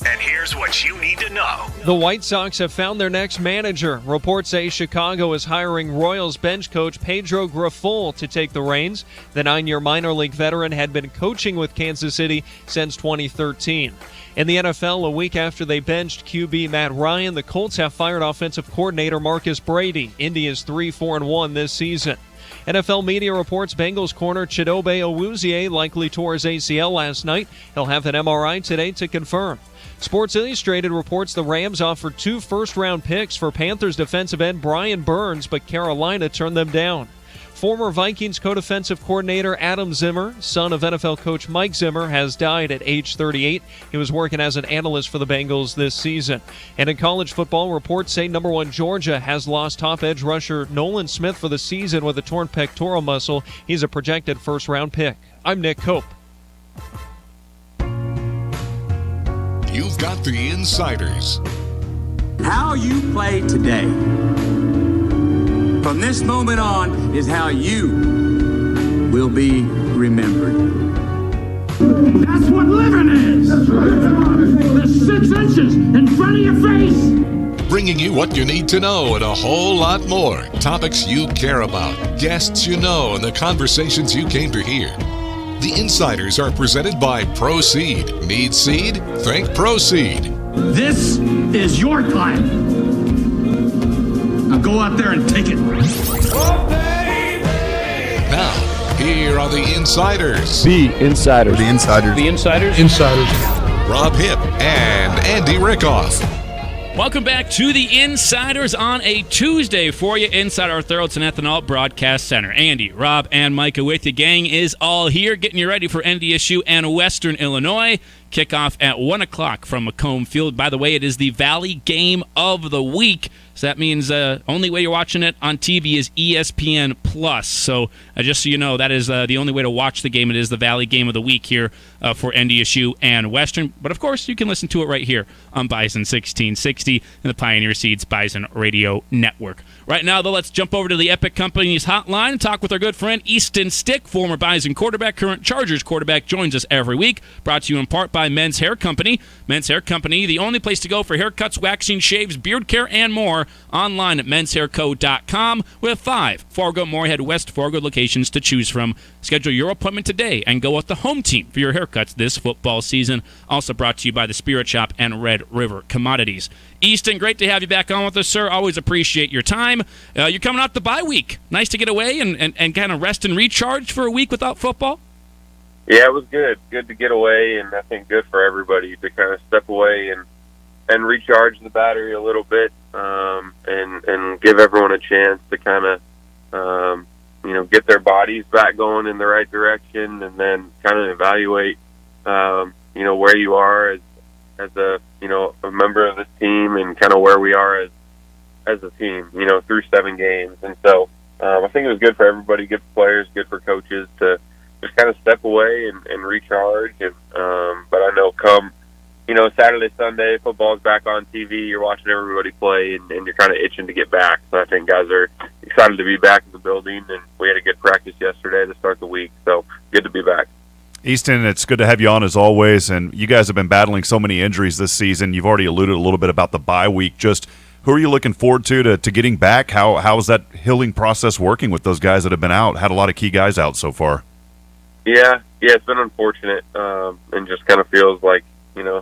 And here Here's what you need to know. The White Sox have found their next manager. Reports say Chicago is hiring Royals bench coach Pedro Grifol to take the reins. The 9-year minor league veteran had been coaching with Kansas City since 2013. In the NFL, a week after they benched QB Matt Ryan, the Colts have fired offensive coordinator Marcus Brady. Indy is 3-4-1 this season. NFL media reports Bengals corner Chidobe Awuzie likely tore his ACL last night. He'll have an MRI today to confirm. Sports Illustrated reports the Rams offered 2 first-round picks for Panthers defensive end Brian Burns, but Carolina turned them down. Former Vikings co-defensive coordinator Adam Zimmer, son of NFL coach Mike Zimmer, has died at age 38. He was working as an analyst for the Bengals this season. And in college football, reports say number 1 Georgia has lost top edge rusher Nolan Smith for the season with a torn pectoral muscle. He's a projected first-round pick. I'm Nick Cope. You've got the Insiders. How you play today, from this moment on, is how you will be remembered. That's what living is. That's right. The 6 inches in front of your face. Bringing you what you need to know and a whole lot more. Topics you care about, guests you know, and the conversations you came to hear. The Insiders are presented by Proceed. Need seed? Think Proceed. This is your time. Now go out there and take it. Now, here are the Insiders. The Insiders. The Insiders. The Insiders. Insiders. Rob Hipp and Andy Rickoff. Welcome back to the Insiders on a Tuesday for you inside our Thoroldson Ethanol Broadcast Center. Andy, Rob, and Micah with you. Gang is all here getting you ready for NDSU and Western Illinois. Kickoff at 1 o'clock from Macomb Field. By the way, it is the Valley game of the week. So that means only way you're watching it on TV is ESPN Plus. So just so you know, that is the only way to watch the game. It is the Valley game of the week here for NDSU and Western. But of course, you can listen to it right here on Bison 1660 and the Pioneer Seeds Bison Radio Network. Right now, though, let's jump over to the Epic Company's hotline and talk with our good friend Easton Stick, former Bison quarterback, current Chargers quarterback, joins us every week. Brought to you in part by Men's Hair Company. Men's Hair Company, the only place to go for haircuts, waxing, shaves, beard care, and more. Online at menshairco.com with 5 Fargo, Moorhead, West Fargo locations to choose from. Schedule your appointment today and go with the home team for your haircuts this football season. Also brought to you by the Spirit Shop and Red River Commodities. Easton, great to have you back on with us, sir. Always appreciate your time. You're coming out the bye week. Nice to get away and kind of rest and recharge for a week without football. Yeah, it was good. Good to get away, and I think good for everybody to kind of step away and recharge the battery a little bit, and give everyone a chance to kind of, get their bodies back going in the right direction, and then kind of evaluate, where you are as a member of this team, and kind of where we are as a team, through 7 games. And so I think it was good for everybody, good for players, good for coaches to just kind of step away and recharge. And but I know come Saturday, Sunday, football's back on TV. You're watching everybody play, and you're kind of itching to get back. So I think guys are excited to be back in the building, and we had a good practice yesterday to start the week. So good to be back. Easton, it's good to have you on as always, and you guys have been battling so many injuries this season. You've already alluded a little bit about the bye week. Just who are you looking forward to getting back? How is that healing process working with those guys that have been out? Had a lot of key guys out so far. Yeah, it's been unfortunate, and just kind of feels like,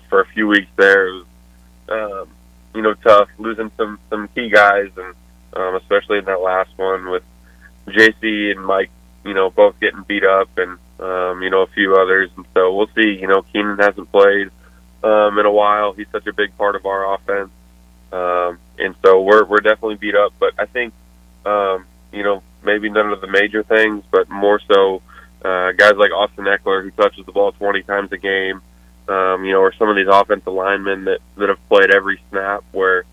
for a few weeks there, it was, tough losing some key guys, and especially in that last one with JC and Mike, both getting beat up, and, a few others. And so we'll see. Keenan hasn't played in a while. He's such a big part of our offense. And so we're definitely beat up. But I think, maybe none of the major things, but more so guys like Austin Eckler, who touches the ball 20 times a game, or some of these offensive linemen that have played every snap, where,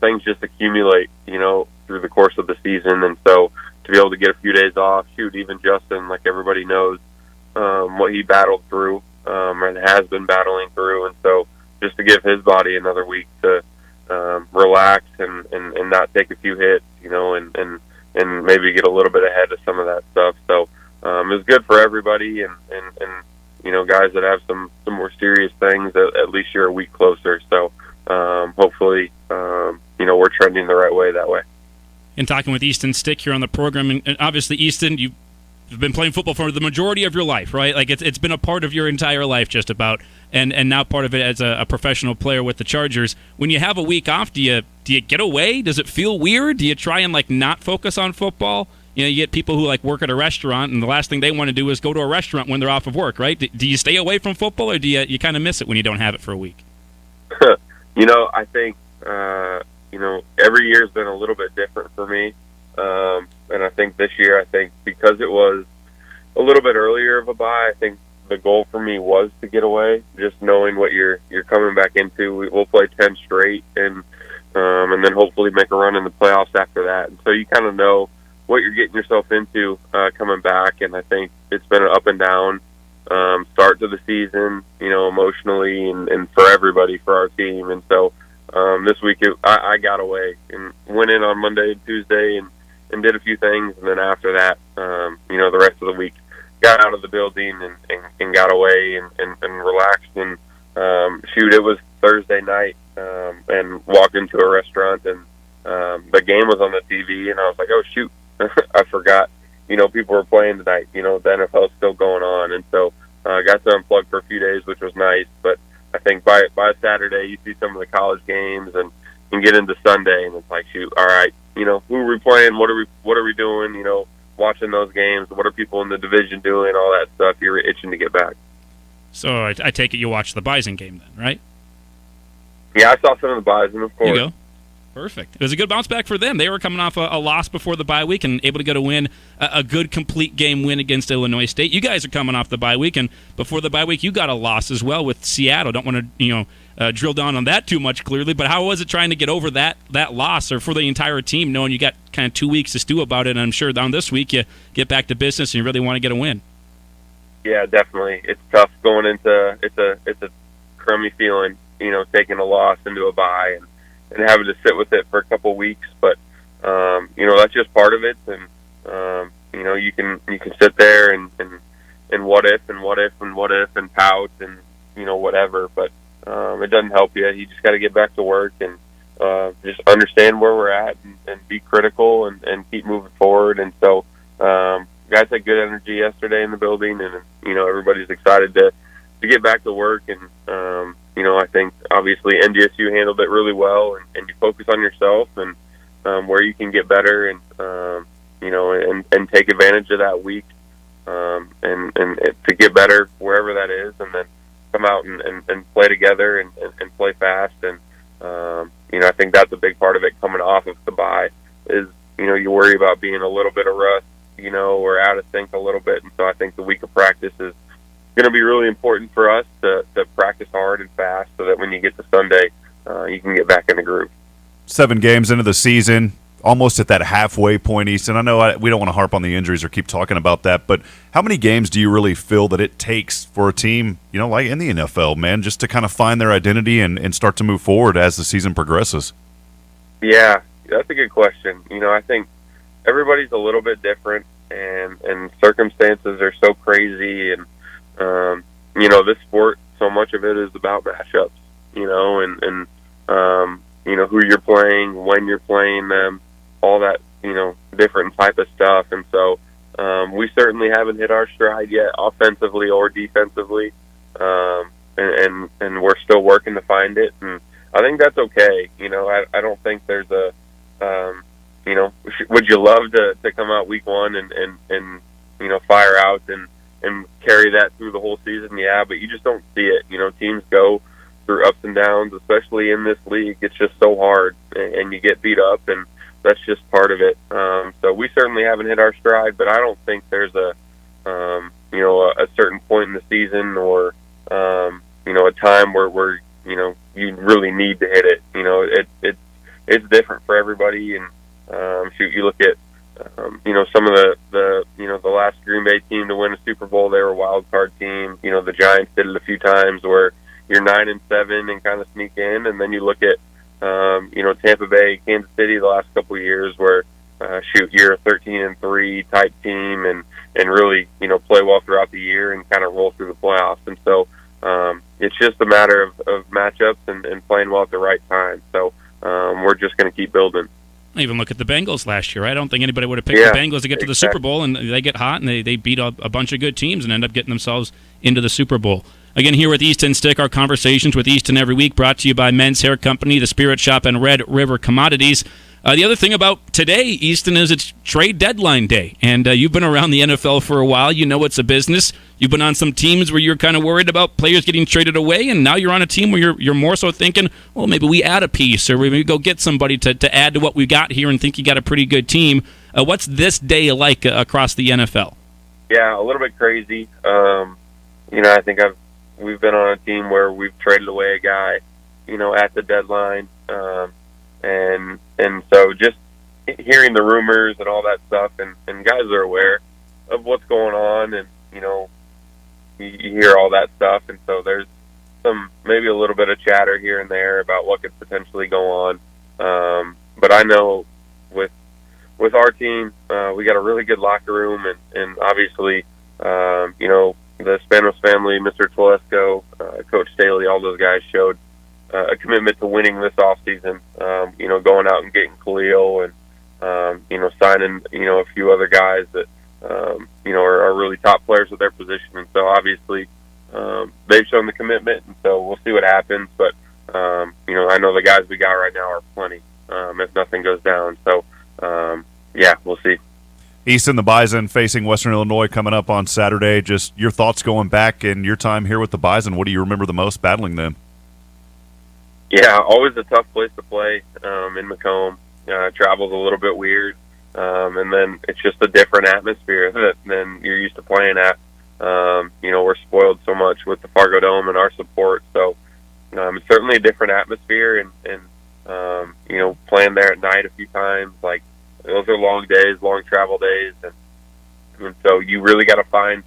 things just accumulate, through the course of the season. And so to be able to get a few days off, even Justin, like everybody knows, what he battled through, and has been battling through. And so just to give his body another week to relax and not take a few hits, and maybe get a little bit ahead of some of that stuff. So it was good for everybody, and guys that have some more serious things, at least you're a week closer. So hopefully, we're trending the right way that way. And talking with Easton Stick here on the program, and obviously, Easton, you've been playing football for the majority of your life, right? Like it's been a part of your entire life, just about, and now part of it as a professional player with the Chargers. When you have a week off, do you get away? Does it feel weird? Do you try and not focus on football? You get people who work at a restaurant, and the last thing they want to do is go to a restaurant when they're off of work, right? Do you stay away from football, or do you kind of miss it when you don't have it for a week? I think every year's been a little bit different for me. And I think this year, because it was a little bit earlier of a bye, I think the goal for me was to get away, just knowing what you're coming back into. We'll play 10 straight and then hopefully make a run in the playoffs after that. And so you kind of know what you're getting yourself into coming back. And I think it's been an up and down start to the season, emotionally and for everybody, for our team. And so this week I got away and went in on Monday and Tuesday and did a few things, and then after that, the rest of the week got out of the building and got away and relaxed. And it was Thursday night and walked into a restaurant, and the game was on the TV, and I was like, oh shoot, I forgot. People were playing tonight. The NFL's still going on, and so I got to unplug for a few days, which was nice. But I think by Saturday, you see some of the college games and get into Sunday, and it's like, shoot, all right, who are we playing? What are we doing? Watching those games. What are people in the division doing? All that stuff. You're itching to get back. So I take it you watched the Bison game then, right? Yeah, I saw some of the Bison, of course. There you go. Perfect. It was a good bounce back for them. They were coming off a loss before the bye week and able to get a win, a good complete game win against Illinois State. You guys are coming off the bye week, and before the bye week, you got a loss as well with Seattle. Don't want to drill down on that too much, clearly, but how was it trying to get over that loss, or for the entire team, knowing you got kind of 2 weeks to stew about it? And I'm sure down this week you get back to business and you really want to get a win. Yeah, definitely. It's tough going into it's a crummy feeling, taking a loss into a bye and having to sit with it for a couple weeks. But that's just part of it, and you can sit there and what if and pout and whatever, but it doesn't help you. You just got to get back to work and just understand where we're at and be critical and keep moving forward. And so guys had good energy yesterday in the building, and everybody's excited to get back to work. And I think obviously NDSU handled it really well, and you focus on yourself and where you can get better, and and take advantage of that week and to get better wherever that is, and then come out and play together and play fast. And I think that's a big part of it coming off of the bye is you worry about being a little bit of rust, or out of sync a little bit. And so I think the week of practice is going to be really important for us to practice hard and fast, so that when you get to Sunday, you can get back in the groove. 7 games into the season, almost at that halfway point, Easton. I know we don't want to harp on the injuries or keep talking about that, but how many games do you really feel that it takes for a team, like in the NFL, man, just to kind of find their identity and start to move forward as the season progresses? Yeah, that's a good question. I think everybody's a little bit different, and circumstances are so crazy, and this sport, so much of it is about matchups, and who you're playing, when you're playing them, all that, different type of stuff. And so we certainly haven't hit our stride yet, offensively or defensively, and we're still working to find it. And I think that's okay. I don't think there's a, would you love to come out week one and fire out and carry that through the whole season? Yeah, but you just don't see it. Teams go through ups and downs, especially in this league. It's just so hard, and you get beat up, and that's just part of it. So we certainly haven't hit our stride, but I don't think there's a certain point in the season or a time where you really need to hit it. It's different for everybody, and you look at some of the last Green Bay team to win a Super Bowl, they were a wild card team. The Giants did it a few times where you're 9-7 and kind of sneak in, and then you look at Tampa Bay, Kansas City the last couple of years where you're a 13-3 type team and really, play well throughout the year and kind of roll through the playoffs. And so it's just a matter of matchups and playing well at the right time. So we're just going to keep building. Even look at the Bengals last year. I don't think anybody would have picked the Bengals to get to the Super Bowl, and they get hot, and they beat a bunch of good teams and end up getting themselves into the Super Bowl. Again, here with Easton Stick, our conversations with Easton every week, brought to you by Men's Hair Company, The Spirit Shop, and Red River Commodities. The other thing about today, Easton, is it's trade deadline day, and you've been around the NFL for a while. You know it's a business. You've been on some teams where you're kind of worried about players getting traded away, and now you're on a team where you're more so thinking, well, maybe we add a piece, or maybe go get somebody to add to what we got here and think you got a pretty good team. What's this day like across the NFL? Yeah, a little bit crazy. I think we've been on a team where we've traded away a guy, at the deadline. And so just hearing the rumors and all that stuff, and guys are aware of what's going on, and, you hear all that stuff. And so there's maybe a little bit of chatter here and there about what could potentially go on. But I know with our team, we got a really good locker room, and obviously, the Spanos family, Mr. Telesco, Coach Staley, all those guys showed a commitment to winning this offseason, going out and getting Khalil and, signing, a few other guys that, are really top players at their position. And so obviously they've shown the commitment, and so we'll see what happens. But, I know the guys we got right now are plenty if nothing goes down. So, we'll see. Easton, the Bison facing Western Illinois coming up on Saturday. Just your thoughts going back and your time here with the Bison. What do you remember the most battling them? Yeah, always a tough place to play in Macomb. Travel's a little bit weird, and then it's just a different atmosphere than you're used to playing at. We're spoiled so much with the Fargo Dome and our support, so it's certainly a different atmosphere. And playing there at night a few times, like those are long days, long travel days, and so you really got to find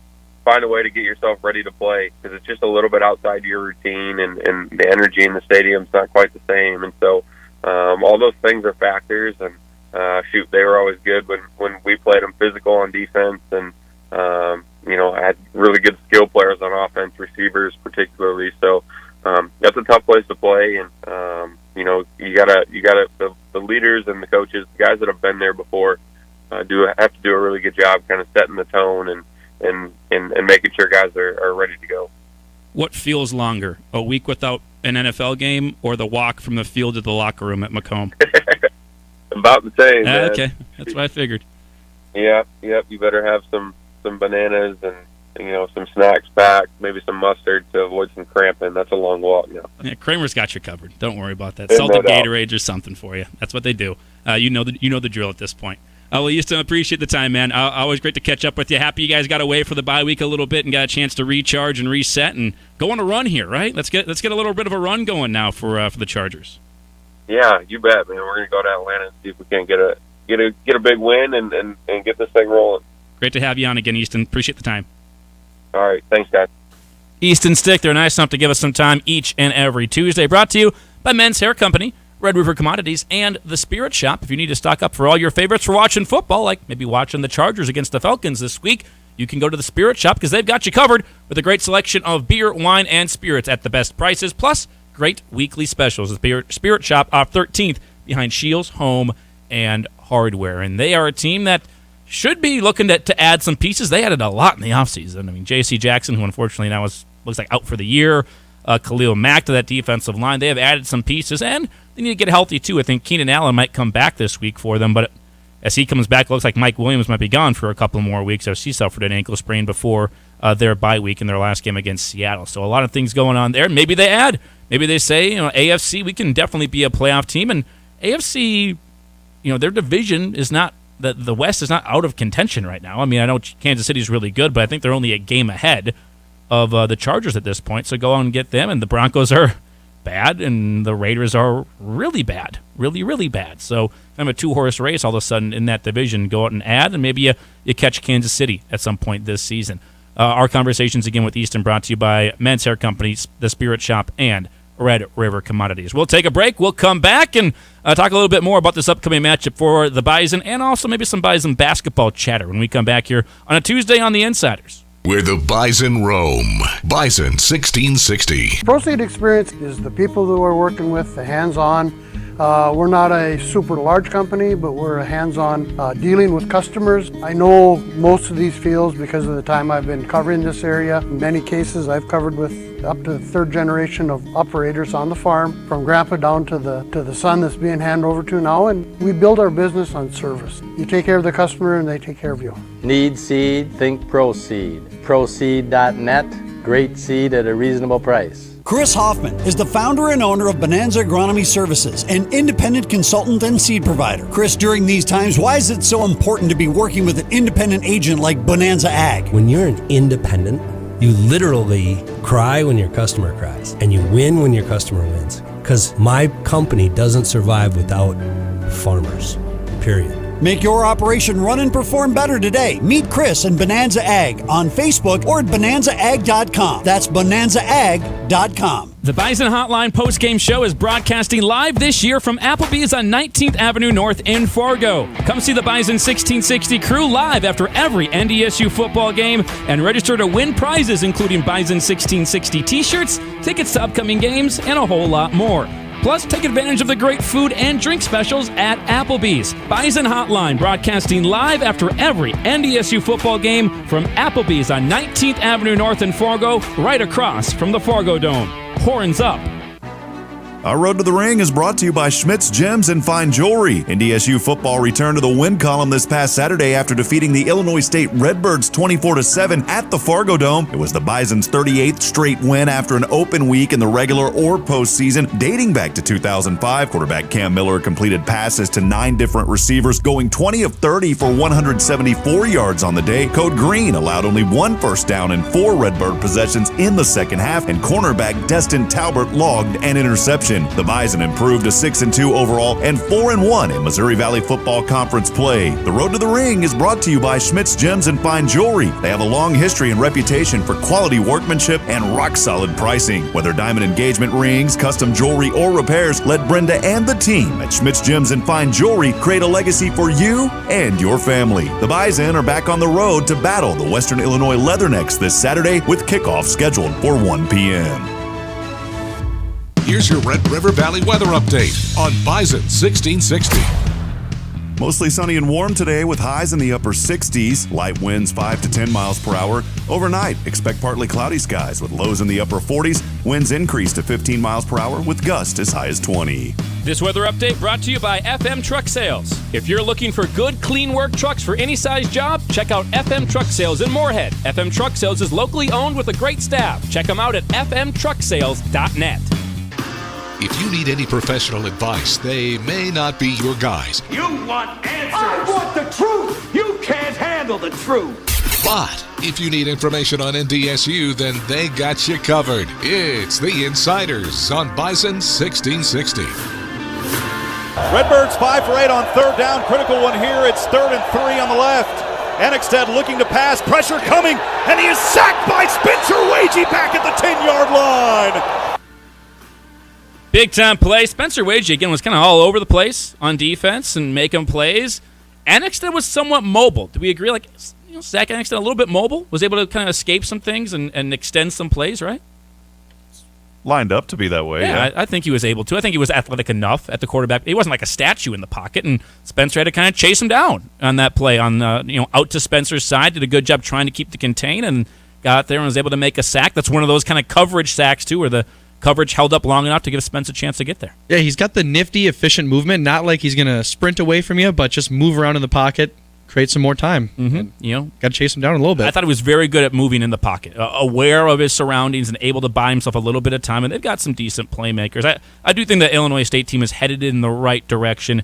a way to get yourself ready to play, because it's just a little bit outside your routine, and the energy in the stadium's not quite the same. And so all those things are factors, and they were always good when we played them physical on defense, and had really good skill players on offense, receivers particularly. So that's a tough place to play, and you gotta the leaders and the coaches, the guys that have been there before, have to do a really good job kind of setting the tone and making sure guys are ready to go. What feels longer, a week without an NFL game, or the walk from the field to the locker room at Macomb? About the same, man. Okay, that's what I figured. Yeah, yep. You better have some bananas and some snacks packed, maybe some mustard to avoid some cramping. That's a long walk now. Yeah, Kramer's got you covered. Don't worry about that. No Salted doubt. Gatorades or something for you. That's what they do. You know the drill at this point. Well, Easton, appreciate the time, man. Always great to catch up with you. Happy you guys got away for the bye week a little bit and got a chance to recharge and reset and go on a run here, right? Let's get a little bit of a run going now for the Chargers. Yeah, you bet, man. We're gonna go to Atlanta and see if we can get a big win and get this thing rolling. Great to have you on again, Easton. Appreciate the time. All right, thanks, guys. Easton Stick, they're nice enough to give us some time each and every Tuesday. Brought to you by Men's Hair Company, Red River Commodities, and The Spirit Shop. If you need to stock up for all your favorites for watching football, like maybe watching the Chargers against the Falcons this week, you can go to The Spirit Shop because they've got you covered with a great selection of beer, wine, and spirits at the best prices, plus great weekly specials. The Spirit Shop off 13th behind Shields Home and Hardware. And they are a team that should be looking to add some pieces. They added a lot in the offseason. I mean, J.C. Jackson, who unfortunately now looks like out for the year, Khalil Mack to that defensive line. They have added some pieces, and they need to get healthy, too. I think Keenan Allen might come back this week for them, but as he comes back, it looks like Mike Williams might be gone for a couple more weeks as he suffered an ankle sprain before their bye week in their last game against Seattle. So a lot of things going on there. Maybe they add. Maybe they say, AFC, we can definitely be a playoff team, and AFC, their division is not, the West is not out of contention right now. I mean, I know Kansas City's really good, but I think they're only a game ahead of the Chargers at this point, so go on and get them. And the Broncos are bad, and the Raiders are really bad, really, really bad. So kind of a two-horse race all of a sudden in that division. Go out and add, and maybe you catch Kansas City at some point this season. Our conversations again with Easton brought to you by Men's Hair Company, The Spirit Shop, and Red River Commodities. We'll take a break. We'll come back and talk a little bit more about this upcoming matchup for the Bison and also maybe some Bison basketball chatter when we come back here on a Tuesday on the Insiders. Where the Bison roam. Bison 1660. Proceed experience is the people that we're working with, the hands-on. We're not a super large company, but we're a hands-on dealing with customers. I know most of these fields because of the time I've been covering this area. In many cases, I've covered with up to the third generation of operators on the farm, from grandpa down to the son that's being handed over to now, and we build our business on service. You take care of the customer and they take care of you. Need seed? Think Proseed. Proseed.net. Great seed at a reasonable price. Chris Hoffman is the founder and owner of Bonanza Agronomy Services, an independent consultant and seed provider. Chris, during these times, why is it so important to be working with an independent agent like Bonanza Ag? When you're an independent, you literally cry when your customer cries, and you win when your customer wins. Because my company doesn't survive without farmers, period. Make your operation run and perform better today. Meet Chris and Bonanza Ag on Facebook or at bonanzaag.com. That's bonanzaag.com. The Bison Hotline postgame show is broadcasting live this year from Applebee's on 19th Avenue North in Fargo. Come see the Bison 1660 crew live after every NDSU football game and register to win prizes including Bison 1660 t-shirts, tickets to upcoming games, and a whole lot more. Plus, take advantage of the great food and drink specials at Applebee's. Bison Hotline broadcasting live after every NDSU football game from Applebee's on 19th Avenue North in Fargo, right across from the Fargo Dome. Horns up. Our Road to the Ring is brought to you by Schmidt's Gems and Fine Jewelry. NDSU football returned to the win column this past Saturday after defeating the Illinois State Redbirds 24-7 at the Fargo Dome. It was the Bison's 38th straight win after an open week in the regular or postseason dating back to 2005. Quarterback Cam Miller completed passes to 9 different receivers, going 20 of 30 for 174 yards on the day. Code Green allowed only 1 first down and 4 Redbird possessions in the second half, and cornerback Destin Talbert logged an interception. The Bison improved to 6-2 overall and 4-1 in Missouri Valley Football Conference play. The Road to the Ring is brought to you by Schmidt's Gems and Fine Jewelry. They have a long history and reputation for quality workmanship and rock-solid pricing. Whether diamond engagement rings, custom jewelry, or repairs, let Brenda and the team at Schmidt's Gems and Fine Jewelry create a legacy for you and your family. The Bison are back on the road to battle the Western Illinois Leathernecks this Saturday with kickoff scheduled for 1 p.m. Here's your Red River Valley weather update on Bison 1660. Mostly sunny and warm today with highs in the upper 60s. Light winds 5 to 10 miles per hour. Overnight, expect partly cloudy skies with lows in the upper 40s. Winds increase to 15 miles per hour with gusts as high as 20. This weather update brought to you by FM Truck Sales. If you're looking for good, clean work trucks for any size job, check out FM Truck Sales in Moorhead. FM Truck Sales is locally owned with a great staff. Check them out at fmtrucksales.net. If you need any professional advice, they may not be your guys. You want answers! I want the truth! You can't handle the truth! But if you need information on NDSU, then they got you covered. It's the Insiders on Bison 1660. Redbirds 5 for 8 on third down. Critical one here. It's 3rd and 3 on the left. Annexstad looking to pass. Pressure coming. And he is sacked by Spencer Wagey back at the 10-yard line. Big time play. Spencer Wagey, again, was kind of all over the place on defense and making plays. Annexstad was somewhat mobile. Do we agree? Like, Zach Annexstad a little bit mobile? Was able to kind of escape some things and extend some plays, right? Lined up to be that way. Yeah. I think he was able to. I think he was athletic enough at the quarterback. He wasn't like a statue in the pocket, and Spencer had to kind of chase him down on that play on out to Spencer's side. Did a good job trying to keep the contain and got out there and was able to make a sack. That's one of those kind of coverage sacks, too, where the coverage held up long enough to give Spence a chance to get there. Yeah, he's got the nifty, efficient movement. Not like he's going to sprint away from you, but just move around in the pocket, create some more time. Mm-hmm. Got to chase him down a little bit. I thought he was very good at moving in the pocket, aware of his surroundings and able to buy himself a little bit of time. And they've got some decent playmakers. I do think the Illinois State team is headed in the right direction.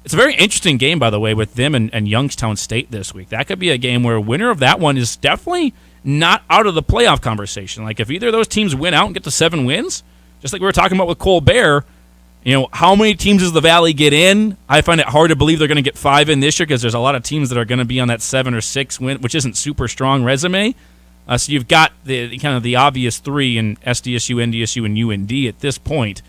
It's a very interesting game, by the way, with them and Youngstown State this week. That could be a game where a winner of that one is definitely not out of the playoff conversation. Like, if either of those teams win out and get to 7 wins, just like we were talking about with Colbert, how many teams does the Valley get in? I find it hard to believe they're going to get 5 in this year because there's a lot of teams that are going to be on that 7 or 6 win, which isn't super strong resume. So you've got the kind of the obvious three in SDSU, NDSU, and UND at this point.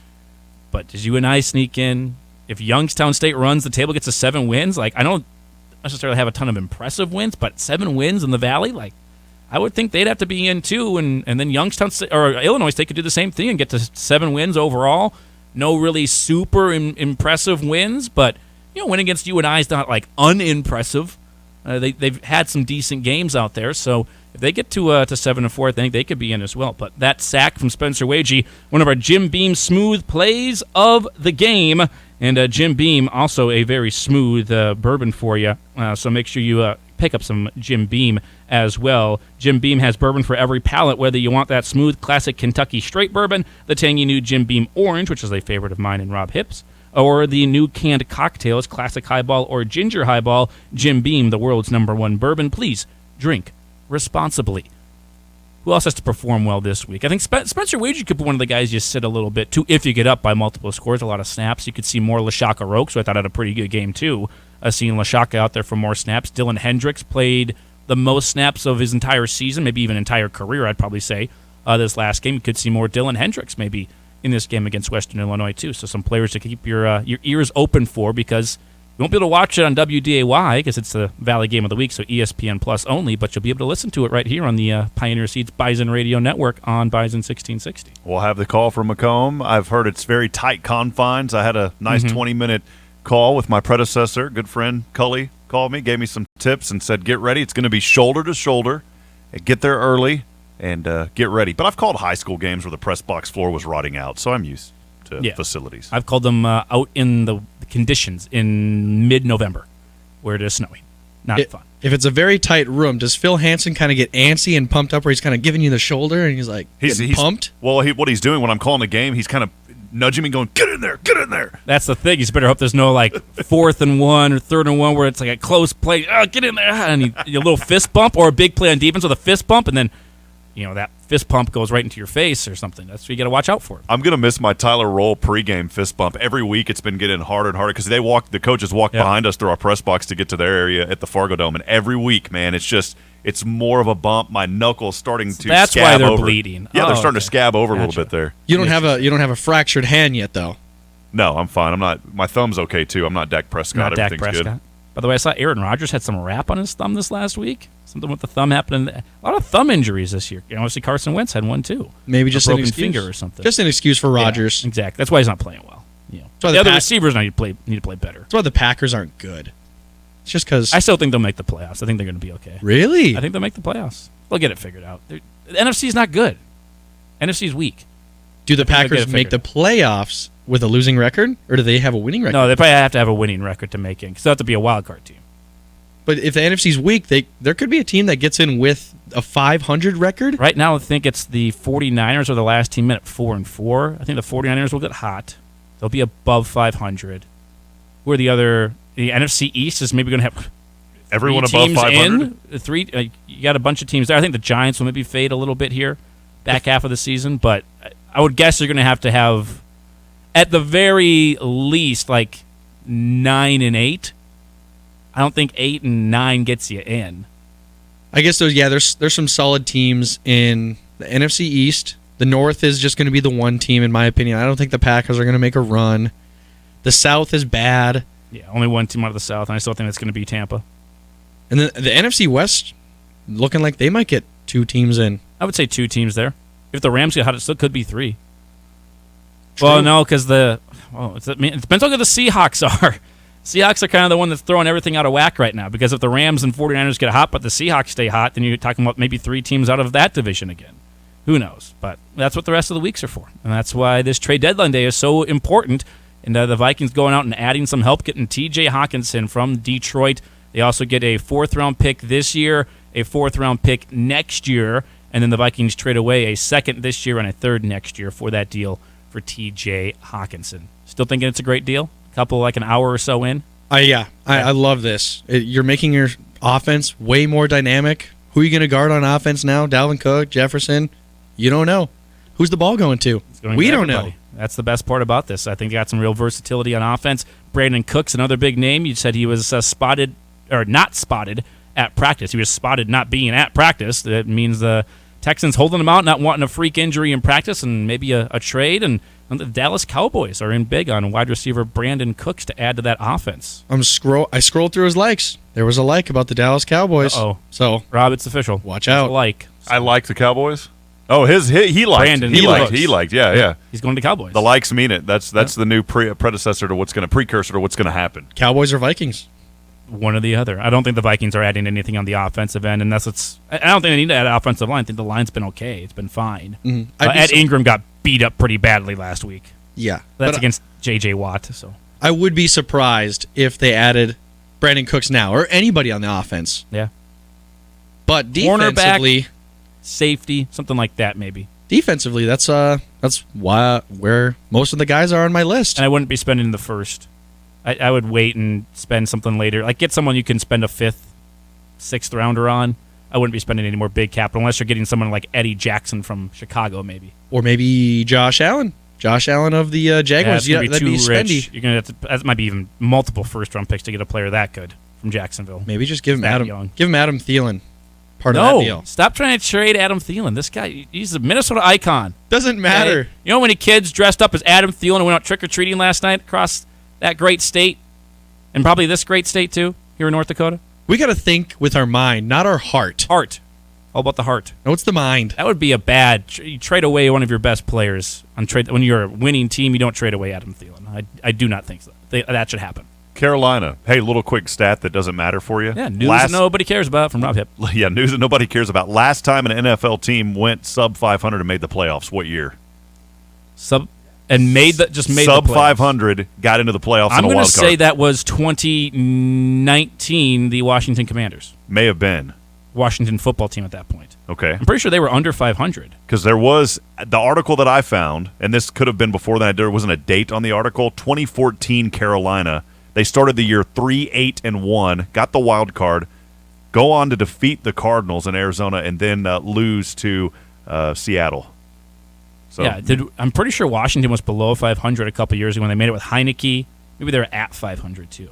But does UNI sneak in? If Youngstown State runs the table, gets to 7 wins, like I don't necessarily have a ton of impressive wins, but 7 wins in the Valley, like I would think they'd have to be in too. And then Youngstown State, or Illinois State could do the same thing and get to 7 wins overall. No really super impressive wins, but win against UNI is not like unimpressive. They've had some decent games out there, so if they get to 7-4, I think they could be in as well. But that sack from Spencer Wagee, one of our Jim Beam smooth plays of the game, and Jim Beam also a very smooth bourbon for you. So make sure you pick up some Jim Beam as well. Jim Beam has bourbon for every palate, whether you want that smooth classic Kentucky straight bourbon, the tangy new Jim Beam Orange, which is a favorite of mine and Rob Hips, or the new canned cocktails, classic highball or ginger highball. Jim Beam, the world's #1 bourbon. Please drink responsibly. Who else has to perform well this week? I think Spencer Wagee could be one of the guys you sit a little bit too if you get up by multiple scores, a lot of snaps. You could see more LaShaka Rokes, who I thought had a pretty good game too. Seeing LaShaka out there for more snaps. Dylan Hendricks played the most snaps of his entire season, maybe even entire career, I'd probably say. This last game, you could see more Dylan Hendricks maybe in this game against Western Illinois too. So some players to keep your ears open for, because you won't be able to watch it on WDAY because it's the Valley Game of the Week, so ESPN Plus only, but you'll be able to listen to it right here on the Pioneer Seeds Bison Radio Network on Bison 1660. We'll have the call from Macomb. I've heard it's very tight confines. I had a nice 20-minute call with my predecessor, good friend Cully called me, gave me some tips and said, get ready. It's going to be shoulder to shoulder. Get there early and get ready. But I've called high school games where the press box floor was rotting out, so I'm used to facilities. I've called them out in the conditions in mid-November where it is snowing. Not fun. If it's a very tight room, does Phil Hansen kind of get antsy and pumped up where he's kind of giving you the shoulder and he's like he's pumped? Well, what he's doing when I'm calling the game, he's kind of nudging me going, get in there, get in there. That's the thing. You better hope there's no like 4th and 1 or 3rd and 1 where it's like a close play. Oh, get in there. And a little fist bump, or a big play on defense with a fist bump, and then that fist pump goes right into your face or something. That's what you got to watch out for. I'm going to miss my Tyler Roll pregame fist bump. Every week it's been getting harder and harder because the coaches walk behind us through our press box to get to their area at the Fargo Dome. And every week, man, it's more of a bump. My knuckle's starting to That's scab why they're over. bleeding. Yeah, they're starting to scab over a little bit there. You don't have a fractured hand yet, though. No, I'm fine. I'm not. My thumb's okay too. I'm not Dak Prescott. Everything's good. By the way, I saw Aaron Rodgers had some wrap on his thumb this last week. Something with the thumb happening. A lot of thumb injuries this year. Obviously, Carson Wentz had one too. Maybe just a an broken excuse. finger or something. Just an excuse for Rodgers. Yeah, exactly. That's why he's not playing well. The other receivers need to play better. That's why the Packers aren't good. It's just because I still think they'll make the playoffs. I think they're going to be okay. Really? I think they'll make the playoffs. They'll get it figured out. The NFC's not good. NFC's weak. Do the Packers make the playoffs with a losing record, or do they have a winning record? No, they probably have to have a winning record to make it, because they have to be a wild card team. But if the NFC's weak, there could be a team that gets in with a 500 record. Right now, I think it's the 49ers are the last team in at 4-4. I think the 49ers will get hot. They'll be above 500. Who are the other? The NFC East is maybe going to have everyone above 500. You got a bunch of teams there. I think the Giants will maybe fade a little bit here, back half of the season. But I would guess you're going to have, at the very least, like 9-8. I don't think 8 and 9 gets you in. I guess there's some solid teams in the NFC East. The North is just going to be the one team, in my opinion. I don't think the Packers are going to make a run. The South is bad. Yeah, only one team out of the South, and I still think that's going to be Tampa. And the NFC West looking like they might get 2 teams in. I would say 2 teams there. If the Rams get hot, it still could be 3. True. Well, no, because it depends on who the Seahawks are. Seahawks are kind of the one that's throwing everything out of whack right now, because if the Rams and 49ers get hot but the Seahawks stay hot, then you're talking about maybe 3 teams out of that division again. Who knows? But that's what the rest of the weeks are for. And that's why this trade deadline day is so important. And the Vikings going out and adding some help, getting T.J. Hawkinson from Detroit. They also get a 4th-round pick this year, a 4th-round pick next year, and then the Vikings trade away a 2nd this year and a 3rd next year for that deal for T.J. Hawkinson. Still thinking it's a great deal? Couple like an hour or so in. I love this. You're making your offense way more dynamic. Who are you going to guard on offense now? Dalvin Cook, Jefferson? You don't know. Who's the ball going to? We don't know. That's the best part about this. I think they got some real versatility on offense. Brandon Cook's another big name. You said he was spotted, or not spotted, at practice. He was spotted not being at practice. That means the Texans holding him out, not wanting a freak injury in practice, and maybe a trade. And the Dallas Cowboys are in big on wide receiver Brandon Cooks to add to that offense. I scrolled through his likes. There was a like about the Dallas Cowboys. Uh-oh. So, Rob, it's official. Watch out. Like. I like the Cowboys. Oh, he liked. Brandon, he liked. Yeah. He's going to Cowboys. The likes mean it. That's the new precursor to what's going to happen. Cowboys or Vikings? One or the other. I don't think the Vikings are adding anything on the offensive end, unless I don't think they need to add offensive line. I think the line's been okay. It's been fine. Mm-hmm. Ed Ingram got beat up pretty badly last week. Yeah. That's against J.J. Watt. So I would be surprised if they added Brandon Cooks now or anybody on the offense. Yeah. But defensively, cornerback, safety, something like that maybe. Defensively, that's where most of the guys are on my list. And I wouldn't be spending the first. I would wait and spend something later. Like get someone you can spend a 5th, 6th rounder on. I wouldn't be spending any more big capital unless you're getting someone like Eddie Jackson from Chicago, maybe. Or maybe Josh Allen. Josh Allen of the Jaguars. Yeah, that'd be too rich. spendy. You're gonna have to. That might be even multiple first-round picks to get a player that good from Jacksonville. Maybe just give him Adam Thielen. Part no, of that deal. Stop trying to trade Adam Thielen. This guy, he's a Minnesota icon. Doesn't matter. Okay? You know when kids dressed up as Adam Thielen and went out trick-or-treating last night across that great state? And probably this great state, too, here in North Dakota? We got to think with our mind, not our heart. Heart. All about the heart. No, it's the mind. That would be a bad... You trade away one of your best players. When you're a winning team, you don't trade away Adam Thielen. I do not think so. That should happen. Carolina. Hey, little quick stat that doesn't matter for you. Yeah, news that nobody cares about from Rob Hipp. Yeah, news that nobody cares about. Last time an NFL team went sub 500 and made the playoffs, what year? Made the sub 500, got into the playoffs. I'm going to say that was 2019, the Washington Commanders. May have been. Washington football team at that point. Okay. I'm pretty sure they were under 500. Because there was the article that I found, and this could have been before that. There wasn't a date on the article. 2014 Carolina. They started the year 3-8-1, got the wild card, go on to defeat the Cardinals in Arizona, and then lose to Seattle. So, yeah, I'm pretty sure Washington was below 500 a couple years ago when they made it with Heineke. Maybe they were at 500 too.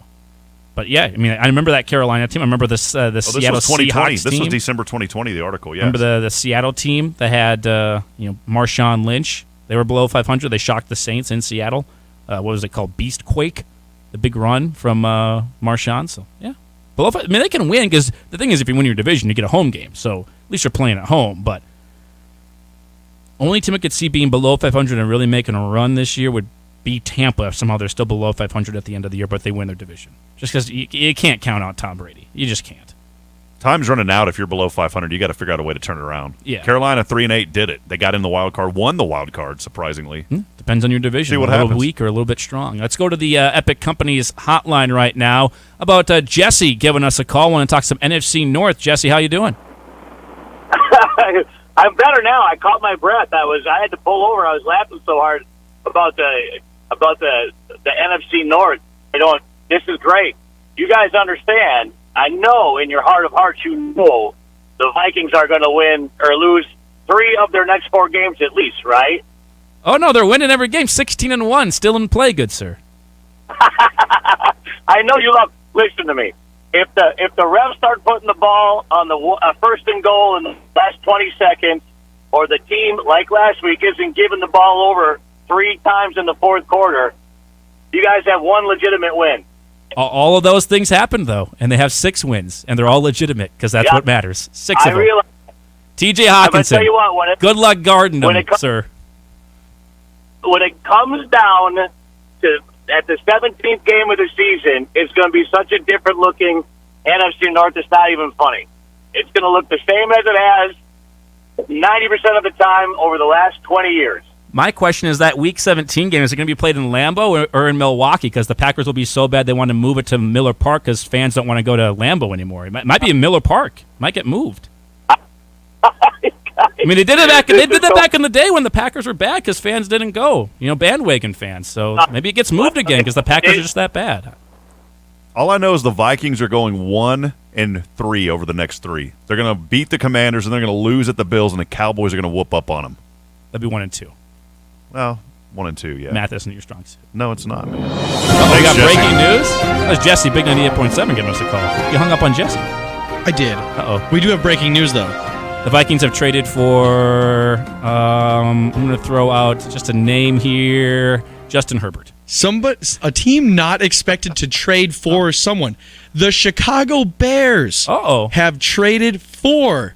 But yeah, I mean, I remember that Carolina team. I remember the Seattle Seahawks team. This was December 2020. The article. Yeah. Remember the Seattle team that had Marshawn Lynch. They were below 500. They shocked the Saints in Seattle. What was it called? Beastquake, the big run from Marshawn. So yeah, below. I mean, they can win because the thing is, if you win your division, you get a home game. So at least you're playing at home. But only team I could see being below 500 and really making a run this year would be Tampa. If somehow they're still below 500 at the end of the year, but they win their division. Just because you can't count out Tom Brady. You just can't. Time's running out if you're below 500. You got to figure out a way to turn it around. Yeah. Carolina 3-8 did it. They got in the wild card, won the wild card, surprisingly. Depends on your division. See what happens. A little happens. weak or a little bit strong. Let's go to the Epic Companies hotline right now. About Jesse giving us a call. Want to talk some NFC North. Jesse, how you doing? I'm better now. I caught my breath. I had to pull over. I was laughing so hard about the NFC North. This is great. You guys understand. I know in your heart of hearts you know the Vikings are going to win or lose 3 of their next 4 games at least, right? Oh no, they're winning every game. 16-1, still in play, good sir. I know you love. Listen to me. If the refs start putting the ball on the first and goal in the last 20 seconds, or the team like last week isn't giving the ball over 3 times in the fourth quarter, you guys have 1 legitimate win. All of those things happened though, and they have 6 wins, and they're all legitimate because that's what matters. 6 of them. T.J. Hawkinson. Tell you what, good luck guarding them, sir. When it comes down to at the 17th game of the season, it's going to be such a different looking NFC North. It's not even funny. It's going to look the same as it has 90% of the time over the last 20 years. My question is that Week 17 game, is it going to be played in Lambeau or in Milwaukee? Because the Packers will be so bad they want to move it to Miller Park because fans don't want to go to Lambeau anymore. It might be in Miller Park. It might get moved. I mean, they did that back in the day when the Packers were bad because fans didn't go. Bandwagon fans. So maybe it gets moved again because the Packers are just that bad. All I know is the Vikings are going 1-3 over the next 3. They're going to beat the Commanders, and they're going to lose at the Bills, and the Cowboys are going to whoop up on them. That'd be 1-2. Well, 1-2, yeah. Math isn't your strong suit. No, it's not. We got breaking news. That was Jesse, Big 98.7, giving us a call. You hung up on Jesse. I did. Uh-oh. We do have breaking news, though. The Vikings have traded for, I'm going to throw out just a name here, Justin Herbert. A team not expected to trade for someone. The Chicago Bears have traded for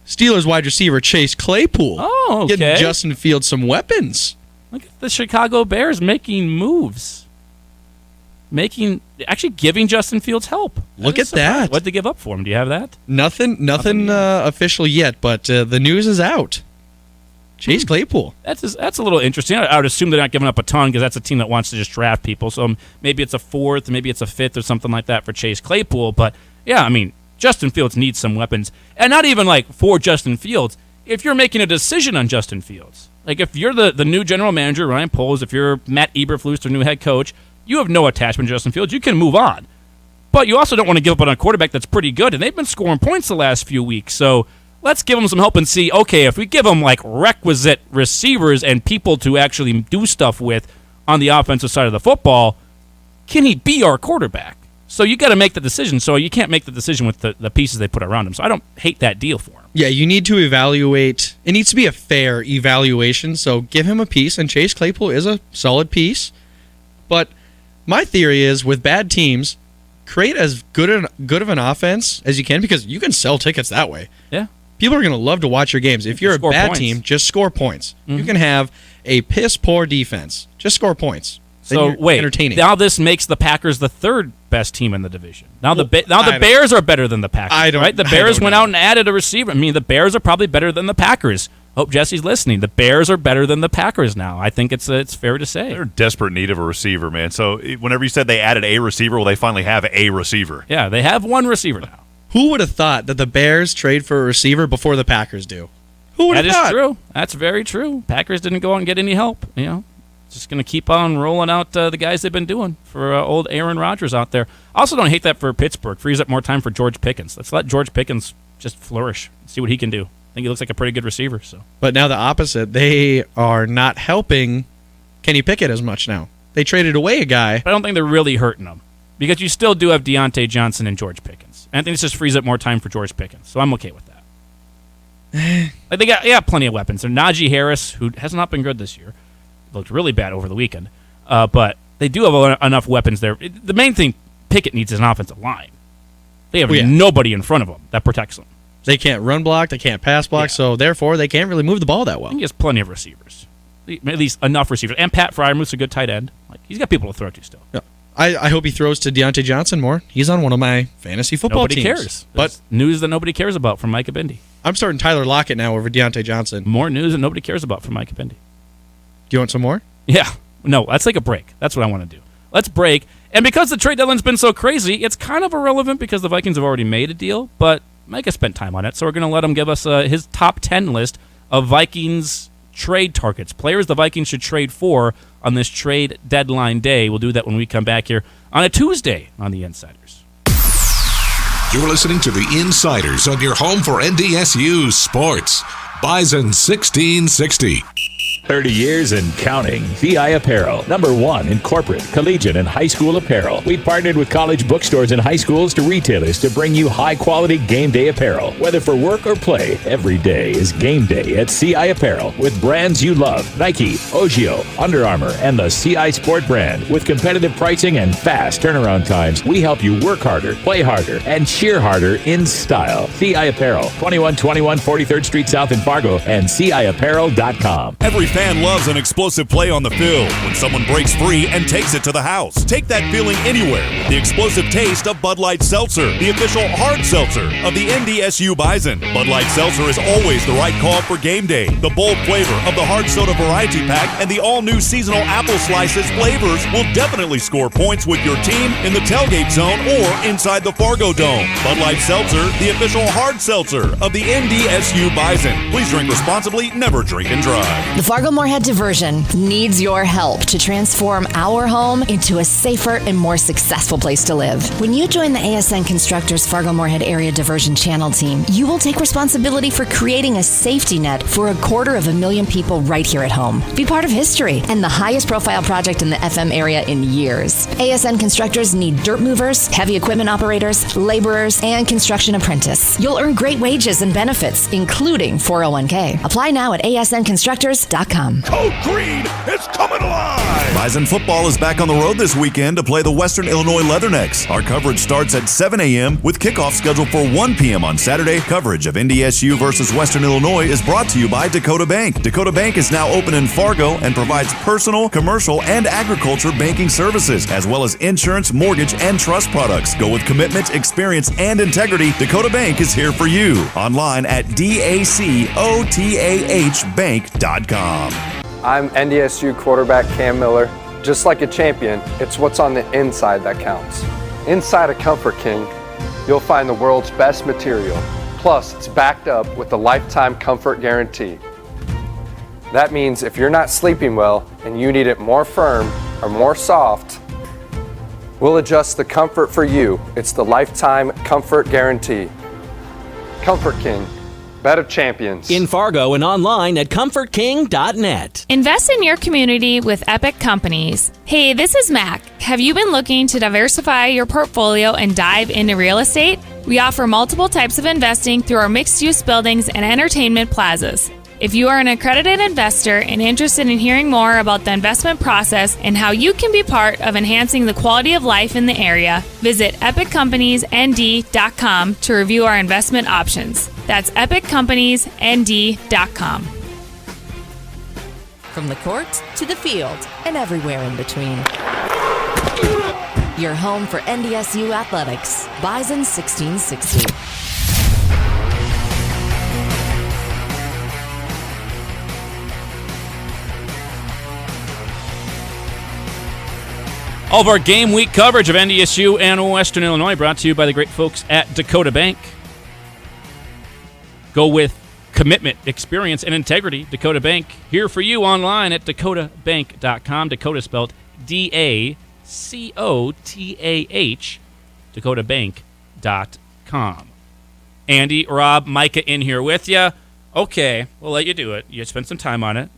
Steelers wide receiver Chase Claypool. Oh, okay. Getting Justin Fields some weapons. Look at the Chicago Bears making moves. Actually giving Justin Fields help. Look at that. What'd they give up for him? Do you have that? Nothing official yet, but the news is out. Chase Claypool. That's a little interesting. I would assume they're not giving up a ton because that's a team that wants to just draft people. So maybe it's a 4th, maybe it's a 5th or something like that for Chase Claypool. But, yeah, I mean, Justin Fields needs some weapons. And not even, like, for Justin Fields. If you're making a decision on Justin Fields, like if you're the new general manager, Ryan Poles, if you're Matt Eberflus, their new head coach, you have no attachment to Justin Fields. You can move on. But you also don't want to give up on a quarterback that's pretty good. And they've been scoring points the last few weeks. So let's give them some help and see, okay, if we give them like requisite receivers and people to actually do stuff with on the offensive side of the football, can he be our quarterback? So you got to make the decision. So you can't make the decision with the pieces they put around him. So I don't hate that deal for him. Yeah, you need to evaluate. It needs to be a fair evaluation. So give him a piece, and Chase Claypool is a solid piece. But my theory is with bad teams, create as good of an offense as you can because you can sell tickets that way. Yeah. People are going to love to watch your games. If you're a bad team, just score points. You can have a piss-poor defense. Just score points. So wait, entertaining. Now this makes the Packers the 3rd best team in the division. Now the Bears are better than the Packers. Right? The Bears went out and added a receiver. I mean, the Bears are probably better than the Packers. Hope Jesse's listening. The Bears are better than the Packers now. I think it's fair to say. They're in desperate need of a receiver, man. So whenever you said they added a receiver, well, they finally have a receiver. Yeah, they have one receiver now. Who would have thought that the Bears trade for a receiver before the Packers do? Who would have thought? That is true. That's very true. Packers didn't go out and get any help. You know, just going to keep on rolling out the guys they've been doing for old Aaron Rodgers out there. I also don't hate that for Pittsburgh. Frees up more time for George Pickens. Let's let George Pickens just flourish. See what he can do. I think he looks like a pretty good receiver. So, but now the opposite. They are not helping Kenny Pickett as much now. They traded away a guy. But I don't think they're really hurting him because you still do have Deontay Johnson and George Pickens. And I think this just frees up more time for George Pickens. So I'm okay with that. Like they got plenty of weapons. There's Najee Harris, who has not been good this year. Looked really bad over the weekend. But they do have enough weapons there. The main thing Pickett needs is an offensive line. They have nobody in front of them that protects them. They can't run block, they can't pass block, so therefore they can't really move the ball that well. He has plenty of receivers. At least enough receivers. And Pat Fryermuth's a good tight end. Like he's got people to throw to still. Yeah. I hope he throws to Deontay Johnson more. He's on one of my fantasy football teams. Nobody cares. But news that nobody cares about from Micah Bindi. I'm starting Tyler Lockett now over Deontay Johnson. More news that nobody cares about from Micah Bindi. Do you want some more? Yeah. No, let's take a break. That's what I want to do. Let's break. And because the trade deadline's been so crazy, it's kind of irrelevant because the Vikings have already made a deal, but Micah spent time on it, so we're going to let him give us his top 10 list of Vikings trade targets, players the Vikings should trade for on this trade deadline day. We'll do that when we come back here on a Tuesday on The Insiders. You're listening to The Insiders on your home for NDSU sports. Bison 1660. 30 years and counting. CI Apparel, #1 in corporate, collegiate, and high school apparel. We've partnered with college bookstores and high schools to retailers to bring you high-quality game day apparel. Whether for work or play, every day is game day at CI Apparel with brands you love. Nike, Ogio, Under Armour, and the CI Sport brand. With competitive pricing and fast turnaround times, we help you work harder, play harder, and cheer harder in style. CI Apparel, 2121 43rd Street South in Fargo, and CIapparel.com. Every fan loves an explosive play on the field when someone breaks free and takes it to the house. Take that feeling anywhere with the explosive taste of Bud Light Seltzer, the official hard seltzer of the NDSU Bison. Bud Light Seltzer is always the right call for game day. The bold flavor of the hard soda variety pack and the all-new seasonal apple slices flavors will definitely score points with your team in the tailgate zone or inside the Fargo Dome. Bud Light Seltzer, the official hard seltzer of the NDSU Bison. Please drink responsibly, never drink and drive. The Fargo Fargo-Moorhead Diversion needs your help to transform our home into a safer and more successful place to live. When you join the ASN Constructors Fargo-Moorhead Area Diversion Channel team, you will take responsibility for creating a safety net for 250,000 people right here at home. Be part of history and the highest profile project in the FM area in years. ASN Constructors need dirt movers, heavy equipment operators, laborers, and construction apprentice. You'll earn great wages and benefits, including 401k. Apply now at asnconstructors.com. Code Green is coming alive! Bison football is back on the road this weekend to play the Western Illinois Leathernecks. Our coverage starts at 7 a.m. with kickoff scheduled for 1 p.m. on Saturday. Coverage of NDSU versus Western Illinois is brought to you by Dakota Bank. Dakota Bank is now open in Fargo and provides personal, commercial, and agriculture banking services, as well as insurance, mortgage, and trust products. Go with commitment, experience, and integrity. Dakota Bank is here for you. Online at DACOTAHbank.com. I'm NDSU quarterback Cam Miller. Just like a champion, it's what's on the inside that counts. Inside a Comfort King, you'll find the world's best material. Plus, it's backed up with a lifetime comfort guarantee. That means if you're not sleeping well and you need it more firm or more soft, we'll adjust the comfort for you. It's the lifetime comfort guarantee. Comfort King. Bet of champions. In Fargo and online at ComfortKing.net. Invest in your community with Epic Companies. Hey, this is Mac. Have you been looking to diversify your portfolio and dive into real estate? We offer multiple types of investing through our mixed-use buildings and entertainment plazas. If you are an accredited investor and interested in hearing more about the investment process and how you can be part of enhancing the quality of life in the area, visit EpicCompaniesND.com to review our investment options. That's EpicCompaniesND.com. From the court to the field and everywhere in between. Your home for NDSU athletics. Bison 1660. All of our game week coverage of NDSU and Western Illinois brought to you by the great folks at Dakota Bank. Go with commitment, experience, and integrity. Dakota Bank, here for you online at dakotabank.com. Dakota spelled DACOTAH, dakotabank.com. Andy, Rob, Micah in here with you. Okay, we'll let you do it. You spent some time on it.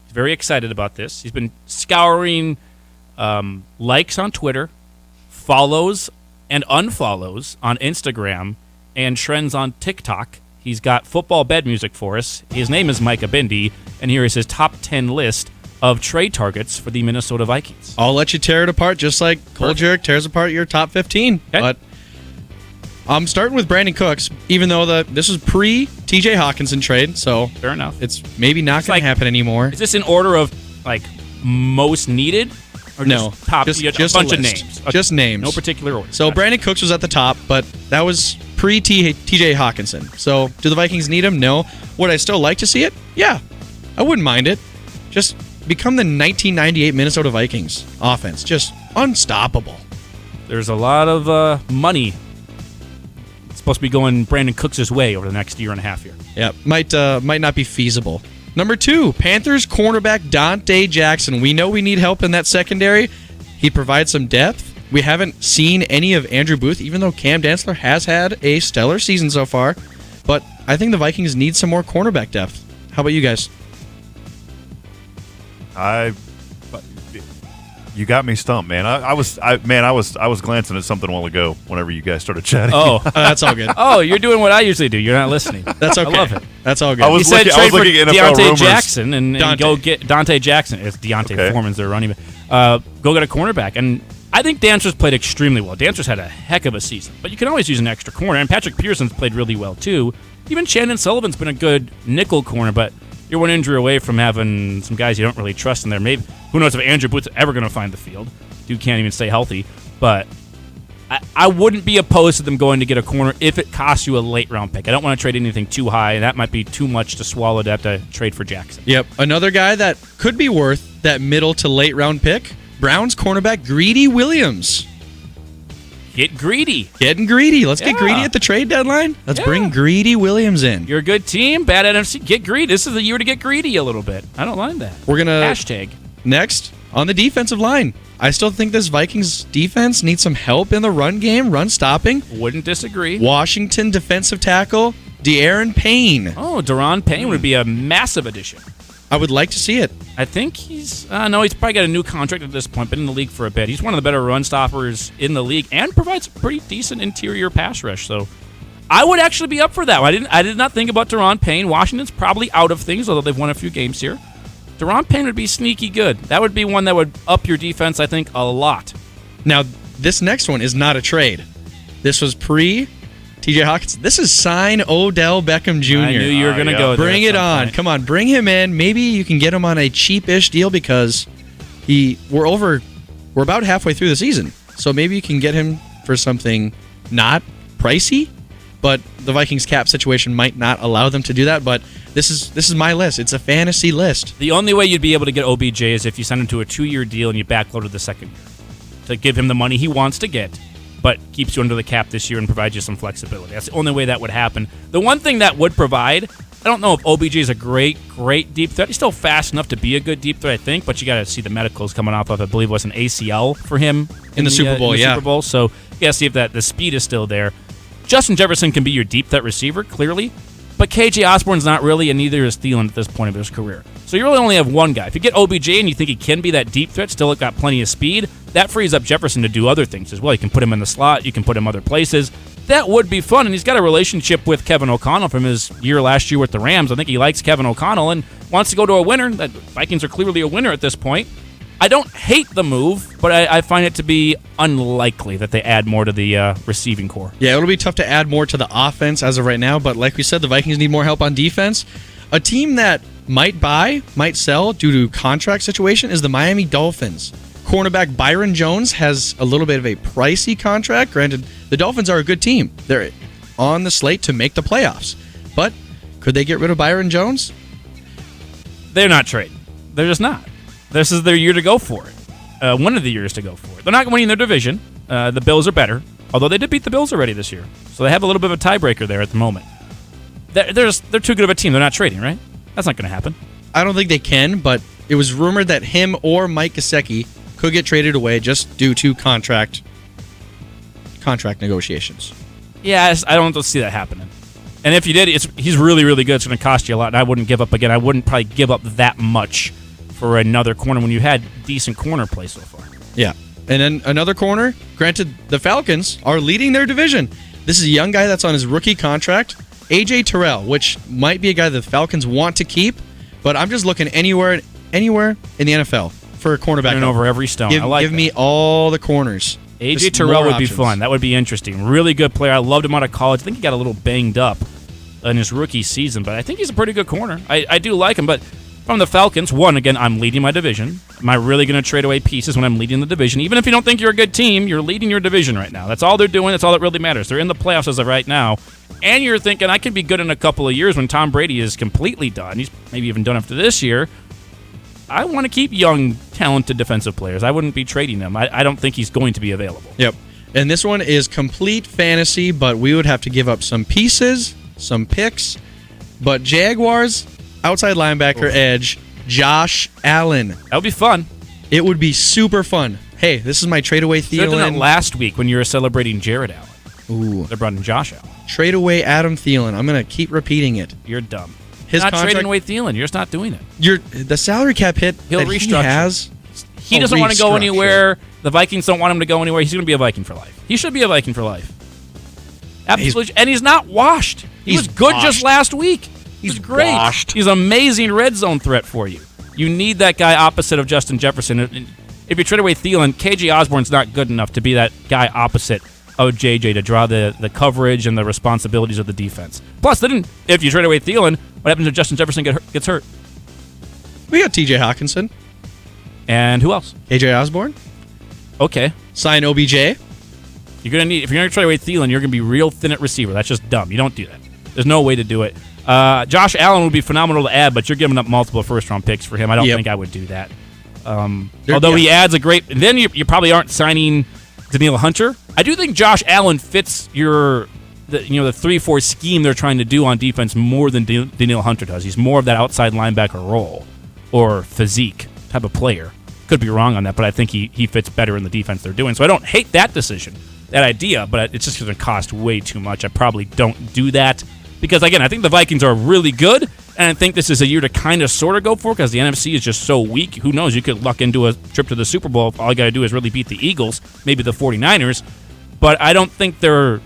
He's very excited about this. He's been scouring likes on Twitter, follows and unfollows on Instagram, and trends on TikTok. He's got football bed music for us. His name is Micah Bindi, and here is his top 10 list of trade targets for the Minnesota Vikings. I'll let you tear it apart just like Cole Jurek tears apart your top 15. Okay. But I'm starting with Brandon Cooks, even though this was pre-TJ Hawkinson trade, so fair enough. It's maybe not going to happen anymore. Is this in order of like most needed? Or no, top, just a bunch of names. Okay. Just names. No particular order. So Brandon Cooks was at the top, but that was pre-TJ Hawkinson. So do the Vikings need him? No. Would I still like to see it? Yeah. I wouldn't mind it. Just become the 1998 Minnesota Vikings offense. Just unstoppable. There's a lot of money. It's supposed to be going Brandon Cooks' way over the next year and a half here. Yeah, might not be feasible. Number 2, Panthers cornerback Dante Jackson. We know we need help in that secondary. He provides some depth. We haven't seen any of Andrew Booth, even though Cam Dantzler has had a stellar season so far. But I think the Vikings need some more cornerback depth. How about you guys? You got me stumped, man. I was glancing at something a while ago whenever you guys started chatting. Oh, that's all good. Oh, you're doing what I usually do. You're not listening. That's okay. I love it. That's all good. I was looking at NFL Deontay rumors. Jackson and go get Dante Jackson. It's Deontay Foreman's their running back. Go get a cornerback. And I think Dantzler's played extremely well. Dantzler's had a heck of a season. But you can always use an extra corner. And Patrick Pearson's played really well, too. Even Shannon Sullivan's been a good nickel corner, but you're one injury away from having some guys you don't really trust in there. Maybe who knows if Andrew Booth's ever going to find the field. Dude can't even stay healthy. But I wouldn't be opposed to them going to get a corner if it costs you a late-round pick. I don't want to trade anything too high. That might be too much to swallow to have to trade for Jackson. Yep. Another guy that could be worth that middle to late-round pick, Browns cornerback Greedy Williams. Get greedy. Getting greedy. Let's get greedy at the trade deadline. Let's bring Greedy Williams in. You're a good team. Bad NFC. Get greedy. This is the year to get greedy a little bit. I don't mind that. We're going to... Hashtag. Next, on the defensive line. I still think this Vikings defense needs some help in the run game, run stopping. Wouldn't disagree. Washington defensive tackle, De'Aaron Payne. Oh, De'Aaron Payne would be a massive addition. I would like to see it. I think he's probably got a new contract at this point, been in the league for a bit. He's one of the better run stoppers in the league and provides a pretty decent interior pass rush. So I would actually be up for that. I did not think about De'Aaron Payne. Washington's probably out of things, although they've won a few games here. De'Aaron Payne would be sneaky good. That would be one that would up your defense, I think, a lot. Now, this next one is not a trade. This was pre TJ Hawkins. This is sign Odell Beckham Jr. I knew you were going to go there. Bring it on. Come on, bring him in. Maybe you can get him on a cheap-ish deal because we're about halfway through the season. So maybe you can get him for something not pricey, but the Vikings cap situation might not allow them to do that. But this is my list. It's a fantasy list. The only way you'd be able to get OBJ is if you send him to a 2-year deal and you backloaded the second year to give him the money he wants to get, but keeps you under the cap this year and provides you some flexibility. That's the only way that would happen. The one thing that would provide, I don't know if OBJ is a great deep threat. He's still fast enough to be a good deep threat, I think, but you got to see the medicals coming off of, I believe it was an ACL for him in the Super Bowl, Super Bowl. So you got to see if the speed is still there. Justin Jefferson can be your deep threat receiver, clearly, but KJ Osborne's not really, and neither is Thielen at this point of his career. So you really only have one guy. If you get OBJ and you think he can be that deep threat, still got plenty of speed, that frees up Jefferson to do other things as well. You can put him in the slot. You can put him other places. That would be fun, and he's got a relationship with Kevin O'Connell from his year last year with the Rams. I think he likes Kevin O'Connell and wants to go to a winner. The Vikings are clearly a winner at this point. I don't hate the move, but I find it to be unlikely that they add more to the receiving core. Yeah, it'll be tough to add more to the offense as of right now, but like we said, the Vikings need more help on defense. A team that might sell due to contract situation is the Miami Dolphins. Cornerback Byron Jones has a little bit of a pricey contract. Granted, the Dolphins are a good team. They're on the slate to make the playoffs. But could they get rid of Byron Jones? They're not trading. They're just not. This is their year to go for it. One of the years to go for it. They're not winning their division. The Bills are better, although they did beat the Bills already this year. So they have a little bit of a tiebreaker there at the moment. They're too good of a team. They're not trading, right? That's not going to happen. I don't think they can, but it was rumored that him or Mike Gesicki could get traded away just due to contract negotiations. Yeah, I don't see that happening. And if you did, he's really, really good. It's going to cost you a lot, and I wouldn't give up again. I wouldn't probably give up that much for another corner when you had decent corner play so far. Yeah. And then another corner, granted, the Falcons are leading their division. This is a young guy that's on his rookie contract, A.J. Terrell, which might be a guy the Falcons want to keep, but I'm just looking anywhere in the NFL for a cornerback. Turning over every stone. Give me all the corners. A.J. Terrell would be fun. That would be interesting. Really good player. I loved him out of college. I think he got a little banged up in his rookie season, but I think he's a pretty good corner. I do like him, but from the Falcons, again, I'm leading my division. Am I really going to trade away pieces when I'm leading the division? Even if you don't think you're a good team, you're leading your division right now. That's all they're doing. That's all that really matters. They're in the playoffs as of right now, and you're thinking, I could be good in a couple of years when Tom Brady is completely done. He's maybe even done after this year. I want to keep young, talented defensive players. I wouldn't be trading them. I don't think he's going to be available. Yep. And this one is complete fantasy, but we would have to give up some pieces, some picks. But Jaguars, outside linebacker, edge, Josh Allen. That would be fun. It would be super fun. Hey, this is my trade away Thielen. Should have done it last week when you were celebrating Jared Allen. Ooh. They brought in Josh Allen. Trade away Adam Thielen. I'm going to keep repeating it. You're dumb. His not contract, trading away Thielen. You're just not doing it. The salary cap hit He'll that restructure. he has. He doesn't want to go anywhere. The Vikings don't want him to go anywhere. He's going to be a Viking for life. He should be a Viking for life. Absolutely. And he's not washed. He was good just last week. He's great. Washed. He's an amazing red zone threat for you. You need that guy opposite of Justin Jefferson. If you trade away Thielen, KJ Osborne's not good enough to be that guy opposite of JJ to draw the coverage and the responsibilities of the defense. Plus, then if you trade away Thielen, what happens if Justin Jefferson gets hurt? We got TJ Hawkinson. And who else? KJ Osborne. Okay. Sign OBJ. If you're gonna trade away Thielen, you're gonna be real thin at receiver. That's just dumb. You don't do that. There's no way to do it. Josh Allen would be phenomenal to add, but you're giving up multiple first-round picks for him. I don't think I would do that. Although he adds a great... Then you probably aren't signing Danielle Hunter. I do think Josh Allen fits the 3-4 scheme they're trying to do on defense more than Danielle Hunter does. He's more of that outside linebacker role or physique type of player. Could be wrong on that, but I think he fits better in the defense they're doing. So I don't hate that decision, that idea, but it's just going to cost way too much. I probably don't do that because, again, I think the Vikings are really good, and I think this is a year to kind of sort of go for because the NFC is just so weak. Who knows? You could luck into a trip to the Super Bowl if all you got to do is really beat the Eagles, maybe the 49ers. But I don't think they're,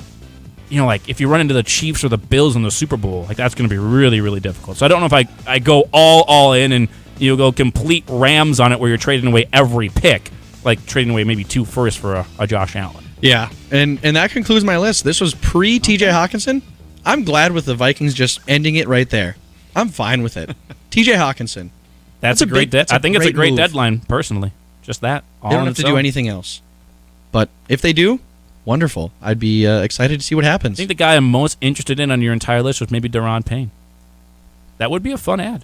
like if you run into the Chiefs or the Bills in the Super Bowl, like that's going to be really, really difficult. So I don't know if I go all in and go complete Rams on it where you're trading away every pick, like trading away maybe 2 firsts for a Josh Allen. Yeah, and that concludes my list. This was pre-TJ Hawkinson. I'm glad with the Vikings just ending it right there. I'm fine with it. TJ Hawkinson. That's a great I think it's a great deadline, personally. Just that. They don't have to do anything else. But if they do, wonderful. I'd be excited to see what happens. I think the guy I'm most interested in on your entire list was maybe Daron Payne. That would be a fun ad.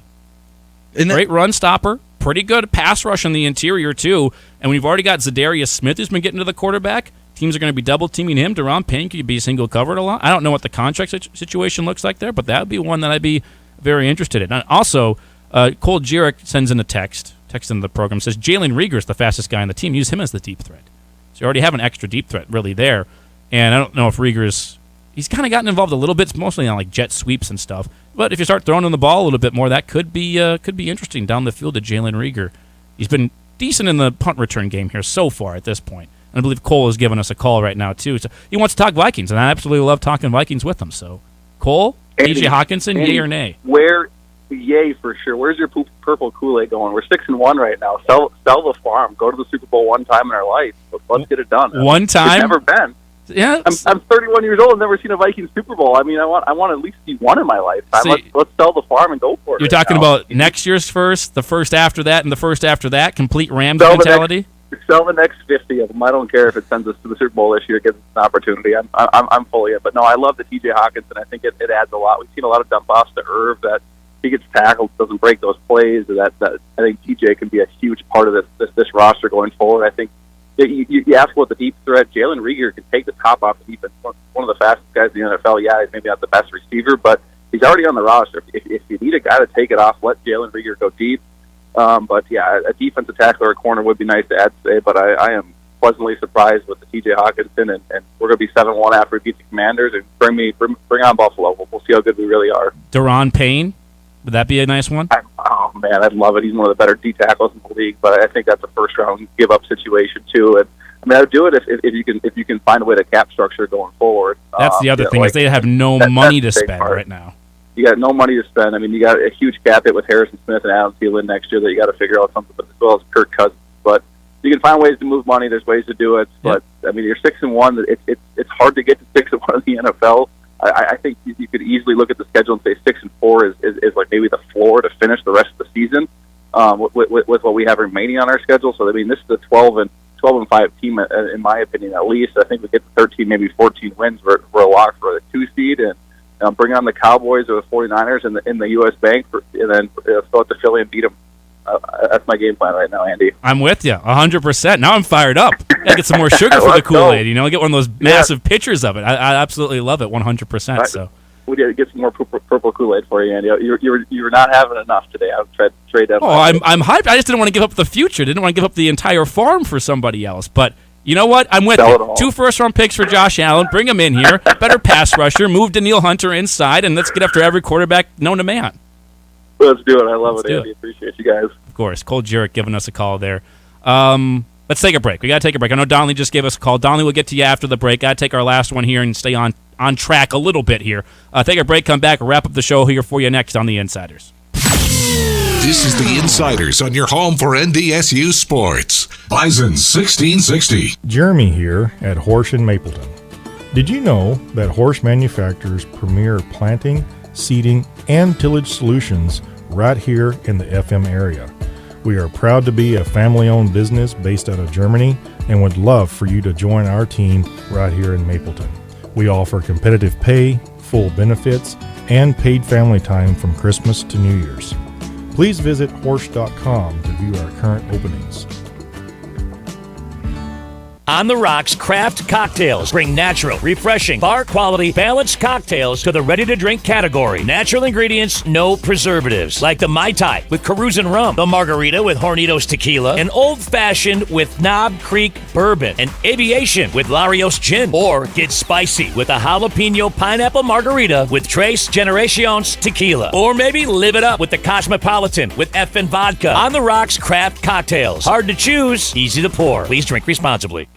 Great run stopper, pretty good pass rush on the interior, too. And we've already got Zadarius Smith who's been getting to the quarterback. Teams are going to be double-teaming him. Daron Payne could be single covered a lot. I don't know what the contract situation looks like there, but that would be one that I'd be very interested in. And also, Cole Jurek sends in a text in the program, says Jalen Rieger's the fastest guy on the team. Use him as the deep threat. So you already have an extra deep threat really there. And I don't know if Rieger's... He's kind of gotten involved a little bit, mostly on like jet sweeps and stuff. But if you start throwing him the ball a little bit more, that could be interesting down the field to Jalen Rieger. He's been decent in the punt return game here so far at this point. And I believe Cole is giving us a call right now, too. So he wants to talk Vikings, and I absolutely love talking Vikings with him. So, Cole, TJ Hawkinson, yay or nay? Yay for sure. Where's your purple Kool-Aid going? We're 6-1 right now. Sell the farm. Go to the Super Bowl one time in our life. Let's get it done. One time? We've never been. Yeah, I'm 31 years old. I've never seen a Vikings Super Bowl. I mean, I want at least see one in my lifetime. Let's sell the farm and go for it. You're talking about next year's first, the first after that, and the first after that. Complete Rams mentality. Sell the next 50 of them. I don't care if it sends us to the Super Bowl this year. It gives us an opportunity. I'm fully in. But no, I love the TJ Hawkinson. I think it adds a lot. We've seen a lot of dump offs to Irv that he gets tackled, doesn't break those plays. That I think TJ can be a huge part of this roster going forward. I think. You ask about the deep threat. Jalen Rieger can take the top off the defense. One of the fastest guys in the NFL. Yeah, he's maybe not the best receiver, but he's already on the roster. If you need a guy to take it off, let Jalen Rieger go deep. But yeah, a defensive tackle or a corner would be nice to add today. But I am pleasantly surprised with the TJ Hawkinson, and we're going to be 7-1 after we beat the Commanders. And bring on Buffalo. We'll see how good we really are. Daron Payne, would that be a nice one? Oh man, I'd love it. He's one of the better D tackles in the league, but I think that's a first round give up situation too. And I mean, I'd do it if you can find a way to cap structure going forward. That's the other thing is they have no money to spend right now. You got no money to spend. I mean, you got a huge cap hit with Harrison Smith and Adam Thielen next year that you got to figure out something. But as well as Kirk Cousins, but you can find ways to move money. There's ways to do it. But I mean, you're 6-1. It's hard to get to 6-1 in the NFL. I think you could easily look at the schedule and say 6-4 is like maybe the floor to finish the rest of the season with what we have remaining on our schedule. So I mean, this is a 12-5 team in my opinion at least. I think we get to 13, maybe 14 wins. We're a lock for the 2 seed and bring on the Cowboys or the 49ers in the U.S. Bank and then throw it to Philly and beat them. That's my game plan right now, Andy. I'm with you 100%. Now I'm fired up. Gotta get some more sugar for the Kool-Aid. Get one of those massive pitchers of it. I absolutely love it 100%. So we got to get some more purple Kool-Aid for you, Andy. You were not having enough today. I've tried to trade that. Oh, I'm hyped. I just didn't want to give up the future. Didn't want to give up the entire farm for somebody else. But you know what? I'm with you. 2 first-round picks for Josh Allen. Bring him in here. Better pass rusher. Move Danielle Hunter inside, and let's get after every quarterback known to man. Let's do it. I love it, Andy. Appreciate you guys. Of course. Cole Jurek giving us a call there. Let's take a break. We got to take a break. I know Donnelly just gave us a call. Donnelly will get to you after the break. Got to take our last one here and stay on track a little bit here. Take a break, come back, wrap up the show here for you next on The Insiders. This is The Insiders on your home for NDSU sports. Bison 1660. Jeremy here at Horsch in Mapleton. Did you know that Horsch manufactures premier planting, seeding, and tillage solutions right here in the FM area? We are proud to be a family-owned business based out of Germany and would love for you to join our team right here in Mapleton. We offer competitive pay, full benefits, and paid family time from Christmas to New Year's. Please visit Horsch.com to view our current openings. On the Rocks Craft Cocktails bring natural, refreshing, bar-quality, balanced cocktails to the ready-to-drink category. Natural ingredients, no preservatives. Like the Mai Tai with Carusan rum, the Margarita with Hornitos tequila, an old-fashioned with Knob Creek bourbon, an Aviation with Larios gin, or get spicy with a jalapeno pineapple margarita with Tres Generaciones tequila. Or maybe live it up with the Cosmopolitan with Effin' vodka. On the Rocks Craft Cocktails. Hard to choose, easy to pour. Please drink responsibly.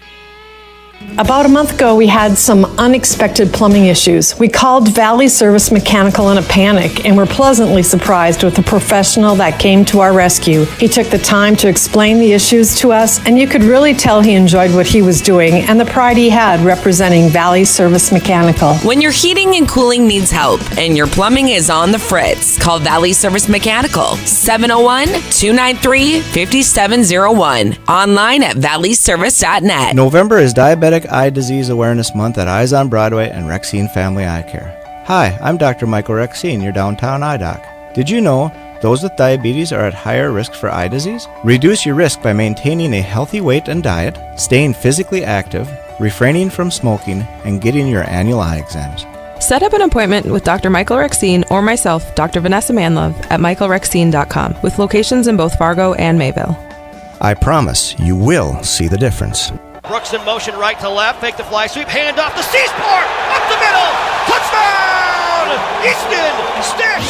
About a month ago, we had some unexpected plumbing issues. We called Valley Service Mechanical in a panic and were pleasantly surprised with the professional that came to our rescue. He took the time to explain the issues to us, and you could really tell he enjoyed what he was doing and the pride he had representing Valley Service Mechanical. When your heating and cooling needs help and your plumbing is on the fritz, call Valley Service Mechanical, 701-293-5701. Online at valleyservice.net. November is Diabetic Eye Disease Awareness Month at Eyes on Broadway and Rexine Family Eye Care. Hi, I'm Dr. Michael Rexine, your downtown eye doc. Did you know those with diabetes are at higher risk for eye disease? Reduce your risk by maintaining a healthy weight and diet, staying physically active, refraining from smoking, and getting your annual eye exams. Set up an appointment with Dr. Michael Rexine or myself, Dr. Vanessa Manlove, at michaelrexine.com, with locations in both Fargo and Mayville. I promise you will see the difference. Brooks in motion, right to left, fake the fly sweep, hand off the C-Sport, up the middle, touchdown, Easton Stick.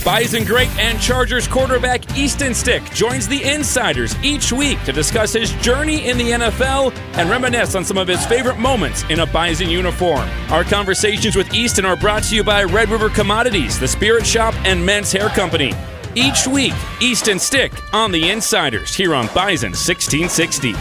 Bison great and Chargers quarterback Easton Stick joins the Insiders each week to discuss his journey in the NFL and reminisce on some of his favorite moments in a Bison uniform. Our conversations with Easton are brought to you by Red River Commodities, the Spirit Shop, and Men's Hair Company. Each week, Easton Stick on the Insiders here on Bison 1660.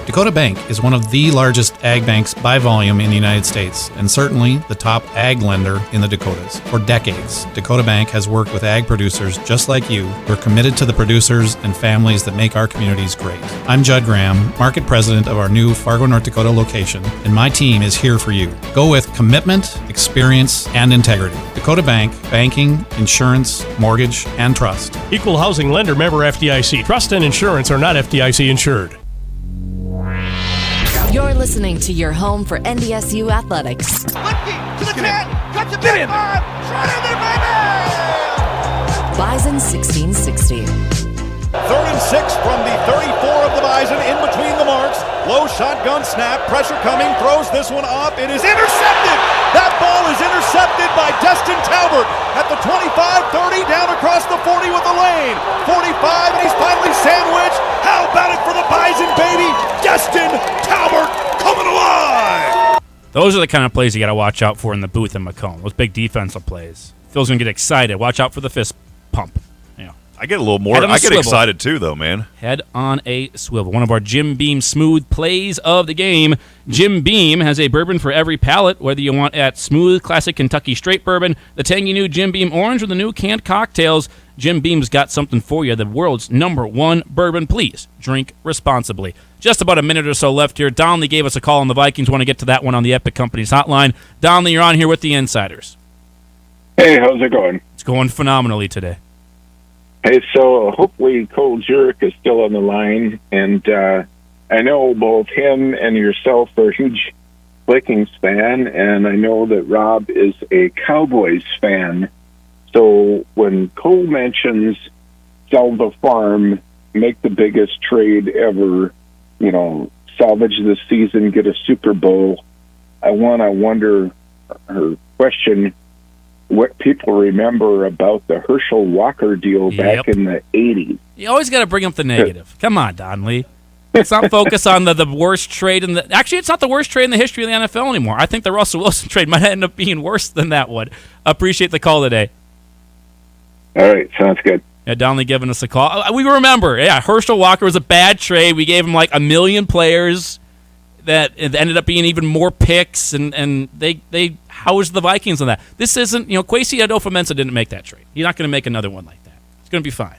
Dakota Bank is one of the largest ag banks by volume in the United States, and certainly the top ag lender in the Dakotas. For decades, Dakota Bank has worked with ag producers just like you who are committed to the producers and families that make our communities great. I'm Judd Graham, Market President of our new Fargo, North Dakota location, and my team is here for you. Go with commitment, experience, and integrity. Dakota Bank, banking, insurance, mortgage, and trust. Equal housing lender, member FDIC. Trust and insurance are not FDIC insured. You're listening to your home for NDSU athletics. Lefty to the 10, cuts it back 5, shot in there, baby! Bison 1660. 3rd and 6 from the 34 of the Bison, in between the marks. Low shotgun snap, pressure coming, throws this one up. It is intercepted. That ball is intercepted by Destin Talbert at the 25-30, down across the 40 with the lane. 45, and he's finally sandwiched. How about it for the Bison, baby? Destin Talbert coming alive. Those are the kind of plays you got to watch out for in the booth in Macomb. Those big defensive plays. Phil's going to get excited. Watch out for the fist pump. I get a little more. I get excited too, though, man. Head on a swivel. One of our Jim Beam smooth plays of the game. Jim Beam has a bourbon for every palate, whether you want at smooth, classic Kentucky straight bourbon, the tangy new Jim Beam orange, or the new canned cocktails. Jim Beam's got something for you. The world's #1 bourbon. Please drink responsibly. Just about a minute or so left here. Donnelly gave us a call on the Vikings. Want to get to that one on the Epic Companies hotline. Donnelly, you're on here with the Insiders. Hey, how's it going? It's going phenomenally today. Hey, so hopefully Cole Jurek is still on the line, and I know both him and yourself are a huge Vikings fan, and I know that Rob is a Cowboys fan. So when Cole mentions sell the farm, make the biggest trade ever, salvage the season, get a Super Bowl, I wonder her question, what people remember about the Herschel Walker deal back in the 80s. You always got to bring up the negative. Come on, Donnelly. Let's not focus on the worst trade in the. Actually, it's not the worst trade in the history of the NFL anymore. I think the Russell Wilson trade might end up being worse than that one. Appreciate the call today. All right, sounds good. Yeah, Donnelly giving us a call. We remember, Herschel Walker was a bad trade. We gave him like 1 million players that ended up being even more picks, and they housed the Vikings on that. This isn't, Kwesi Adolfo-Mensah didn't make that trade. He's not going to make another one like that. It's going to be fine.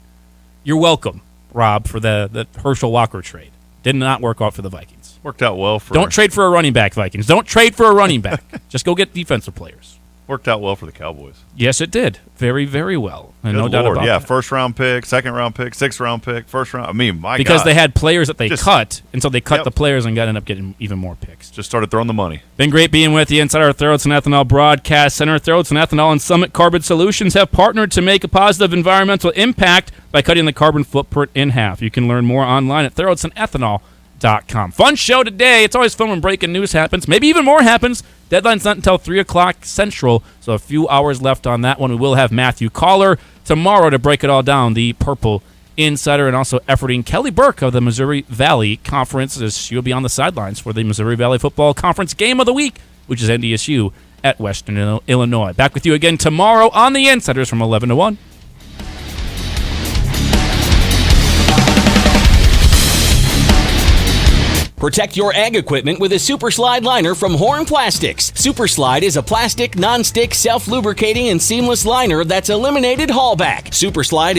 You're welcome, Rob, for the Herschel Walker trade. Did not work out for the Vikings. Worked out well for. Don't trade for a running back, Vikings. Don't trade for a running back. Just go get defensive players. Worked out well for the Cowboys. Yes, it did. Very, very well. And no doubt about yeah, that. first-round pick, second-round pick, sixth-round pick, first round. I mean, my because gosh. they had players that they cut, and so they cut Yep. the players and ended up getting even more picks. Just started throwing the money. Been great being with you inside our Thoroats and Ethanol broadcast center. Thoroats and Ethanol and Summit Carbon Solutions have partnered to make a positive environmental impact by cutting the carbon footprint in half. You can learn more online at thoroatsandethanol.com. Fun show today. It's always fun when breaking news happens. Maybe even more happens. Deadline's not until 3 o'clock Central, so a few hours left on that one. We will have Matthew Collar tomorrow to break it all down, the Purple Insider, and also efforting Kelly Burke of the Missouri Valley Conference, as she'll be on the sidelines for the Missouri Valley Football Conference Game of the Week, which is NDSU at Western Illinois. Back with you again tomorrow on the Insiders from 11 to 1. Protect your ag equipment with a Super Slide liner from Horn Plastics. Super Slide is a plastic, non-stick, self-lubricating, and seamless liner that's eliminated haulback. Super Slide is